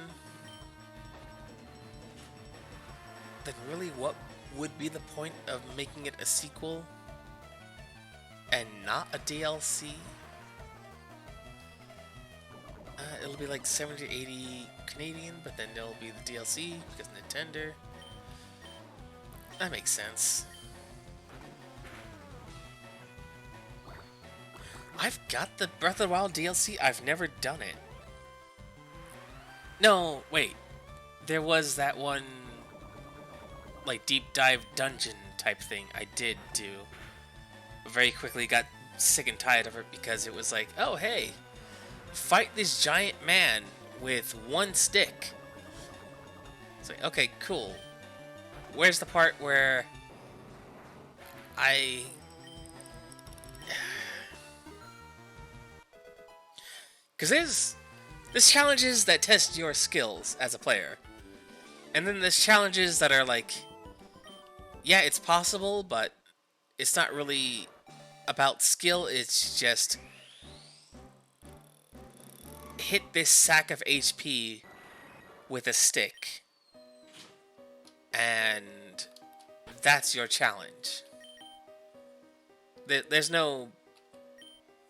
then really what would be the point of making it a sequel and not a DLC? It'll be like 70 to 80 Canadian, but then there'll be the DLC because Nintendo. That makes sense. I've got the Breath of the Wild DLC. I've never done it. No, wait. There was that one, like, deep dive dungeon type thing I did do. Very quickly got sick and tired of it because it was like, oh, hey, fight this giant man with one stick. It's like, okay, cool. Where's the part where because there's challenges that test your skills as a player. And then there's challenges that are like, yeah, it's possible, but it's not really about skill, it's just hit this sack of HP with a stick. And that's your challenge. There's no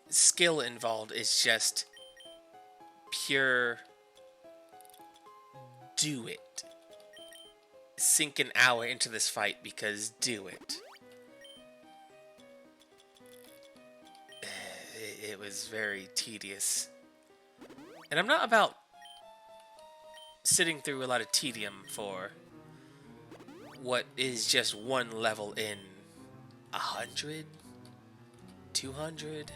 skill involved, it's just pure do it. Sink an hour into this fight because do it. It was very tedious. And I'm not about sitting through a lot of tedium for what is just one level in 100, 200.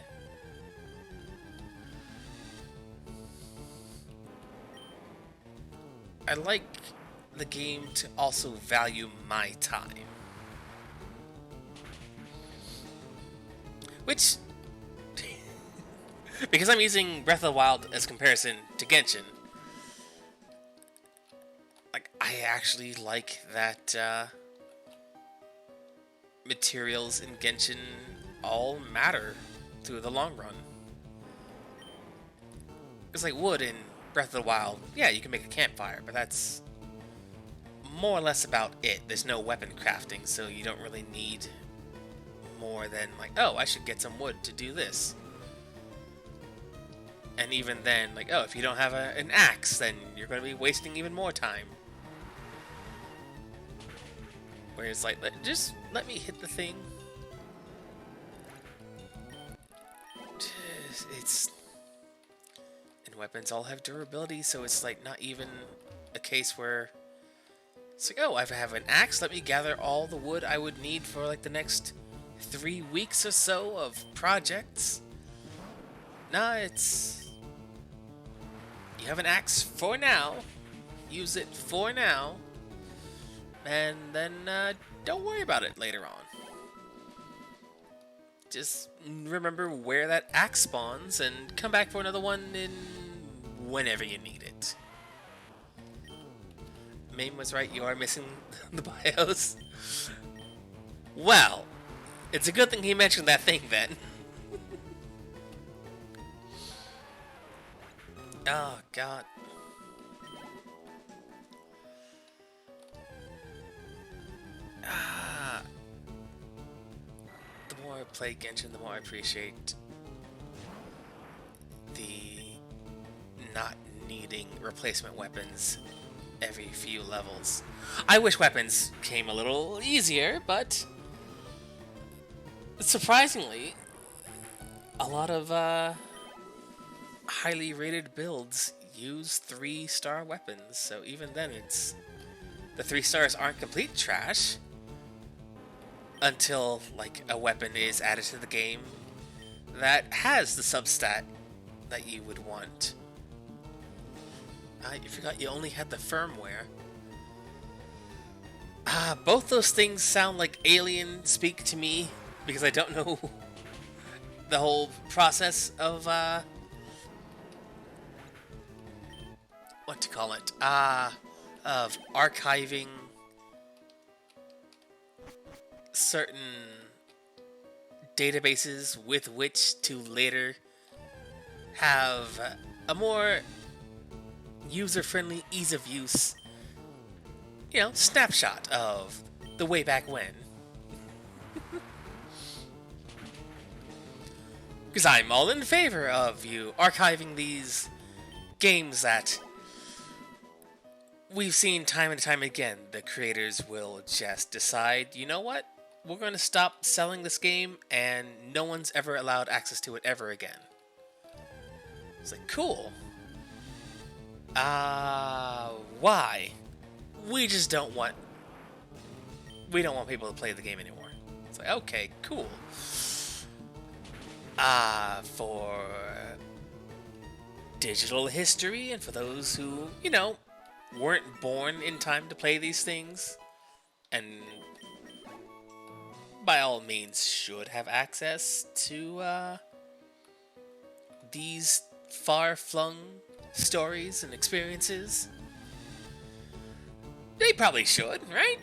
I like the game to also value my time. Which, because I'm using Breath of the Wild as comparison to Genshin, like, I actually like that materials in Genshin all matter through the long run. It's like wood in Breath of the Wild. Yeah, you can make a campfire, but that's more or less about it. There's no weapon crafting, so you don't really need more than like, oh, I should get some wood to do this. And even then, like, oh, if you don't have an axe, then you're going to be wasting even more time. Whereas, like, just let me hit the thing. It's... And weapons all have durability, so it's, like, not even a case where... It's like, oh, I have an axe, let me gather all the wood I would need for, like, the next 3 weeks or so of projects. Nah, it's... You have an axe for now, use it for now, and then don't worry about it later on. Just remember where that axe spawns and come back for another one in whenever you need it. Mame was right, you are missing the bios. Well, it's a good thing he mentioned that thing then. Oh, God. The more I play Genshin, the more I appreciate the not needing replacement weapons every few levels. I wish weapons came a little easier, but surprisingly, a lot of highly rated builds use 3-star weapons, so even then it's... The 3 stars aren't complete trash until, like, a weapon is added to the game that has the substat that you would want. You forgot you only had the firmware. Both those things sound like alien speak to me because I don't know the whole process of what to call it, of archiving certain databases with which to later have a more user-friendly, ease of use, snapshot of the way back when. Because I'm all in favor of you archiving these games that we've seen time and time again. The creators will just decide, you know what? We're going to stop selling this game and no one's ever allowed access to it ever again. It's like, cool. Why? We don't want people to play the game anymore. It's like, okay, cool. For digital history and for those who, weren't born in time to play these things and by all means should have access to these far-flung stories and experiences. They probably should, right?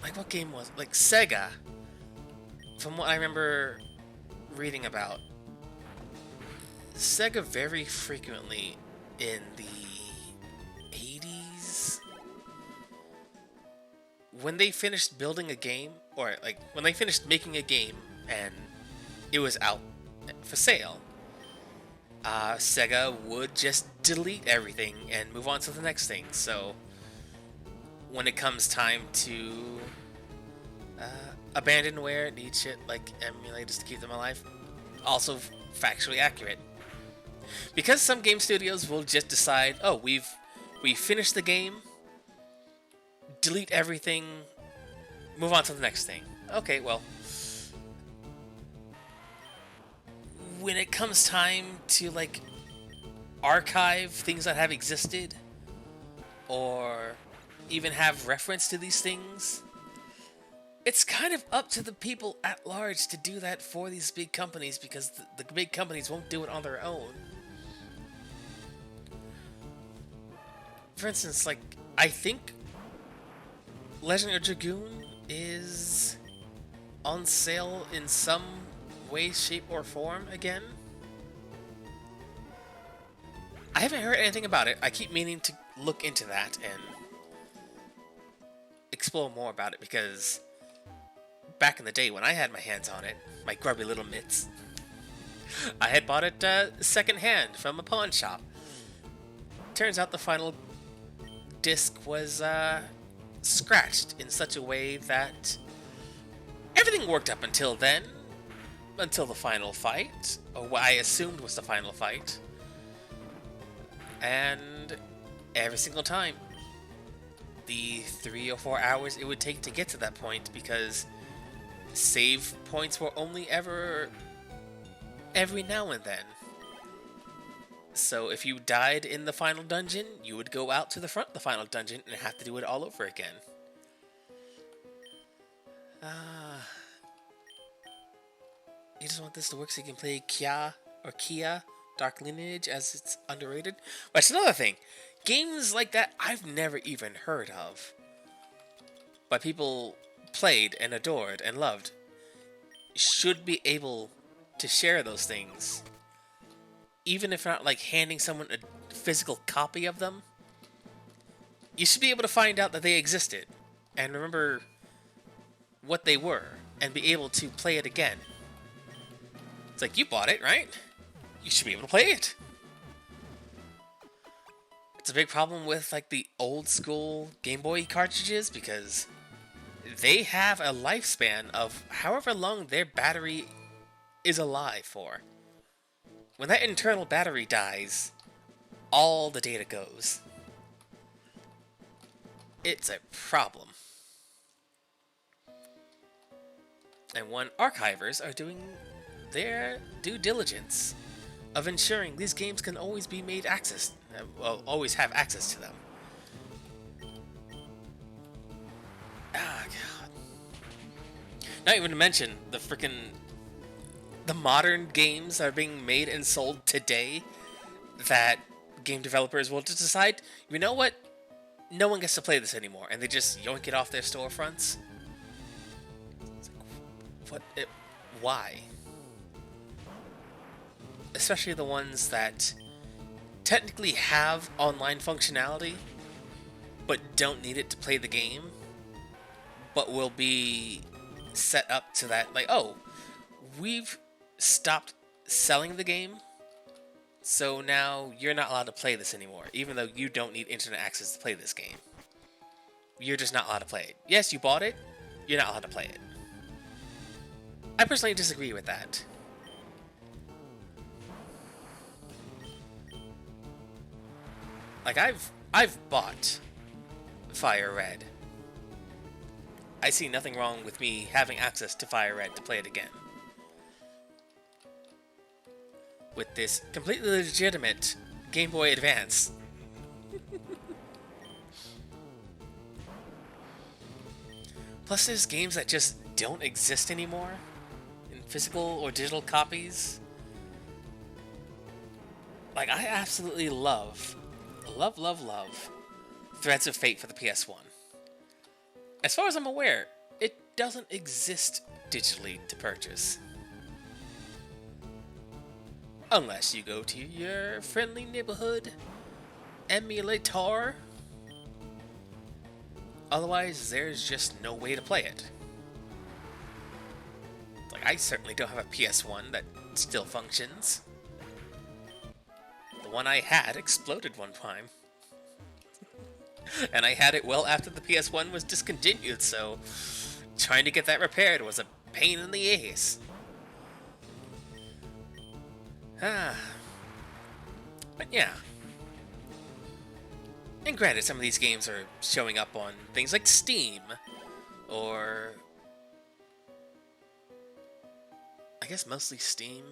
Like, what game was it? Like, Sega. From what I remember reading about, Sega very frequently in the 80s, when they finished building a game, or like when they finished making a game and it was out for sale, Sega would just delete everything and move on to the next thing. So when it comes time to abandonware, need shit like emulators to keep them alive, also factually accurate. Because some game studios will just decide, oh, we finished the game, delete everything, move on to the next thing. Okay, well, when it comes time to like archive things that have existed or even have reference to these things, it's kind of up to the people at large to do that for these big companies, because the big companies won't do it on their own. For instance, like, I think Legend of Dragoon is on sale in some way, shape, or form again. I haven't heard anything about it. I keep meaning to look into that and explore more about it, because back in the day when I had my hands on it, my grubby little mitts, I had bought it secondhand from a pawn shop. Turns out the final disc was scratched in such a way that everything worked up until then, until the final fight, or what I assumed was the final fight. And every single time, the 3 or 4 hours it would take to get to that point, because save points were only ever every now and then. So if you died in the final dungeon, you would go out to the front of the final dungeon and have to do it all over again. You just want this to work so you can play Kia Dark Lineage as it's underrated? Well, that's another thing. Games like that I've never even heard of, but people played and adored and loved, should be able to share those things. Even if not like handing someone a physical copy of them, you should be able to find out that they existed and remember what they were and be able to play it again. It's like, you bought it, right? You should be able to play it. It's a big problem with like the old school Game Boy cartridges, because they have a lifespan of however long their battery is alive for. When that internal battery dies, all the data goes. It's a problem. And when archivers are doing their due diligence of ensuring these games can always be made access, always have access to them. Ah, God. Not even to mention the modern games that are being made and sold today that game developers will just decide, you know what? No one gets to play this anymore, and they just yoink it off their storefronts. What? Why? Especially the ones that technically have online functionality, but don't need it to play the game, but will be set up to that, like, oh, we've stopped selling the game, so now you're not allowed to play this anymore, even though you don't need internet access to play this game. You're just not allowed to play it. Yes, you bought it, you're not allowed to play it. I personally disagree with that. Like, I've bought Fire Red. I see nothing wrong with me having access to Fire Red to play it again. With this completely legitimate Game Boy Advance. Plus, there's games that just don't exist anymore in physical or digital copies. Like, I absolutely love Threads of Fate for the PS1. As far as I'm aware, it doesn't exist digitally to purchase. Unless you go to your friendly neighborhood emulator. Otherwise, there's just no way to play it. Like, I certainly don't have a PS1 that still functions. The one I had exploded one time. And I had it well after the PS1 was discontinued, so trying to get that repaired was a pain in the ass. But yeah. And granted, some of these games are showing up on things like Steam, or I guess mostly Steam.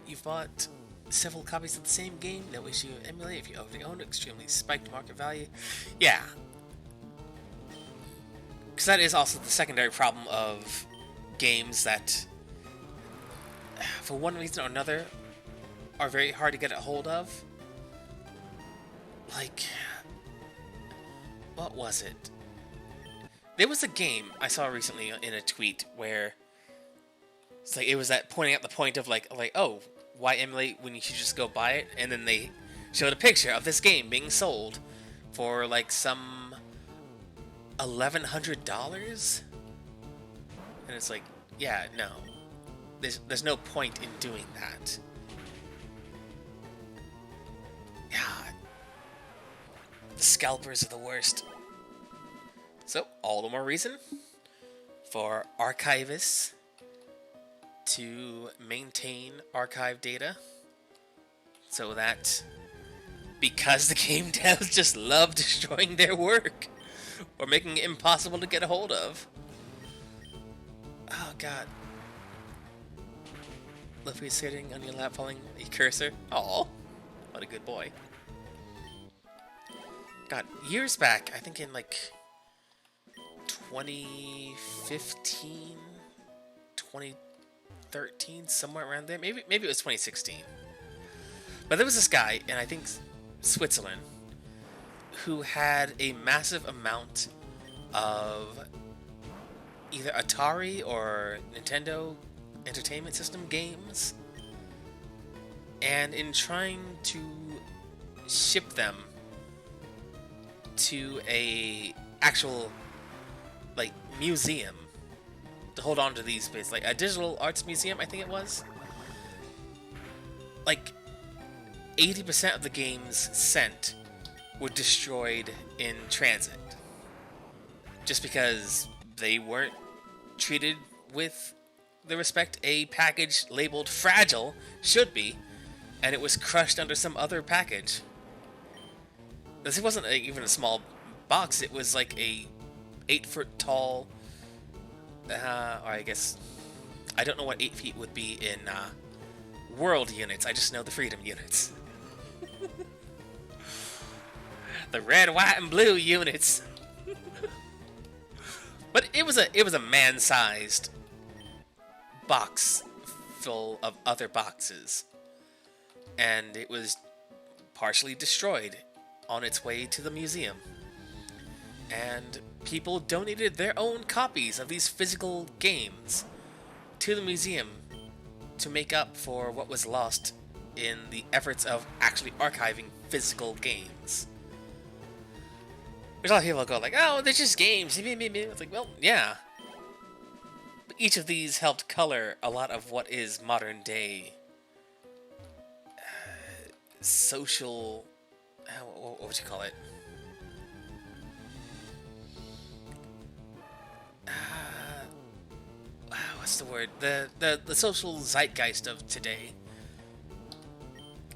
You've bought several copies of the same game, no issue emulate if you already own it, extremely spiked market value. Yeah. Because that is also the secondary problem of games that, for one reason or another, are very hard to get a hold of. Like, what was it? There was a game I saw recently in a tweet where it's like, it was that pointing out the point of like, oh, why emulate when you should just go buy it? And then they showed a picture of this game being sold for like some $1,100, and it's like, yeah, no, there's no point in doing that. Yeah, the scalpers are the worst. So all the more reason for archivists to maintain archive data, so that, because the game devs just love destroying their work or making it impossible to get a hold of. Oh god. Luffy sitting on your lap holding a cursor. Aw, what a good boy. God, years back, I think in like 2015, 2013, somewhere around there. Maybe it was 2016. But there was this guy, and I think Switzerland, who had a massive amount of either Atari or Nintendo Entertainment System games, and in trying to ship them to a actual like museum to hold on to these bits, like a digital arts museum, I think it was, like 80% of the games sent were destroyed in transit, just because they weren't treated with the respect a package labeled fragile should be, and it was crushed under some other package. This wasn't even a small box, it was like a 8-foot tall, or I guess, I don't know what 8 feet would be in world units, I just know the freedom units. The red, white, and blue units. But it was a man-sized box full of other boxes, and it was partially destroyed on its way to the museum. And people donated their own copies of these physical games to the museum to make up for what was lost in the efforts of actually archiving physical games. There's a lot of people go like, oh, they're just games. It's like, well, yeah. But each of these helped color a lot of what is modern day social... what would you call it? What's the word? The social zeitgeist of today.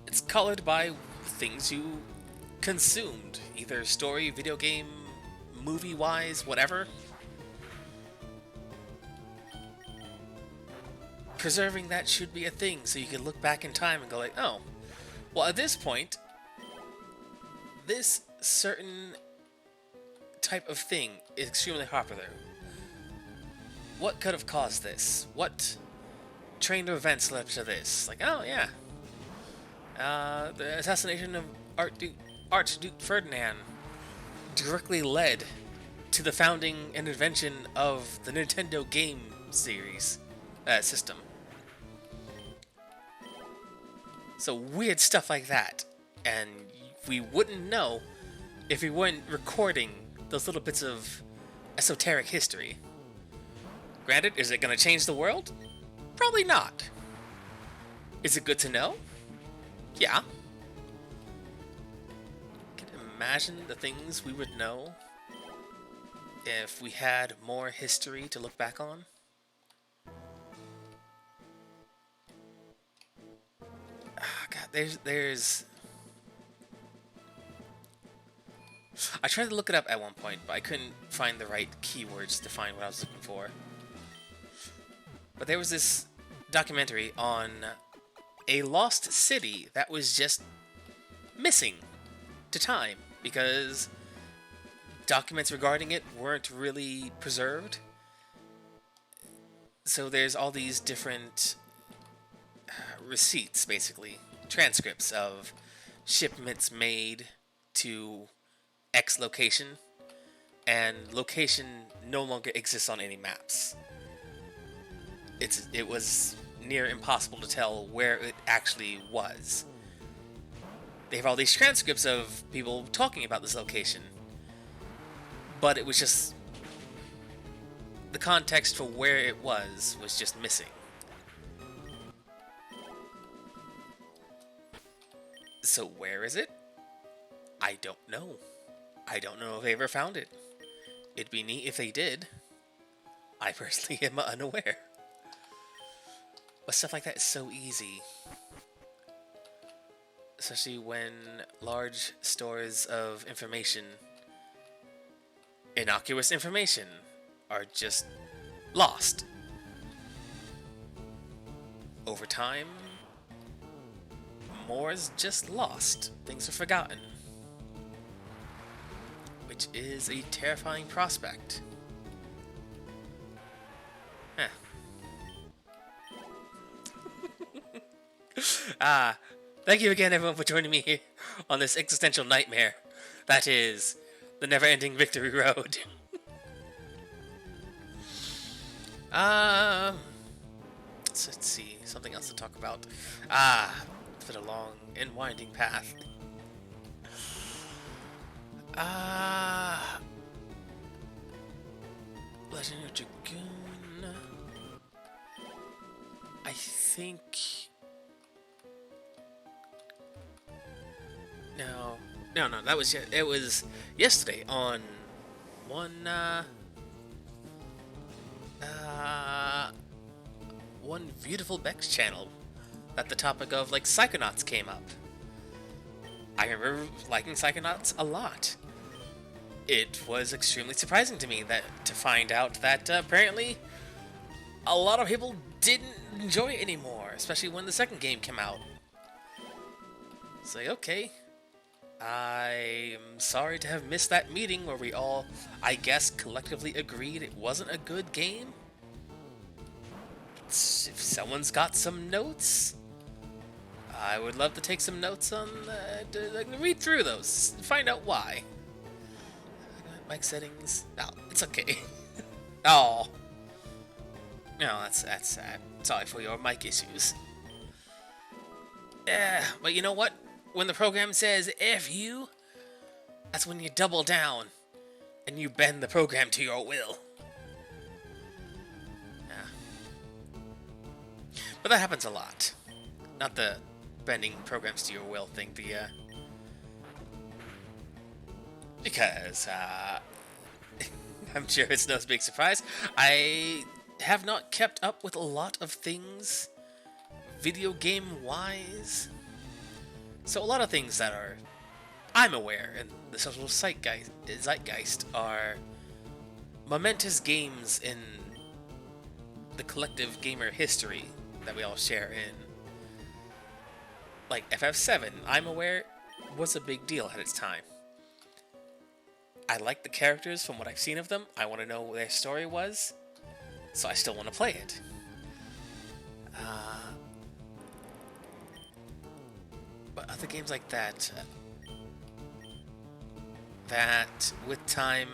It's colored by things you consumed, either story, video game, movie-wise, whatever. Preserving that should be a thing, so you can look back in time and go like, oh, well, at this point, this certain type of thing is extremely popular. What could have caused this? What train of events led to this? Like, oh yeah, the assassination of Archduke Ferdinand directly led to the founding and invention of the Nintendo game series system. So weird stuff like that, and we wouldn't know if we weren't recording those little bits of esoteric history. Granted, is it going to change the world? Probably not. Is it good to know? Yeah. Can you imagine the things we would know if we had more history to look back on? God, there's... I tried to look it up at one point, but I couldn't find the right keywords to find what I was looking for. But there was this documentary on a lost city that was just missing to time because documents regarding it weren't really preserved. So there's all these different receipts, basically, transcripts of shipments made to X location, and location no longer exists on any maps. It was near impossible to tell where it actually was. They have all these transcripts of people talking about this location, but it was just the context for where it was just missing. So where is it? I don't know. I don't know if they ever found it. It'd be neat if they did. I personally am unaware. But stuff like that is so easy. Especially when large stores of information, innocuous information, are just lost. Over time, more is just lost. Things are forgotten. Which is a terrifying prospect. Thank you again, everyone, for joining me here on this existential nightmare that is the never-ending victory road. Let's see, something else to talk about. It's been a long and winding path. Legend of Dragoon. I think... No, that was... It was yesterday on one Beautiful Beck's channel that the topic of, like, Psychonauts came up. I remember liking Psychonauts a lot. It was extremely surprising to me to find out that apparently a lot of people didn't enjoy it anymore, especially when the second game came out. It's like, okay, I'm sorry to have missed that meeting where we all, I guess, collectively agreed it wasn't a good game. if someone's got some notes, I would love to take some notes on, read through those, find out why. Mic settings. No, it's okay. Oh. No, that's sad. Sorry for your mic issues. Yeah, but you know what? When the program says F you, that's when you double down and you bend the program to your will. Yeah. But that happens a lot. Not the bending programs to your will thing, because, I'm sure it's no big surprise, I have not kept up with a lot of things video game-wise. So a lot of things that are, I'm aware, in the social zeitgeist are momentous games in the collective gamer history that we all share in. Like FF7, I'm aware, was a big deal at its time. I like the characters from what I've seen of them. I want to know what their story was, so I still want to play it. But other games like that, that with time,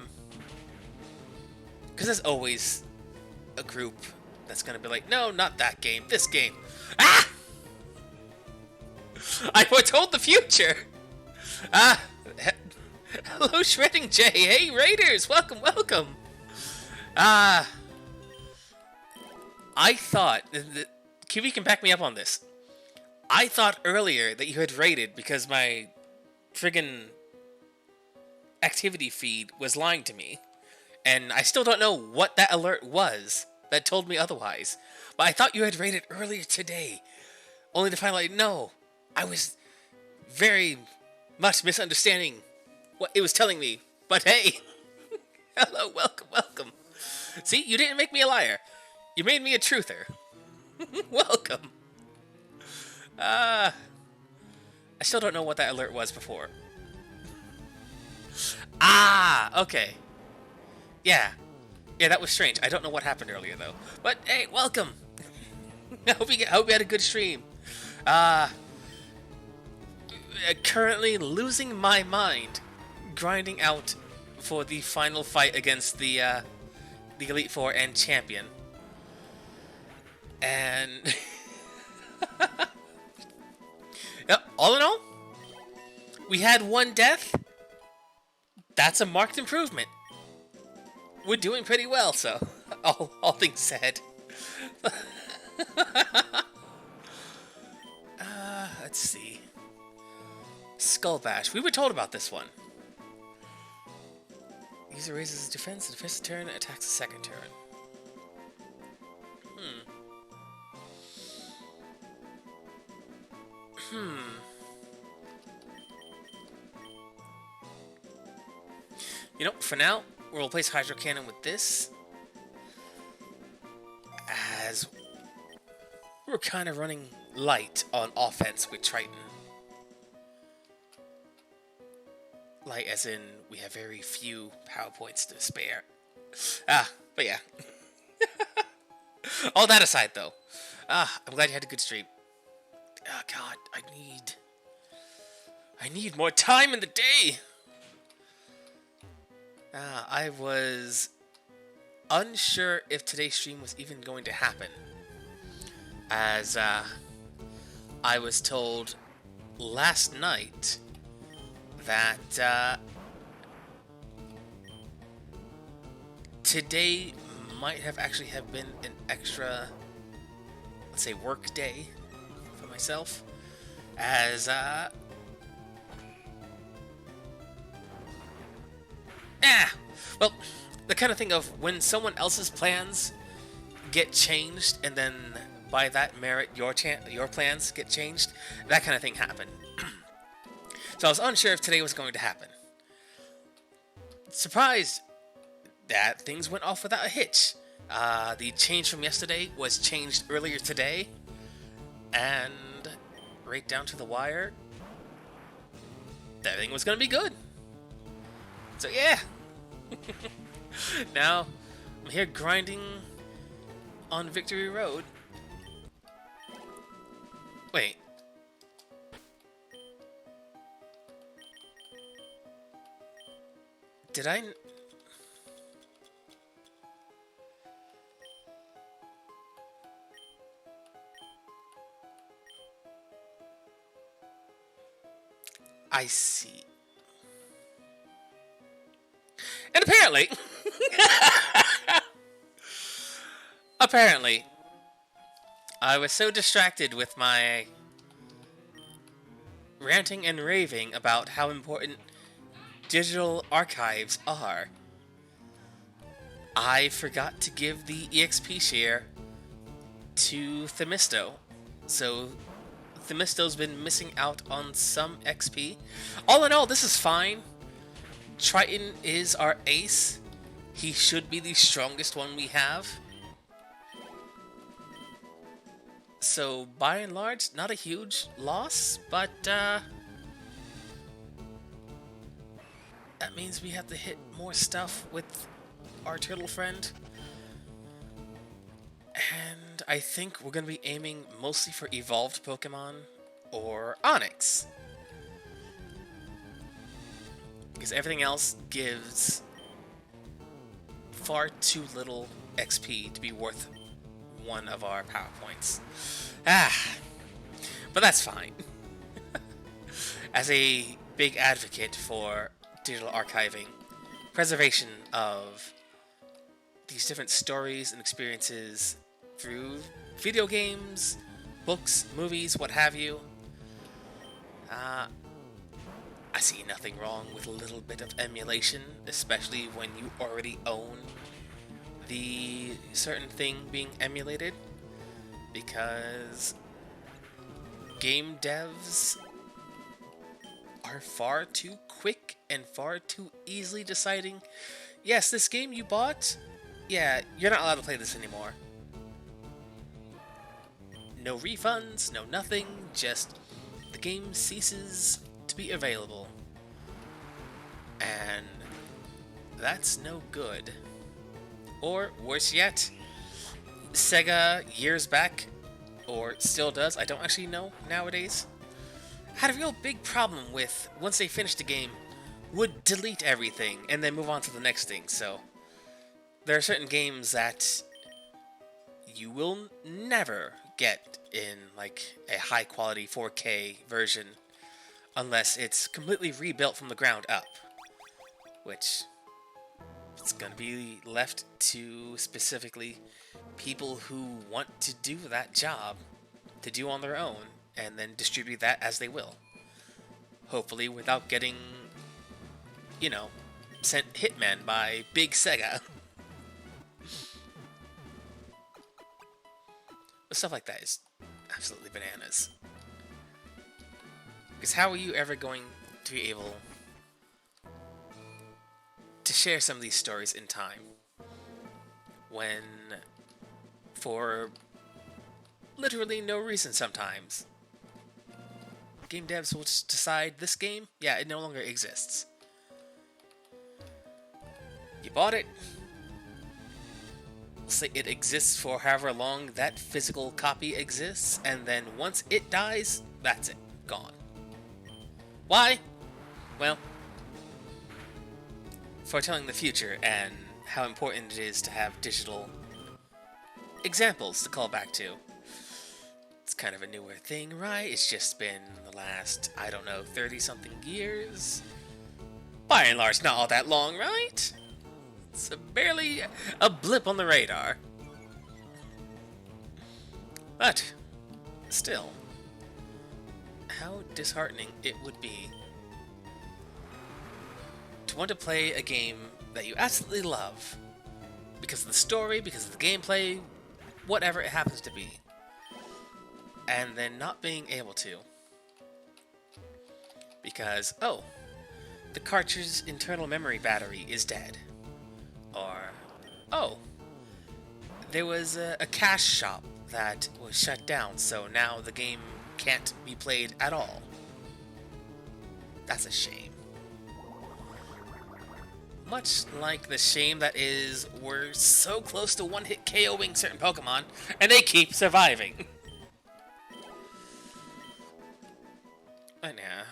because there's always a group that's going to be like, no, not that game, this game. Ah! I foretold the future! Hello, Shredding J. Hey, Raiders! Welcome, welcome! I thought... Kiwi can back me up on this. I thought earlier that you had raided because my friggin' activity feed was lying to me. And I still don't know what that alert was that told me otherwise. But I thought you had raided earlier today. Only to find out, no, I was very much misunderstanding what it was telling me. But hey, hello, welcome, welcome. See, you didn't make me a liar. You made me a truther. Welcome. I still don't know what that alert was before. Ah, okay. Yeah, that was strange. I don't know what happened earlier though. But hey, welcome. I hope you had a good stream. Currently losing my mind, grinding out for the final fight against the Elite Four and Champion. And yep, all in all, we had one death. That's a marked improvement. We're doing pretty well, so all things said. Let's see. Skull Bash. We were told about this one. User raises his defense the first turn and attacks the second turn. You know, for now, we'll replace Hydro Cannon with this, as we're kind of running light on offense with Triton. Light as in, we have very few power points to spare. But yeah. All that aside, though. I'm glad you had a good stream. Oh, God, I need more time in the day! I was unsure if today's stream was even going to happen, as I was told last night that today might have actually been an extra, let's say, work day for myself, as well, the kind of thing of when someone else's plans get changed, and then by that merit your plans get changed, that kind of thing happened. So I was unsure if today was going to happen. Surprised that things went off without a hitch. The change from yesterday was changed earlier today, and right down to the wire, everything was going to be good. So yeah. Now, I'm here grinding on Victory Road, Wait. Did I... I see. And apparently... apparently, I was so distracted with my ranting and raving about how important digital archives are, I forgot to give the EXP share to Themisto. So Themisto's been missing out on some XP. All in all, this is fine. Triton is our ace. He should be the strongest one we have. So by and large, not a huge loss, but that means we have to hit more stuff with our turtle friend. And I think we're going to be aiming mostly for evolved Pokemon or Onix. Because everything else gives far too little XP to be worth one of our power points. But that's fine. As a big advocate for digital archiving, preservation of these different stories and experiences through video games, books, movies, what have you, I see nothing wrong with a little bit of emulation, especially when you already own the certain thing being emulated, because game devs are far too quick and far too easily deciding, yes, this game you bought, yeah, you're not allowed to play this anymore. No refunds, no nothing, just the game ceases to be available. And that's no good. Or, worse yet, Sega years back, or still does, I don't actually know nowadays, had a real big problem with, once they finished the game, would delete everything and then move on to the next thing. So there are certain games that you will never get in like a high quality 4K version unless it's completely rebuilt from the ground up, which it's gonna be left to specifically people who want to do that job to do on their own and then distribute that as they will. Hopefully without getting, you know, sent hitmen by Big Sega. But stuff like that is absolutely bananas. Because how are you ever going to be able to share some of these stories in time when, for literally no reason sometimes, game devs will just decide this game, yeah, it no longer exists. You bought it, say it exists for however long that physical copy exists, and then once it dies, that's it, gone. Why? Well, foretelling the future and how important it is to have digital examples to call back to. It's kind of a newer thing, right? It's just been the last, I don't know, 30-something years? By and large, not all that long, right? It's barely a blip on the radar. But, still, how disheartening it would be to want to play a game that you absolutely love because of the story, because of the gameplay, whatever it happens to be, and then not being able to because, oh, the cartridge's internal memory battery is dead, or, oh, there was a cash shop that was shut down, so now the game can't be played at all. That's a shame. Much like the shame that is we're so close to one-hit KOing certain Pokemon, and they keep surviving. Yeah.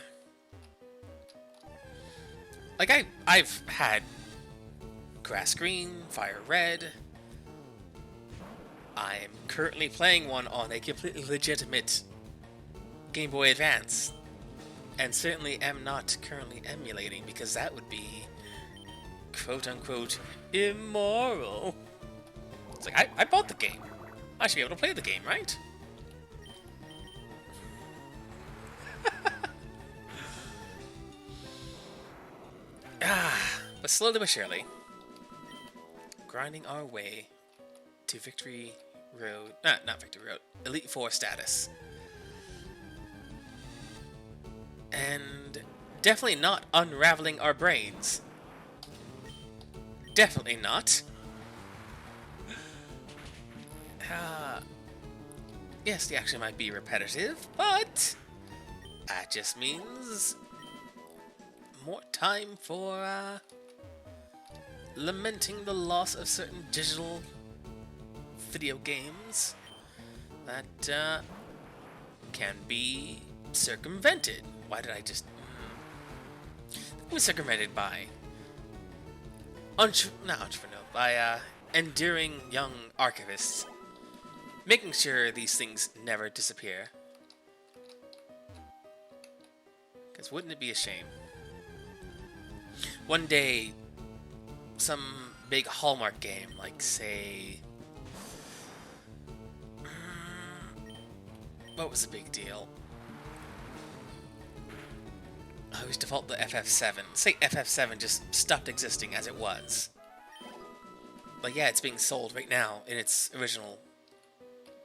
Like, I've had Grass Green, Fire Red. I'm currently playing one on a completely legitimate Game Boy Advance. And certainly am not currently emulating, because that would be quote-unquote immoral. It's like, I bought the game. I should be able to play the game, right? But slowly but surely, grinding our way to Victory Road, not Victory Road, Elite Four status. And definitely not unraveling our brains. Definitely not. Yes, the action might be repetitive, but that just means more time for lamenting the loss of certain digital video games that can be circumvented. Why did I just... It was circumvented by... by enduring young archivists, making sure these things never disappear. Because wouldn't it be a shame? One day, some big Hallmark game, like, say... what was the big deal? I always default to FF7. Say FF7 just stopped existing as it was. But yeah, it's being sold right now in its original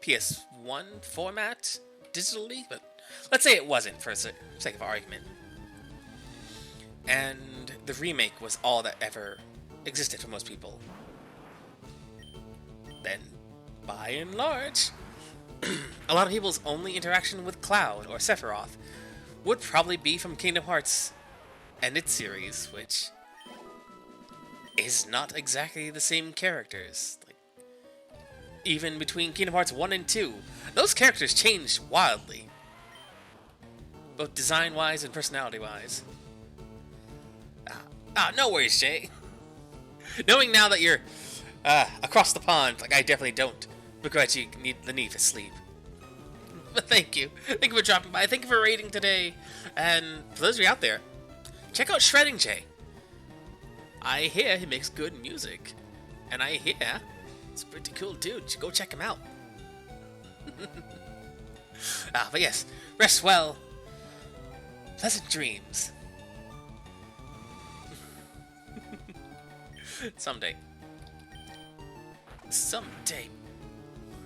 PS1 format, digitally, but let's say it wasn't for the sake of argument. And the remake was all that ever existed for most people. Then, by and large, a lot of people's only interaction with Cloud or Sephiroth would probably be from Kingdom Hearts and its series, which is not exactly the same characters. Like, even between Kingdom Hearts 1 and 2, those characters changed wildly, both design-wise and personality-wise. No worries, Jay. Knowing now that you're across the pond, like, I definitely don't begrudge you the need for sleep. But thank you. Thank you for dropping by. Thank you for raiding today. And for those of you out there, check out Shredding Jay. I hear he makes good music. And I hear it's a pretty cool dude. You should go check him out. But yes, rest well. Pleasant dreams. Someday. Someday.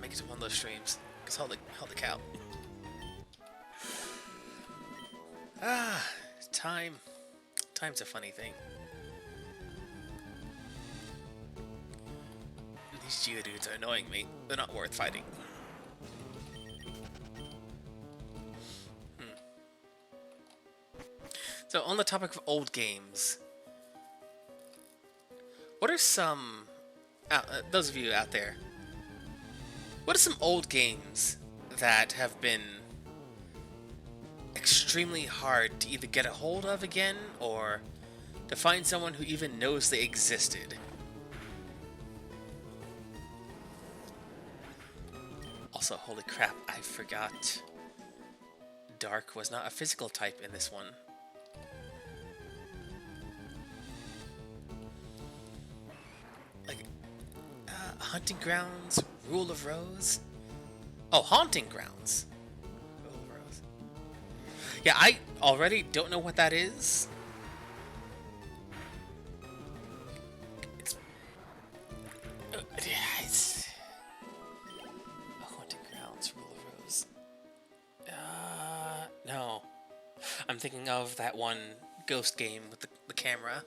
Make it to one of those streams. Because holy cow. Time. Time's a funny thing. These Geodudes are annoying me. They're not worth fighting. So, on the topic of old games, what are some... those of you out there, what are some old games that have been extremely hard to either get a hold of again, or to find someone who even knows they existed? Also, holy crap, I forgot. Dark was not a physical type in this one. Like, Hunting Grounds, Rule of Rose? Oh, Haunting Grounds. Rule of Rose. Yeah, I already don't know what that is. It's Haunting Grounds, Rule of Rose. No. I'm thinking of that one ghost game with the camera.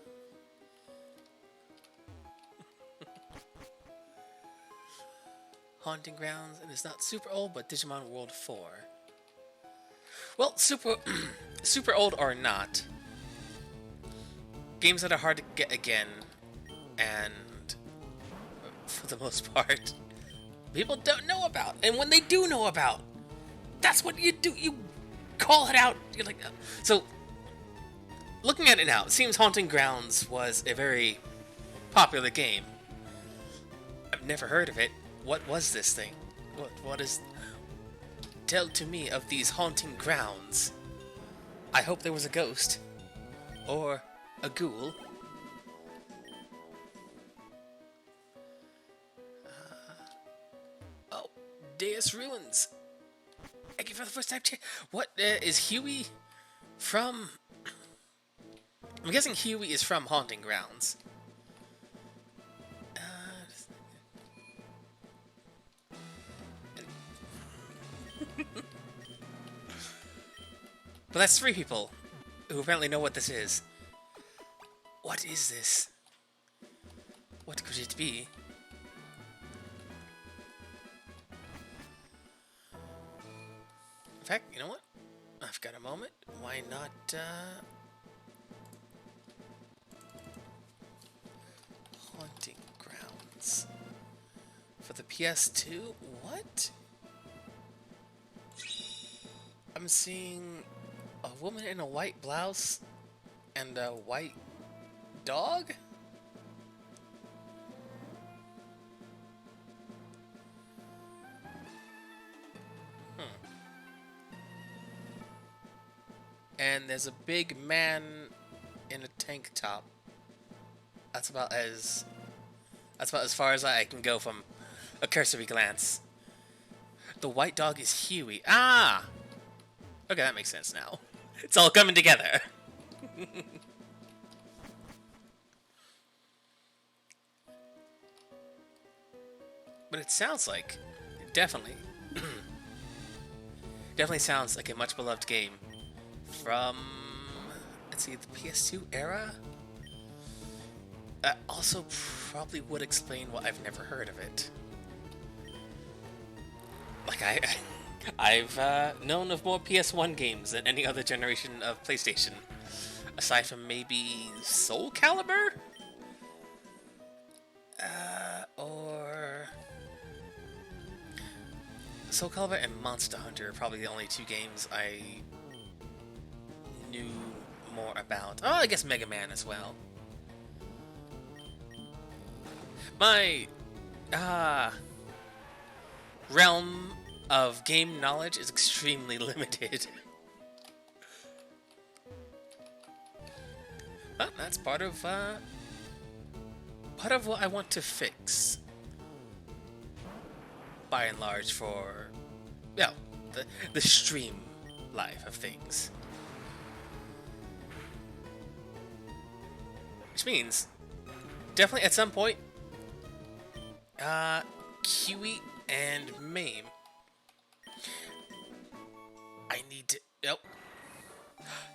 Haunting Grounds, and it's not super old, but Digimon World 4. Well, super old or not, games that are hard to get again, and for the most part, people don't know about. And when they do know about, that's what you do. You call call it out. You're like, so looking at it now, it seems Haunting Grounds was a very popular game. I've never heard of it. What was this thing? What is... Tell to me of these haunting grounds. I hope there was a ghost. Or a ghoul. Oh, Deus Ruins. Thank you for the first time. What is Huey from? I'm guessing Huey is from Haunting Grounds. But that's 3 people who apparently know what this is. What is this? What could it be? In fact, you know what? I've got a moment. Why not, Haunting Grounds. For the PS2? What? I'm seeing a woman in a white blouse and a white dog? And there's a big man in a tank top. That's about as far as I can go from a cursory glance. The white dog is Huey. Ah! Okay, that makes sense now. It's all coming together. But it sounds like, definitely sounds like a much beloved game from, let's see, the PS2 era? That also probably would explain why I've never heard of it. Like, I've known of more PS1 games than any other generation of PlayStation. Aside from maybe Soul Calibur? Or... Soul Calibur and Monster Hunter are probably the only 2 games I knew more about. Oh, I guess Mega Man as well. My realm of game knowledge is extremely limited. But that's part of what I want to fix. By and large, for the stream life of things. Which means, definitely at some point, Kiwi and Mame. I need to... Oh.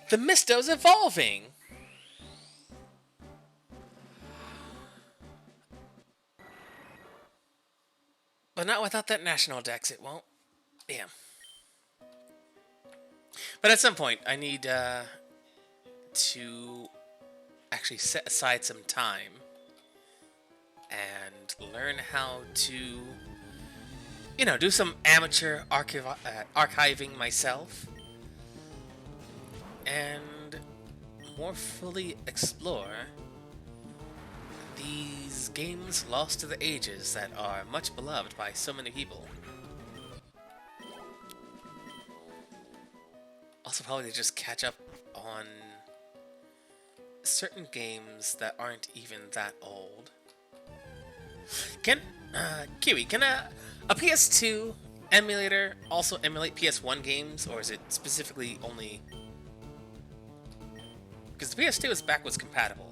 The Misto's evolving! But not without that national dex, it won't. Damn. But at some point, I need to actually set aside some time and learn how to, do some amateur archiving myself and more fully explore these games lost to the ages that are much beloved by so many people. Also, probably just catch up on certain games that aren't even that old. Kiwi, can a PS2 emulator also emulate PS1 games, or is it specifically only... Because the PS2 is backwards compatible.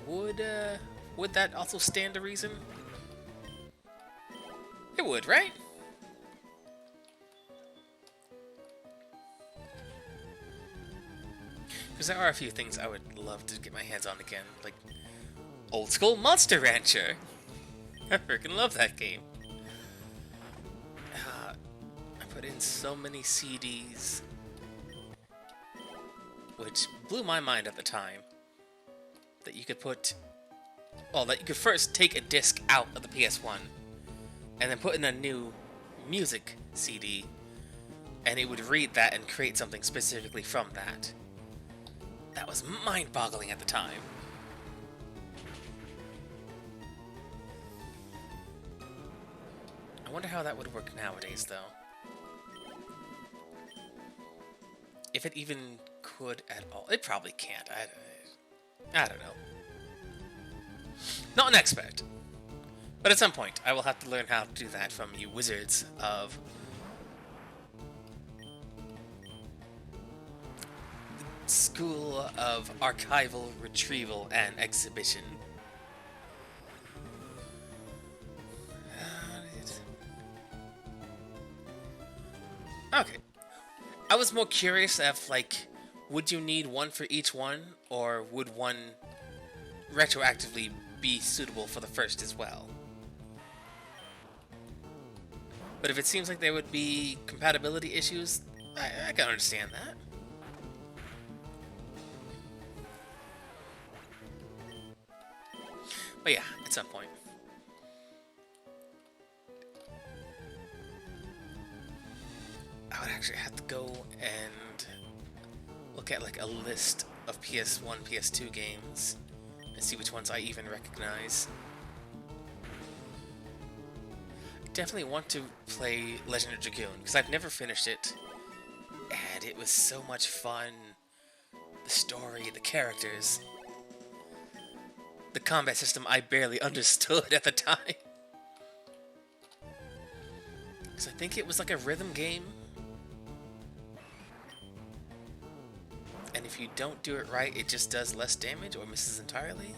Would that also stand to reason? It would, right? Because there are a few things I would love to get my hands on again, like old school Monster Rancher. I freaking love that game. I put in so many CDs, which blew my mind at the time. That you could first take a disc out of the PS1 and then put in a new music CD and it would read that and create something specifically from that. That was mind-boggling at the time. I wonder how that would work nowadays, though. If it even could at all. It probably can't. I don't know. Not an expert. But at some point, I will have to learn how to do that from you wizards of the School of Archival, Retrieval, and Exhibition. Okay. I was more curious if, like, would you need one for each one, or would one retroactively be suitable for the first as well? But if it seems like there would be compatibility issues, I can understand that. But yeah, at some point. I would actually have to go and look at like a list of PS1, PS2 games and see which ones I even recognize. I definitely want to play Legend of Dragoon because I've never finished it, and it was so much fun. The story, the characters, the combat system I barely understood at the time. Because I think it was like a rhythm game. And if you don't do it right, it just does less damage or misses entirely.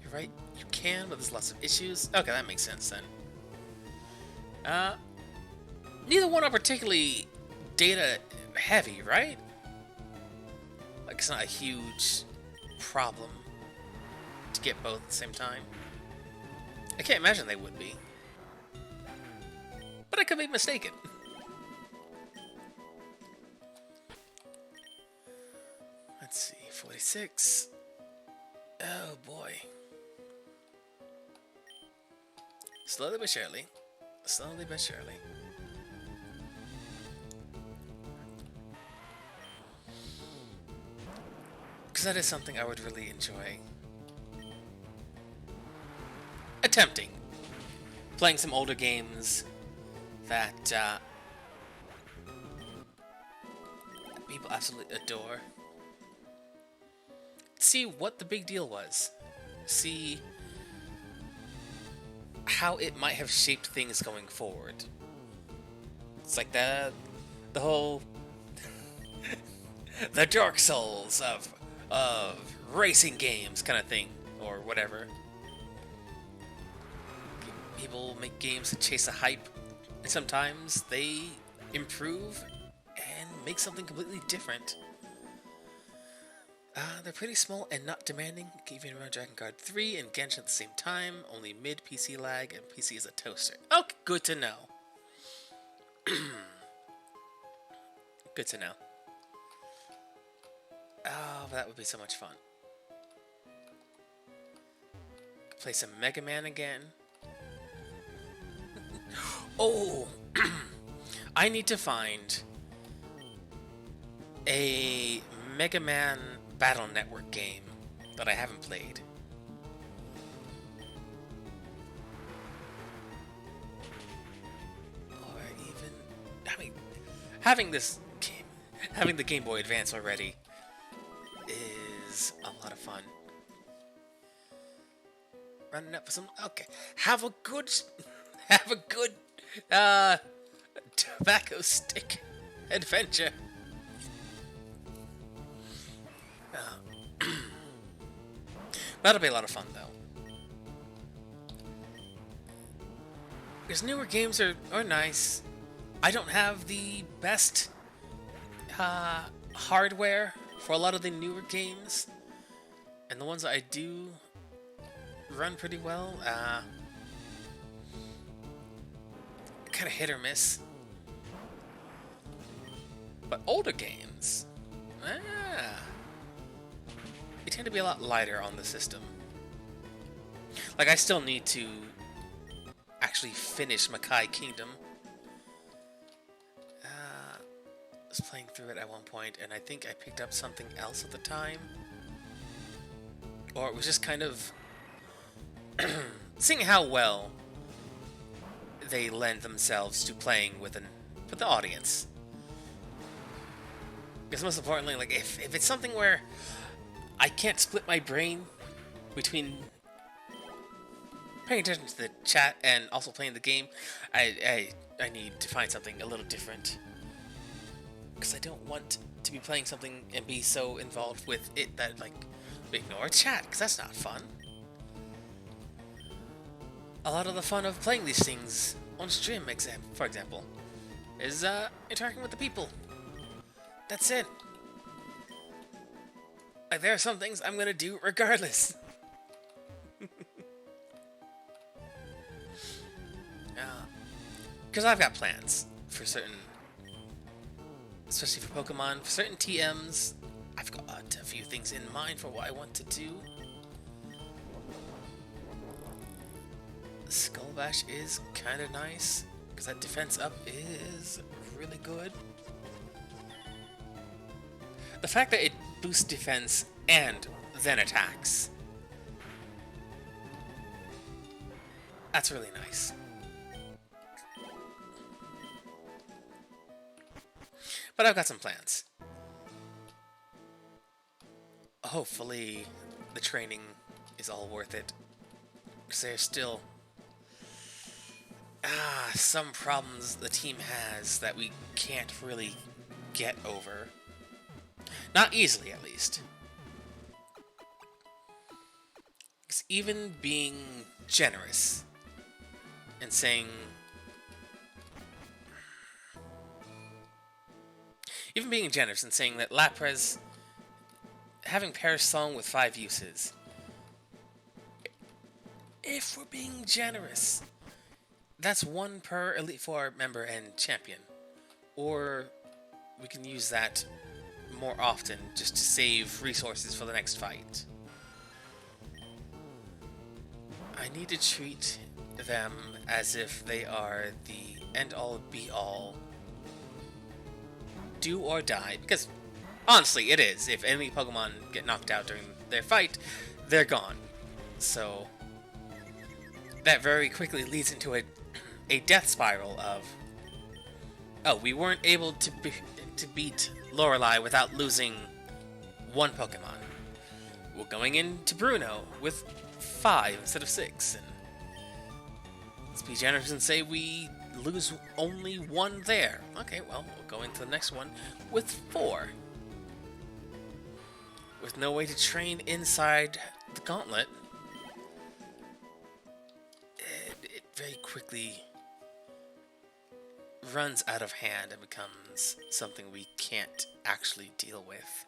You're right, you can, but there's lots of issues. Okay, that makes sense then. Neither one are particularly data heavy, right? Like, it's not a huge problem to get both at the same time. I can't imagine they would be. But I could be mistaken. Let's see, 46. Oh boy. Slowly but surely. Slowly but surely. Because that is something I would really enjoy attempting. Playing some older games that people absolutely adore. See what the big deal was. See how it might have shaped things going forward. It's like the whole the Dark Souls of racing games kind of thing, or whatever. People make games to chase a hype, and sometimes they improve and make something completely different. They're pretty small and not demanding. You can even run Dragon Guard 3 and Genshin at the same time. Only mid PC lag, and PC is a toaster. Okay, good to know. Good to know. Oh, that would be so much fun. Play some Mega Man again. Oh! I need to find a Mega Man Battle Network game that I haven't played. Or even, I mean, having this game, having the Game Boy Advance already is a lot of fun. Running up for some, okay, have a good tobacco stick adventure. That'll be a lot of fun, though. Because newer games are nice. I don't have the best hardware for a lot of the newer games. And the ones that I do run pretty well. Kind of hit or miss. But older games, they tend to be a lot lighter on the system. Like, I still need to actually finish Makai Kingdom. was playing through it at one point, and I think I picked up something else at the time. Or it was just kind of seeing how well they lend themselves to playing with the audience. Because most importantly, like if it's something where I can't split my brain between paying attention to the chat and also playing the game, I need to find something a little different. Because I don't want to be playing something and be so involved with it that, like, we ignore chat, because that's not fun. A lot of the fun of playing these things on stream, for example, is interacting with the people. That's it. Like, there are some things I'm gonna do regardless. Because I've got plans for certain, especially for Pokemon, for certain TMs. I've got a few things in mind for what I want to do. Skull Bash is kind of nice, because that defense up is really good. The fact that it boosts defense and then attacks, that's really nice. But I've got some plans. Hopefully the training is all worth it, because there's still some problems the team has that we can't really get over. Not easily, at least. Because even being generous and saying... Even being generous and saying that Lapras having Perish Song with 5 uses. If we're being generous, that's 1 per Elite Four member and champion. Or we can use that more often just to save resources for the next fight. I need to treat them as if they are the end-all be-all, do or die, because honestly it is. If enemy Pokemon get knocked out during their fight, they're gone. So that very quickly leads into a death spiral of, oh, we weren't able to beat Lorelei without losing 1 Pokemon. We're going into Bruno with 5 instead of 6, and let's be generous and say we lose only 1 there. Okay, well, we'll go into the next one with 4. With no way to train inside the gauntlet, it very quickly runs out of hand and becomes something we can't actually deal with.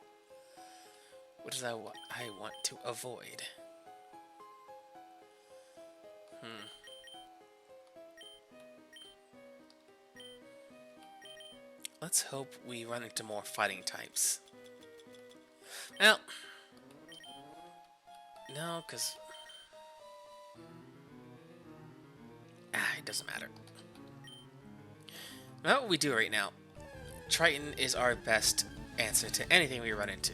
What is that I want to avoid? Let's hope we run into more fighting types. Well, no, because... it doesn't matter. Not what we do right now. Triton is our best answer to anything we run into.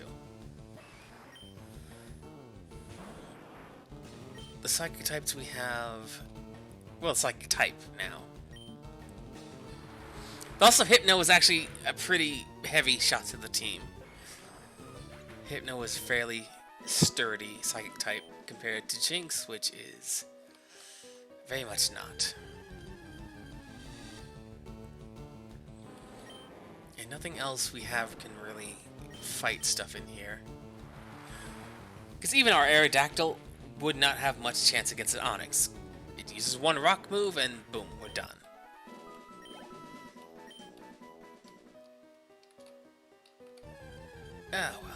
The psychic types we have... Well, psychic type now. Also, Hypno was actually a pretty heavy shot to the team. Hypno was fairly sturdy psychic type compared to Jinx, which is very much not. And nothing else we have can really fight stuff in here. Because even our Aerodactyl would not have much chance against an Onix. It uses 1 rock move and boom, we're done. Ah, well.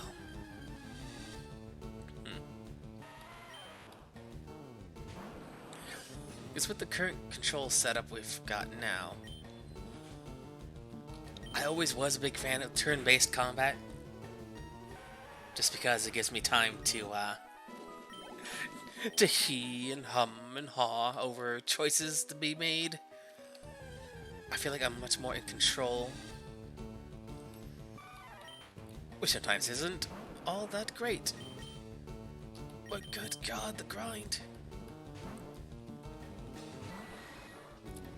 Because with the current control setup we've got now, I always was a big fan of turn-based combat. Just because it gives me time to he and hum and haw over choices to be made. I feel like I'm much more in control. which sometimes isn't all that great. But good God, the grind.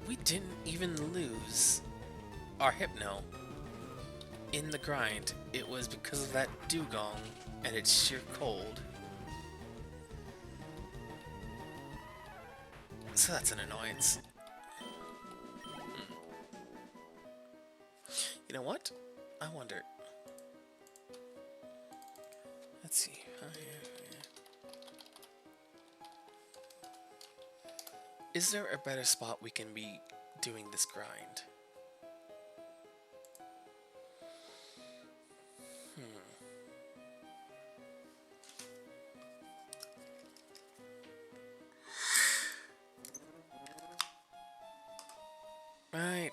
We didn't even lose our Hypno in the grind. It was because of that Dugong and its sheer cold. So that's an annoyance. You know what? I wonder. Let's see. Oh, yeah. Is there a better spot we can be doing this grind?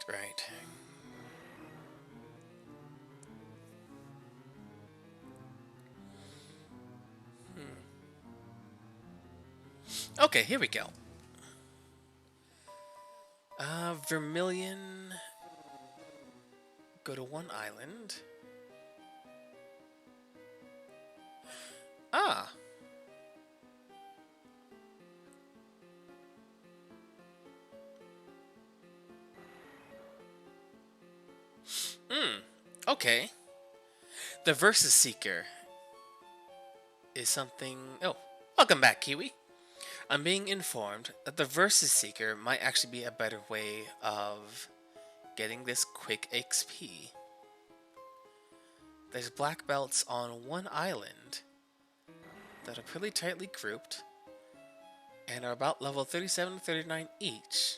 Right. Okay, here we go. Vermilion. Go to one island. Ah. Okay. The Versus Seeker is something... Oh, welcome back, Kiwi. I'm being informed that the Versus Seeker might actually be a better way of getting this quick XP. There's black belts on one island that are pretty tightly grouped and are about level 37 to 39 each.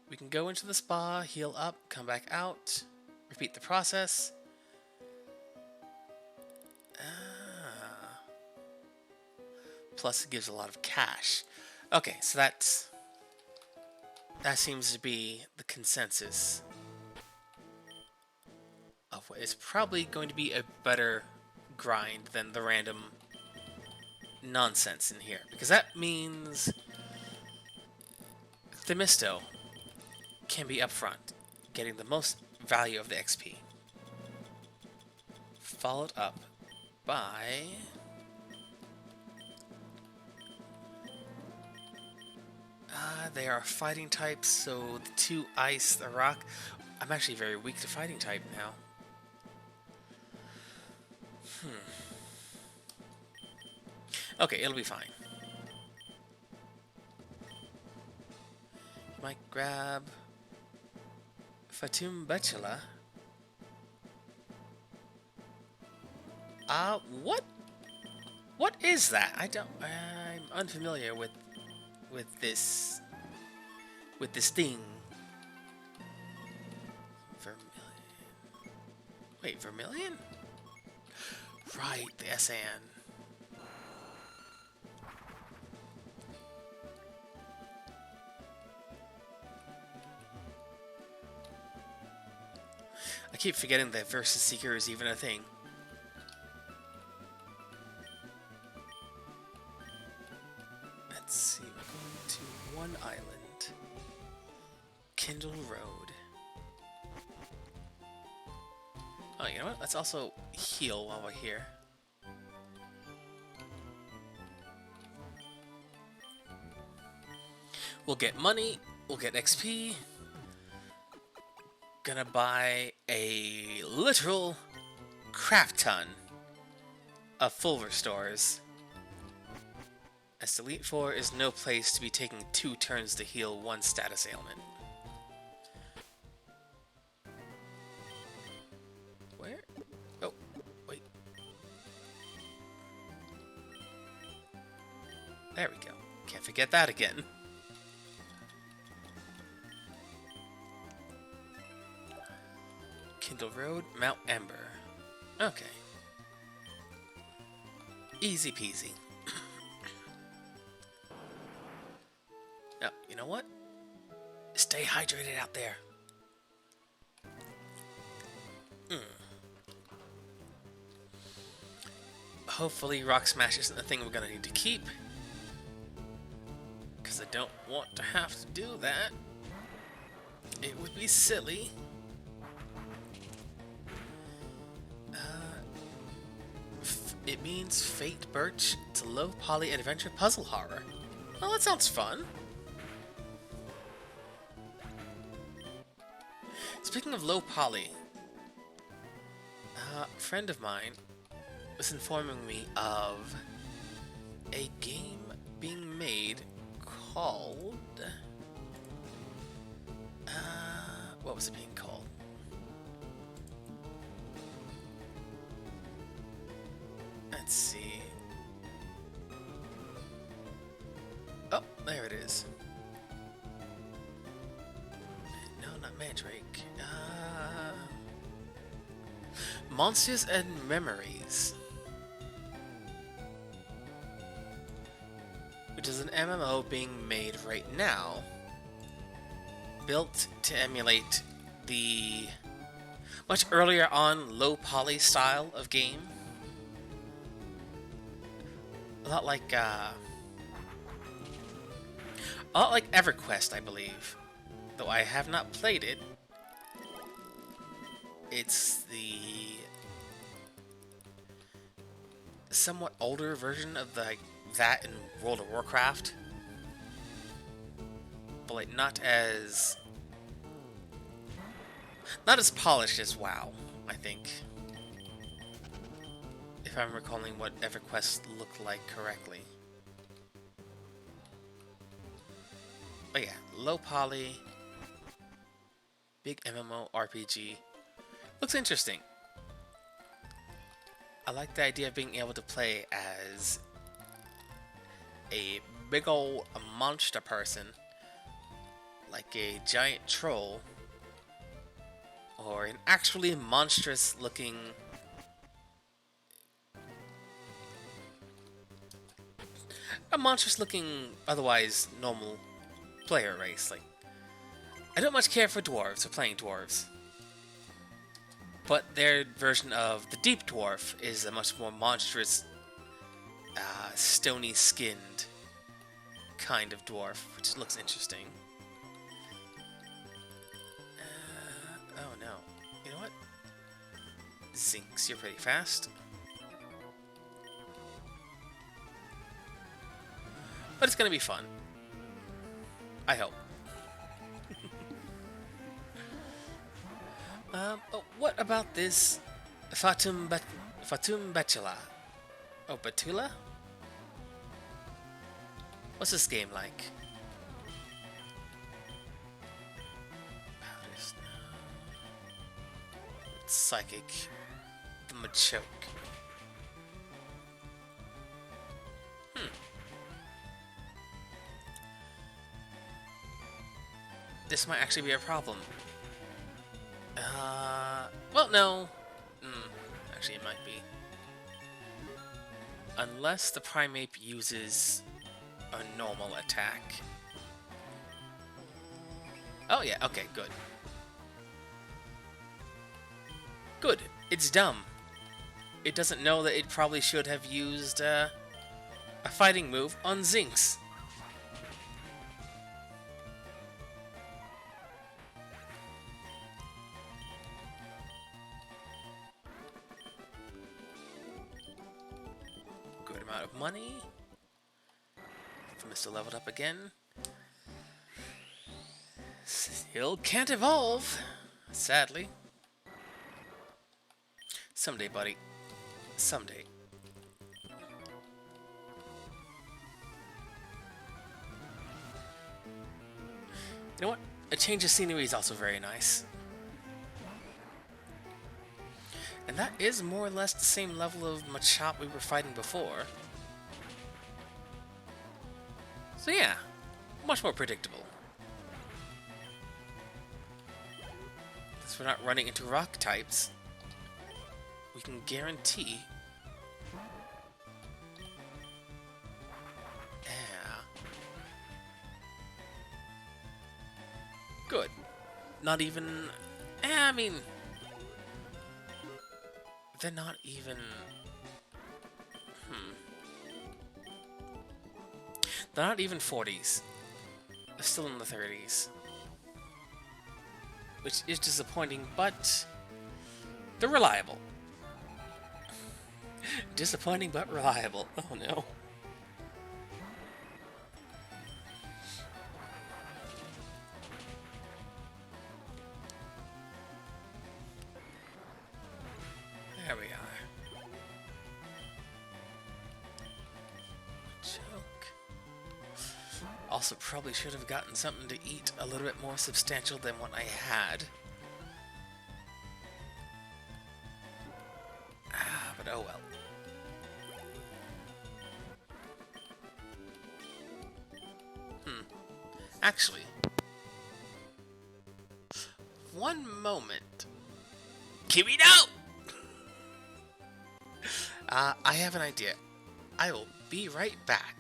We can go into the spa, heal up, come back out, repeat the process. Plus it gives a lot of cash. Okay, so that seems to be the consensus of what is probably going to be a better grind than the random nonsense in here. Because that means Themisto can be upfront, getting the most value of the XP. Followed up by... they are fighting types, so the 2 ice, the rock. I'm actually very weak to fighting type now. Okay, it'll be fine. Might grab Fatum Bachelor. What? What is that? I'm unfamiliar with this thing. Vermilion. Wait, Vermilion? Right, the SAN. I keep forgetting that Versus Seeker is even a thing. Let's see, we're going to one island. Kindle Road. Oh, you know what? Let's also heal while we're here. We'll get money, we'll get XP. Gonna buy a literal crap ton of full restores. As Elite 4 is no place to be taking 2 turns to heal 1 status ailment. Where? Oh, wait. There we go. Can't forget that again. Kindle Road, Mount Ember. Okay. Easy peasy. Oh, you know what? Stay hydrated out there. Hopefully Rock Smash isn't the thing we're gonna need to keep. Because I don't want to have to do that. It would be silly. It means Fate Birch. It's a low poly adventure puzzle horror. Well, that sounds fun. Speaking of low poly, a friend of mine was informing me of a game being made called... what was it being called? Let's see. Oh, there it is. No, not Mandrake. Monsters and Memories, which is an MMO being made right now, built to emulate the much earlier on low poly style of game. A lot like EverQuest, I believe. Though I have not played it. It's the somewhat older version of that in World of Warcraft. But like not as polished as WoW, I think. If I'm recalling what EverQuest looked like correctly. But yeah, low poly, big MMO RPG. Looks interesting. I like the idea of being able to play as a big old monster person, like a giant troll, or an actually monstrous looking otherwise normal player race. Like, I don't much care for dwarves or playing dwarves. But their version of the Deep Dwarf is a much more monstrous, stony-skinned kind of dwarf, which looks interesting. Oh no. You know what? Zinx, you're pretty fast. But it's gonna be fun. I hope. Oh, what about this Fatum Betula? Oh, Betula? What's this game like? Powder Snow. It's psychic. The Machoke. This might actually be a problem. Well, no. Actually, it might be. Unless the Primeape uses a normal attack. Oh, yeah, okay, good. Good. It's dumb. It doesn't know that it probably should have used a fighting move on Zinx. Good amount of money. Mr. leveled up again. Still can't evolve, sadly. Someday, buddy. Someday. You know what? A change of scenery is also very nice. And that is more or less the same level of Machop we were fighting before. So yeah, much more predictable. Since we're not running into rock types, we can guarantee... Yeah. Good. Not even... I mean... They're not even... They're not even 40s. They're still in the 30s. Which is disappointing, but... they're reliable. Disappointing but reliable. Oh no. There we are. Joke. Also, probably should have gotten something to eat a little bit more substantial than what I had. Ah, but oh well. Actually, one moment. Kiwi, no! I have an idea. I will be right back.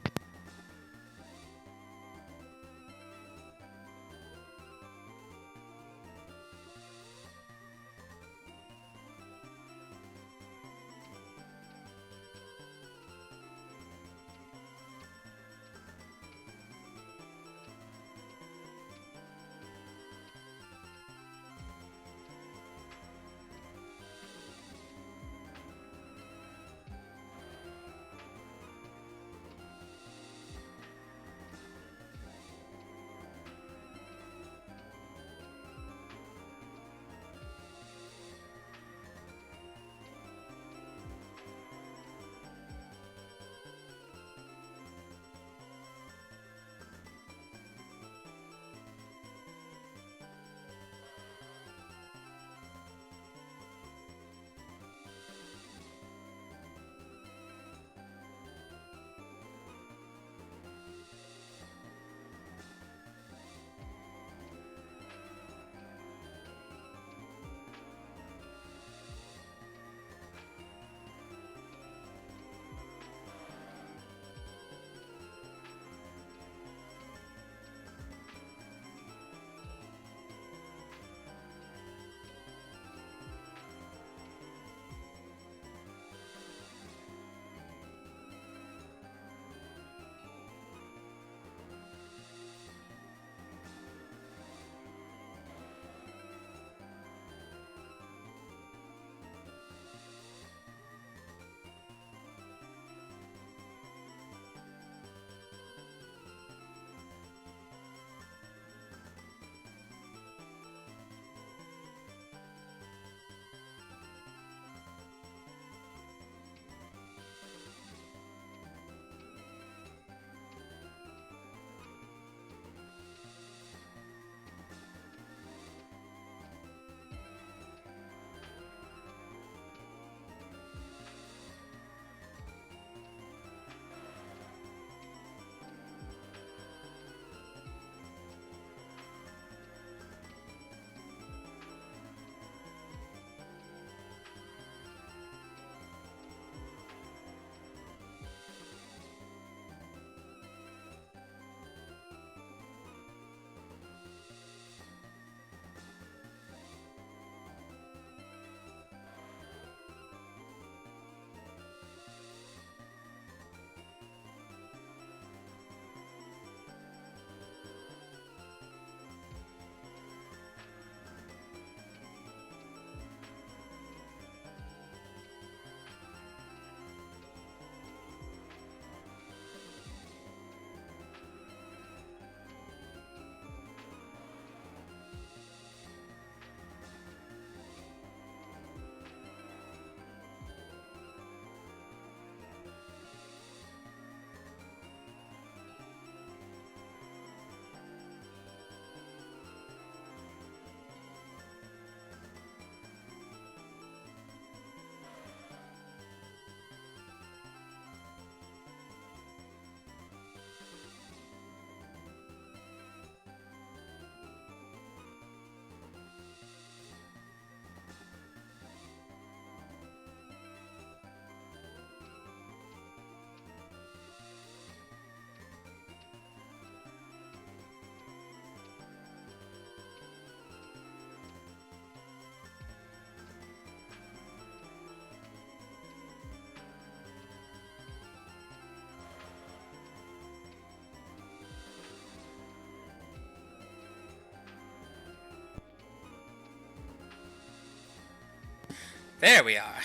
There we are.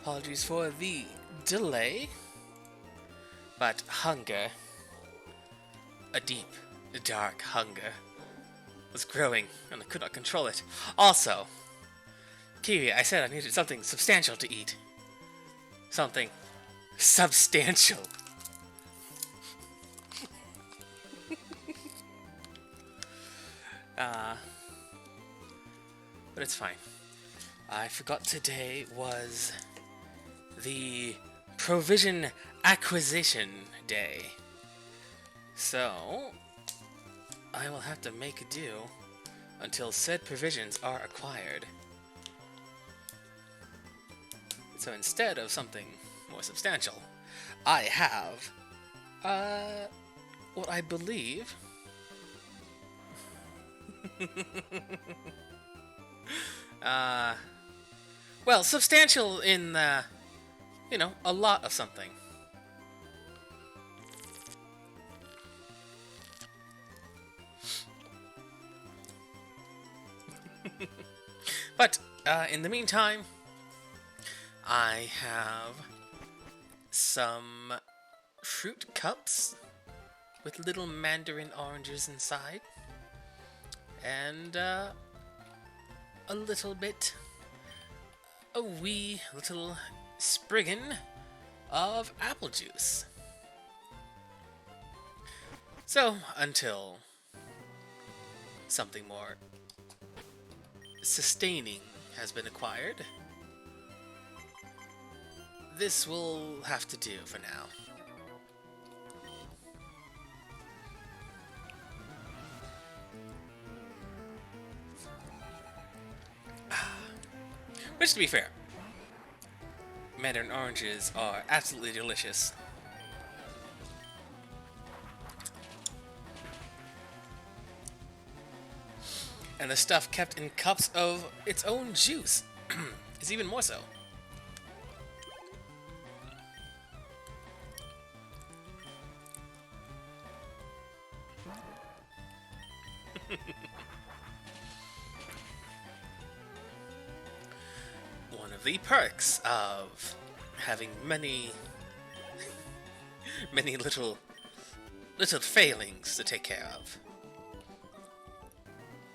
Apologies for the delay, but hunger, a deep, dark hunger, was growing, and I could not control it. Also, Kiwi, I said I needed something substantial to eat. Something substantial. But it's fine. I forgot today was the Provision Acquisition Day. So, I will have to make do until said provisions are acquired. So instead of something more substantial, I have, what I believe... well, substantial in, you know, a lot of something. But, in the meantime, I have some fruit cups with little mandarin oranges inside, and, a wee little spriggin of apple juice. So, until something more sustaining has been acquired, this will have to do for now. Which, to be fair, mandarin oranges are absolutely delicious. And the stuff kept in cups of its own juice is even more so. One of the perks of having many little failings to take care of.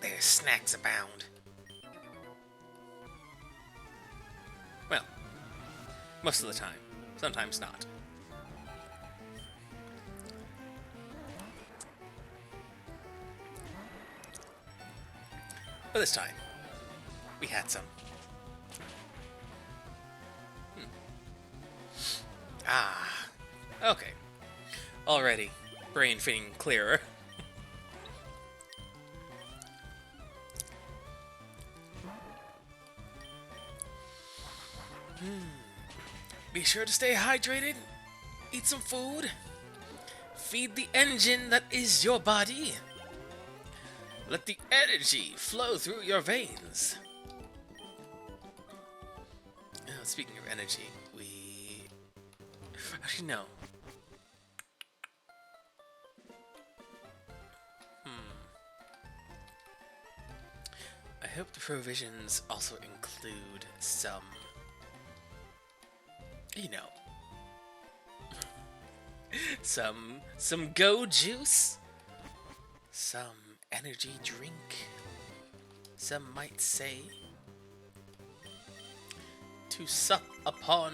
There's snacks abound. Well, most of the time. Sometimes not. But this time, we had some. Okay. Already, brain feeling clearer. Be sure to stay hydrated, eat some food, feed the engine that is your body. Let the energy flow through your veins. Speaking of energy, actually, no. I hope the provisions also include some, you know, some go juice, some energy drink, some might say, to sup upon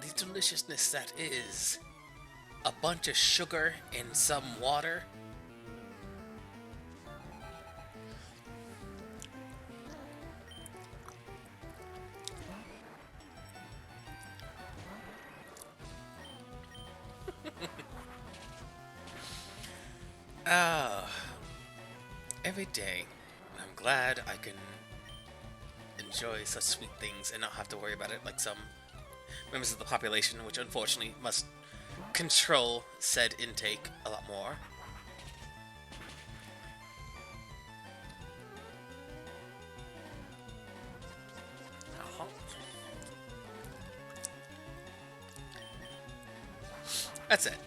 the deliciousness that is a bunch of sugar in some water. Every day, I'm glad I can enjoy such sweet things and not have to worry about it like some members of the population, which unfortunately must control said intake a lot more. That's it.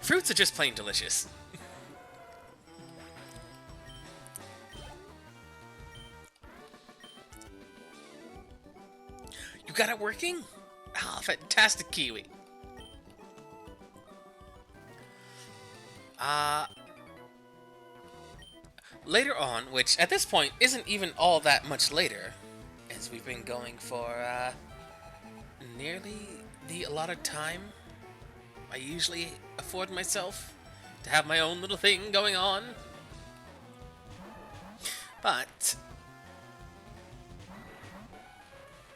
Fruits are just plain delicious. You got it working? Ah, fantastic, Kiwi. Later on, which at this point isn't even all that much later, as we've been going for nearly the allotted time I usually afford myself to have my own little thing going on. But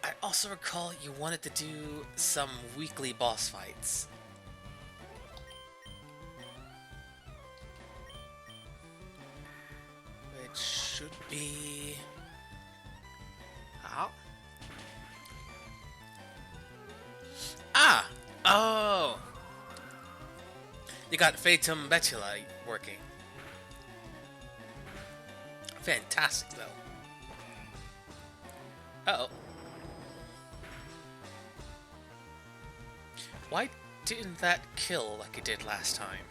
I also recall you wanted to do some weekly boss fights. Which should be... How? Ah! Oh! You got Pt10 working. Fantastic, though. Uh-oh. Why didn't that kill like it did last time?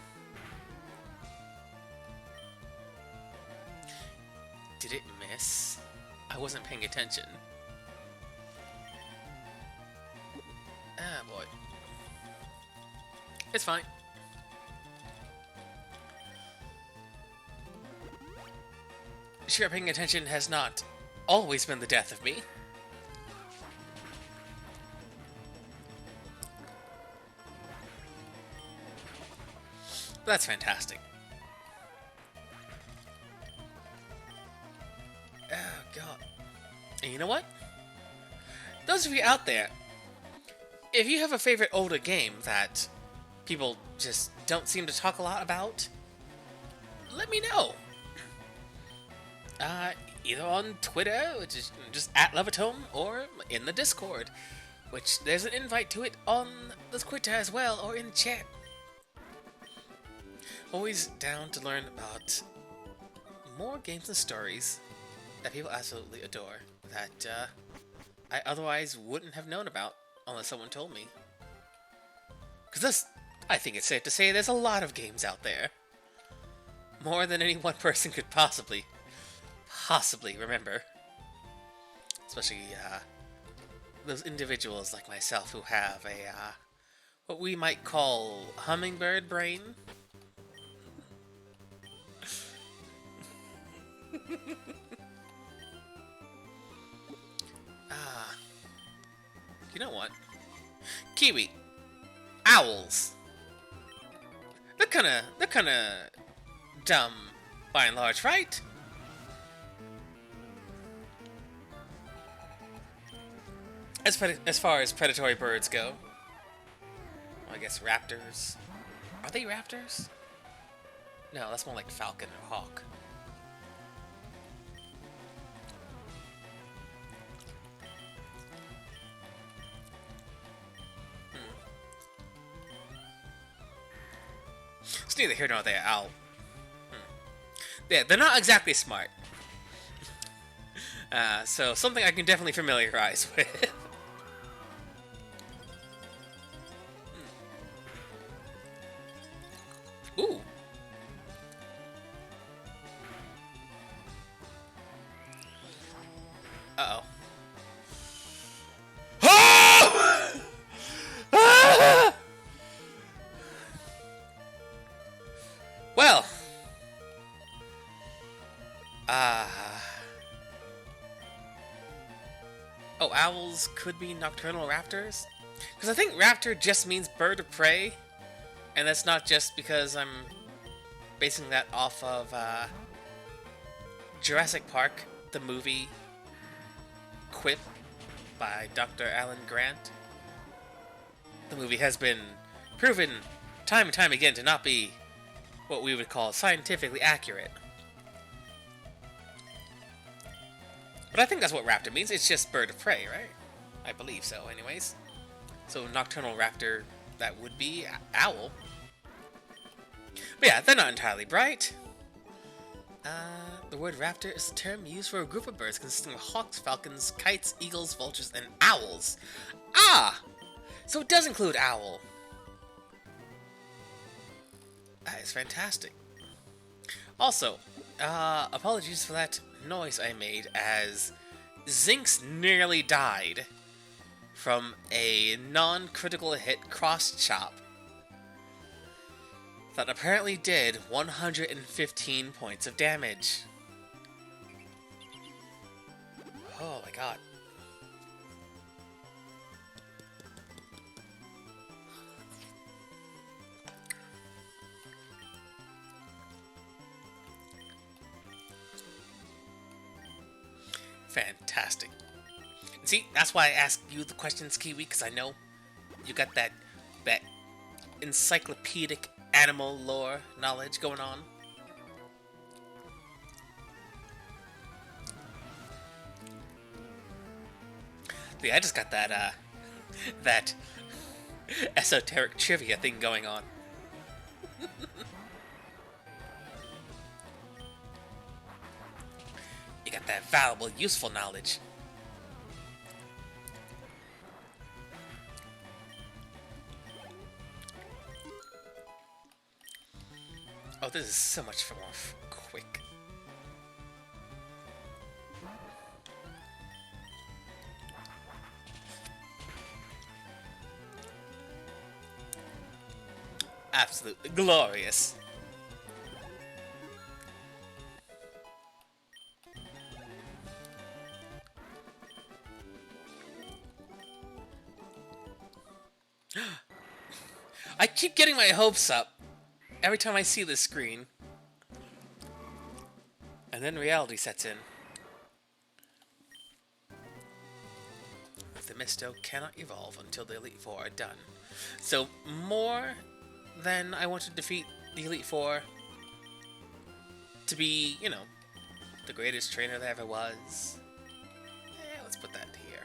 Did it miss? I wasn't paying attention. Ah, boy. It's fine. Sure, paying attention has not always been the death of me. That's fantastic. Oh, God. And you know what? Those of you out there, if you have a favorite older game that people just don't seem to talk a lot about, let me know. Either on Twitter, which is just at Levvittome, or in the Discord, which there's an invite to it on the Twitter as well, or in chat. Always down to learn about more games and stories that people absolutely adore, that I otherwise wouldn't have known about unless someone told me. Because I think it's safe to say there's a lot of games out there. More than any one person could possibly remember. Especially those individuals like myself who have a what we might call hummingbird brain. You know what? Kiwi. Owls. They're kinda dumb by and large, right? As far as predatory birds go. Well, I guess raptors. Are they raptors? No, that's more like falcon or hawk. It's neither here nor there, owl. Yeah, they're not exactly smart. So something I can definitely familiarize with. Ooh. Uh-oh. Well. Oh, owls could be nocturnal raptors? Because I think raptor just means bird of prey. And that's not just because I'm basing that off of Jurassic Park, the movie Quip by Dr. Alan Grant. The movie has been proven time and time again to not be what we would call scientifically accurate. But I think that's what raptor means. It's just bird of prey, right? I believe so, anyways. So nocturnal raptor, that would be owl. But yeah, they're not entirely bright. The word raptor is a term used for a group of birds consisting of hawks, falcons, kites, eagles, vultures, and owls. Ah! So it does include owl. That is fantastic. Also, apologies for that noise I made as Zinx nearly died from a non-critical hit cross chop that apparently did 115 points of damage. Oh my god. Fantastic. See, that's why I asked you the questions, Kiwi, because I know you got that encyclopedic animal lore knowledge going on. See, I just got that that esoteric trivia thing going on. You got that valuable, useful knowledge. Oh, this is so much more quick. Absolutely glorious. I keep getting my hopes up every time I see this screen. And then reality sets in. The Misto cannot evolve until the Elite Four are done. So, more than I want to defeat the Elite Four to be, you know, the greatest trainer there ever was. Yeah, let's put that here.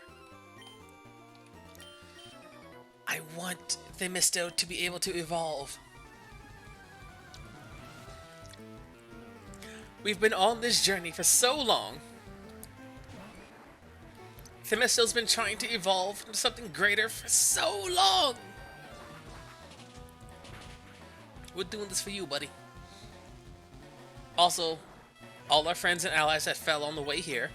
I want the Misto to be able to evolve. We've been on this journey for so long. Themisto's been trying to evolve into something greater for so long. We're doing this for you, buddy. Also, all our friends and allies that fell on the way here.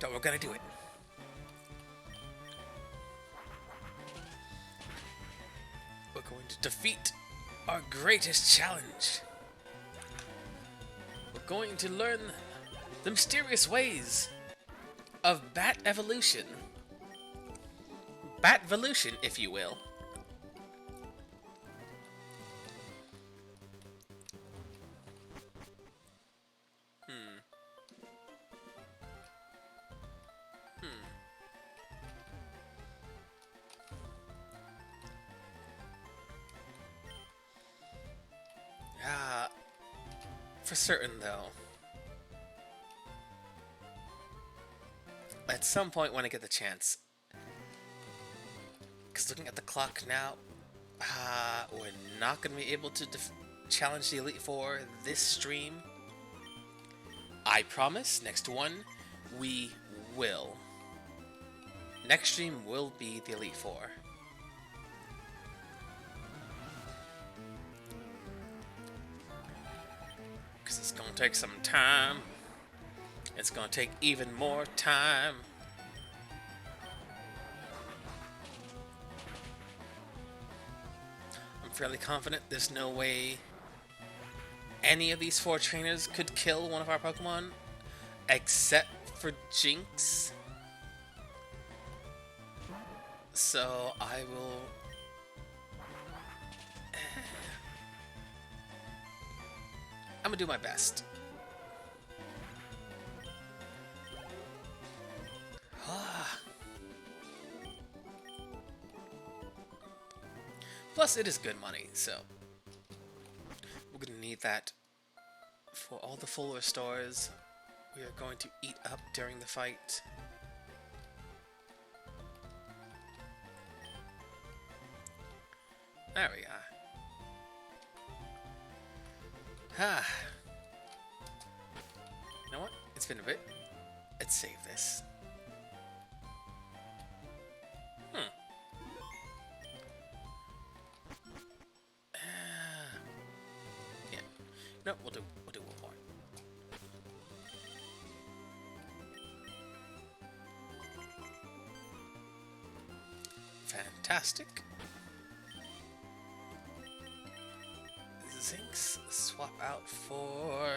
But we're gonna do it. We're going to defeat our greatest challenge. We're going to learn the mysterious ways of bat evolution. Batvolution, if you will. For certain, though. At some point when I get the chance. Because looking at the clock now, we're not going to be able to challenge the Elite Four this stream. I promise, next one, we will. Next stream will be the Elite Four. Because it's going to take some time. It's going to take even more time. I'm fairly confident there's no way any of these four trainers could kill one of our Pokemon, except for Jinx. So I will... I'm gonna do my best. Plus, it is good money, so we're gonna need that for all the full restores we are going to eat up during the fight. There we are. You know what? It's been a bit. Let's save this. Yeah. No, we'll do one more. fantastic. Zinks swap out for...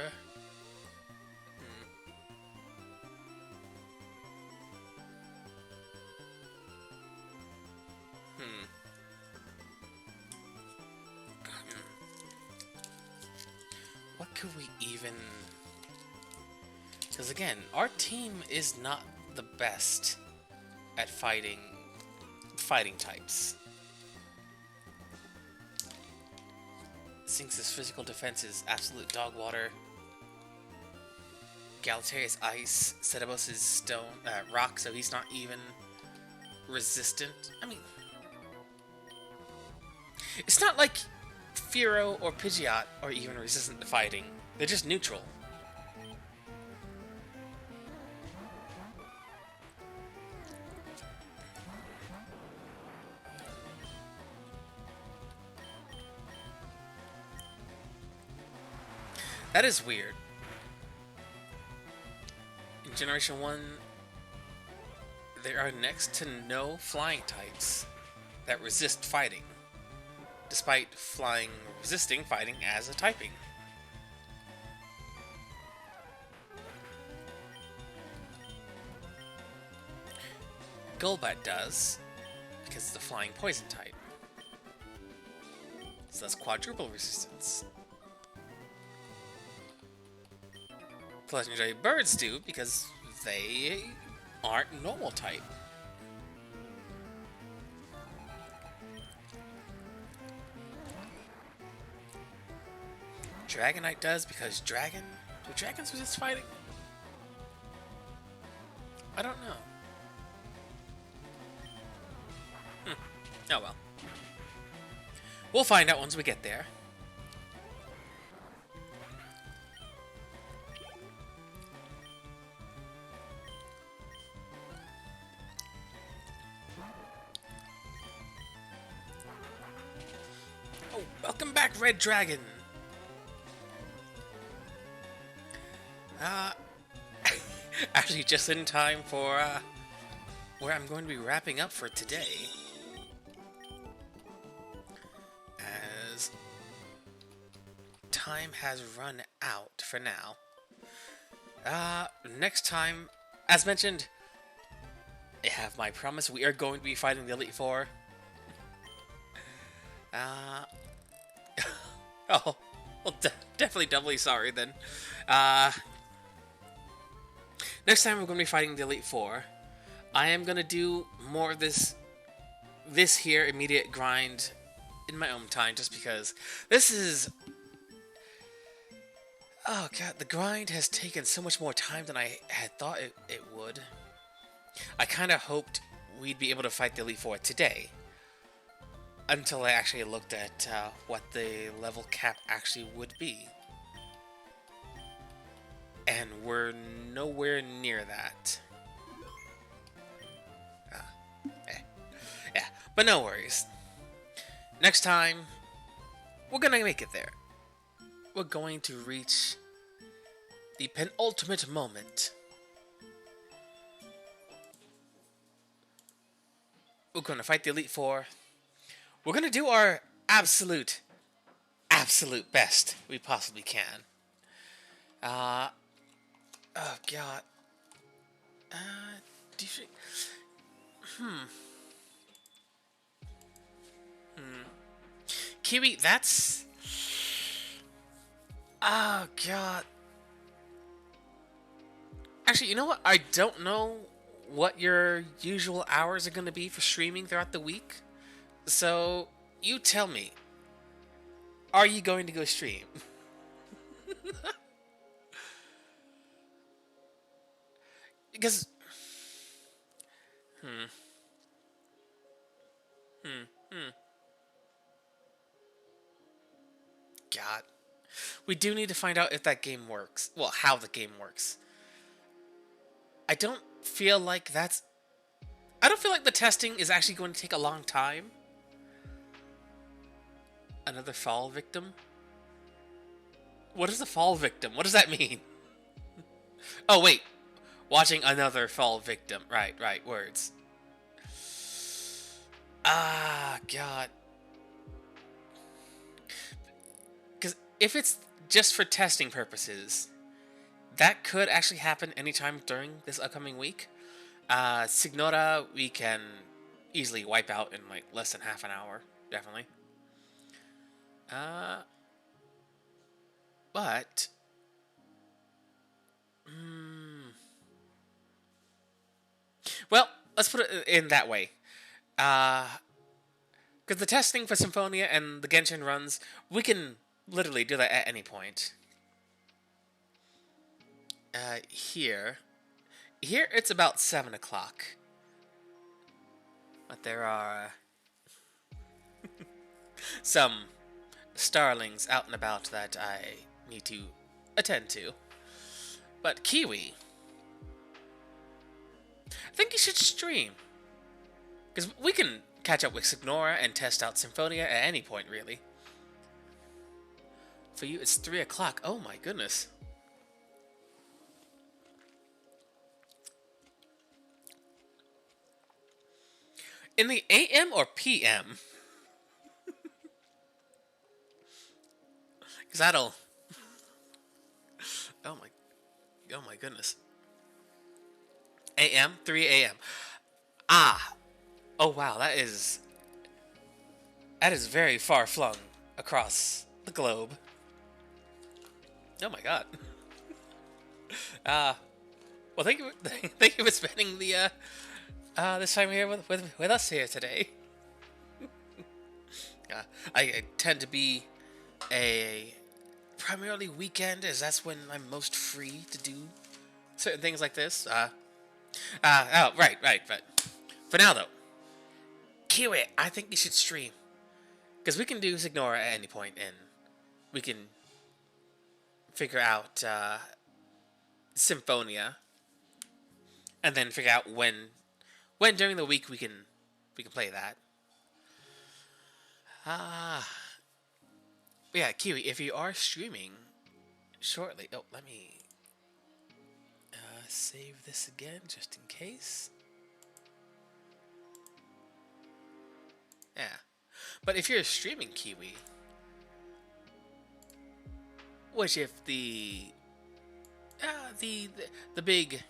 What could we even... Because again, our team is not the best at fighting types. Sinks' physical defense is absolute dog water. Galateria's ice. Cerebos is stone, rock, so he's not even resistant. I mean, it's not like Firo or Pidgeot are even resistant to fighting. They're just neutral. That is weird. In Generation 1, there are next to no flying types that resist fighting, despite flying resisting fighting as a typing. Golbat does, because it's the flying poison type. So that's quadruple resistance. Legendary birds do, because they aren't normal type. Dragonite does, because do dragons resist fighting? I don't know. Oh well. We'll find out once we get there. Oh, welcome back, Red Dragon! Actually, just in time for, where I'm going to be wrapping up for today. As time has run out for now. Next time, as mentioned, I have my promise, we are going to be fighting the Elite Four. Oh, well, definitely doubly sorry then. Next time we're going to be fighting the Elite Four. I am going to do more of this here immediate grind in my own time, just because this is... Oh god, the grind has taken so much more time than I had thought it would. I kind of hoped we'd be able to fight the Elite Four today, until I actually looked at what the level cap actually would be. And we're nowhere near that. Yeah, but no worries. Next time, we're gonna make it there. We're going to reach the penultimate moment. We're gonna fight the Elite Four. We're gonna do our absolute best we possibly can. Oh god. Do you Kiwi, that's... Oh god. Actually, you know what? I don't know what your usual hours are gonna be for streaming throughout the week. So, you tell me. Are you going to go stream? Because... God. We do need to find out if that game works. Well, how the game works. I don't feel like that's... I don't feel like the testing is actually going to take a long time. Another fall victim? What is a fall victim? What does that mean? Oh, wait. Watching another fall victim. Right, words. Ah, God. Because if it's just for testing purposes, that could actually happen anytime during this upcoming week. Signora, we can easily wipe out in like less than half an hour, definitely. Uh, but, well, let's put it in that way. Because the testing for Symphonia and the Genshin runs, we can literally do that at any point. Here, it's about 7 o'clock, but there are some starlings out and about that I need to attend to. But Kiwi, I think you should stream. Because we can catch up with Signora and test out Symphonia at any point, really. For you, it's 3 o'clock. Oh my goodness. In the AM or PM? Because that'll... Oh my goodness. AM? 3 AM. Ah. Oh wow, that is very far flung across the globe. Oh my god. Well, thank you, thank you for spending the this time here with us here today. I tend to be a primarily weekend, as that's when I'm most free to do certain things like this. Oh, right, but for now though, Kiwi, I think you should stream. Because we can do Signora at any point, and we can figure out Symphonia, and then figure out when during the week we can play that. Yeah, Kiwi, if you are streaming shortly, oh, let me save this again just in case. Yeah, but if you're streaming, Kiwi, which if the big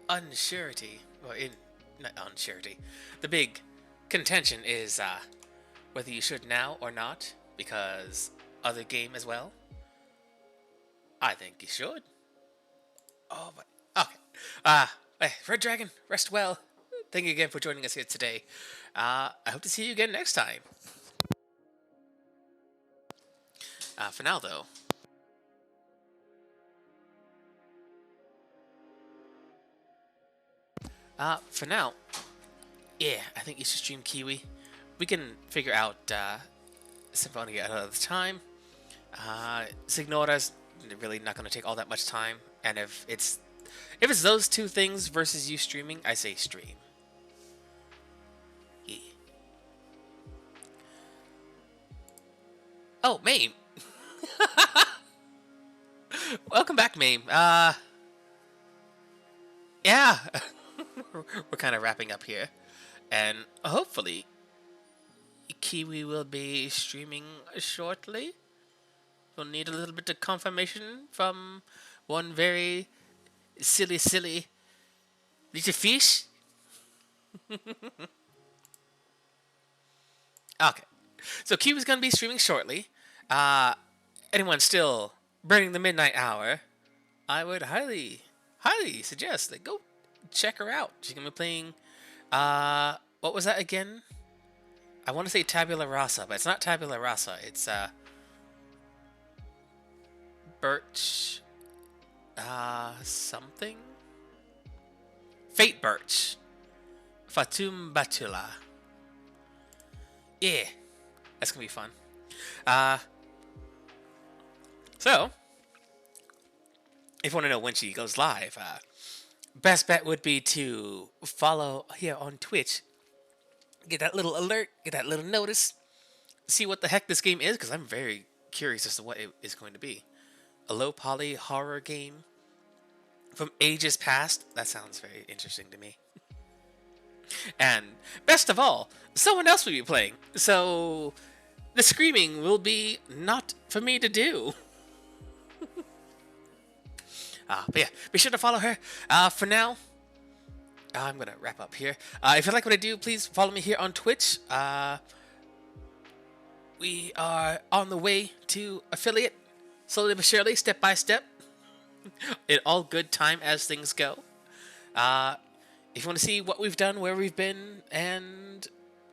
unsurety, or not unsurety, the big contention is whether you should now or not, because other game as well. I think you should. Oh, but okay. Hey, Red Dragon, rest well. Thank you again for joining us here today. I hope to see you again next time. For now, though. For now, yeah, I think you should stream Kiwi. We can figure out Symphonia at another time. Signora's really not going to take all that much time, and if it's those two things versus you streaming, I say stream. Yeah. Oh, Mame. Welcome back, Mame. Yeah. We're kind of wrapping up here, and hopefully Kiwi will be streaming shortly. We'll need a little bit of confirmation from one very silly little fish. Okay, so Kiwi's gonna be streaming shortly. Anyone still burning the midnight hour, I would highly suggest that go check her out. She's gonna be playing what was that again? I want to say Tabula Rasa, but it's not Tabula Rasa. It's Birch something? Fate Birch. Fatum Batula. Yeah. That's gonna be fun. So if you want to know when she goes live, best bet would be to follow here on Twitch. Get that little alert, get that little notice, see what the heck this game is, because I'm very curious as to what it is going to be. A low poly horror game from ages past? That sounds very interesting to me. And best of all, someone else will be playing, so the screaming will be not for me to do. But yeah, be sure to follow her. For now, I'm gonna wrap up here. If you like what I do, please follow me here on Twitch. We are on the way to affiliate, slowly but surely, step by step, in all good time as things go. If you want to see what we've done, where we've been, and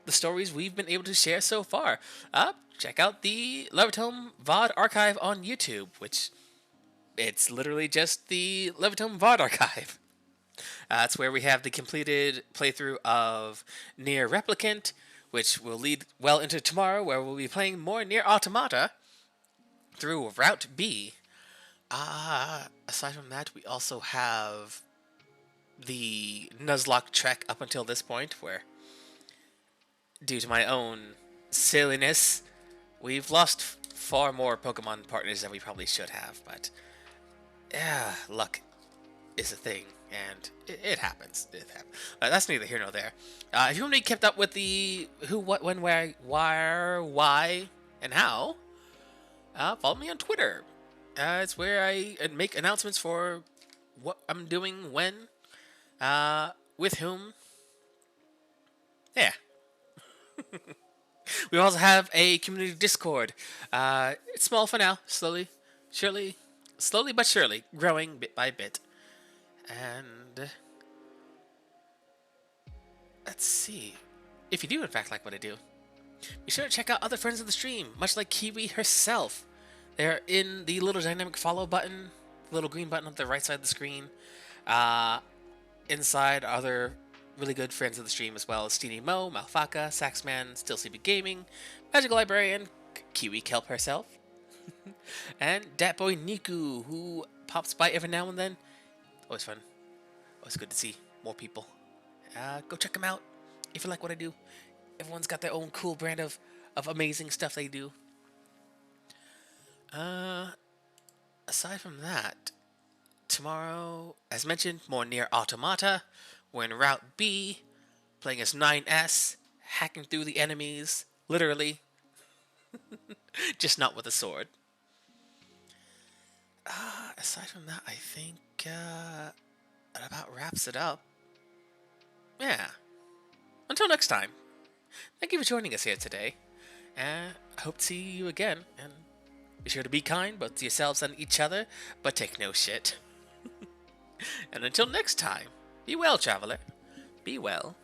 the stories we've been able to share so far, check out the Levvittome VOD archive on YouTube, which it's literally just the Levvittome VOD archive. That's where we have the completed playthrough of Nier Replicant, which will lead well into tomorrow, where we'll be playing more Nier Automata through Route B. Aside from that, we also have the Nuzlocke trek up until this point, where, due to my own silliness, we've lost far more Pokemon partners than we probably should have, but yeah, luck is a thing, and it happens. That's neither here nor there. If you want to be kept up with the who, what, when, where, why, and how, follow me on Twitter. It's where I make announcements for what I'm doing, when, with whom. Yeah. We also have a community Discord. It's small for now, slowly but surely, growing bit by bit. And let's see. If you do in fact like what I do, be sure to check out other friends of the stream, much like Kiwi herself. They're in the little dynamic follow button, the little green button on the right side of the screen. Inside are other really good friends of the stream as well as Steenie Mo, Malfaka, Saxman, Still CB Gaming, Magical Librarian, Kiwi Kelp herself, and Dat Boy Niku, who pops by every now and then. Always fun. Always good to see more people. Go check them out if you like what I do. Everyone's got their own cool brand of amazing stuff they do. Aside from that, tomorrow, as mentioned, more Nier Automata. We're in Route B, playing as 9S, hacking through the enemies, literally. Just not with a sword. Aside from that, I think that about wraps it up. Yeah. Until next time, thank you for joining us here today. I hope to see you again, and be sure to be kind both to yourselves and each other, but take no shit. And until next time, be well, traveler. Be well.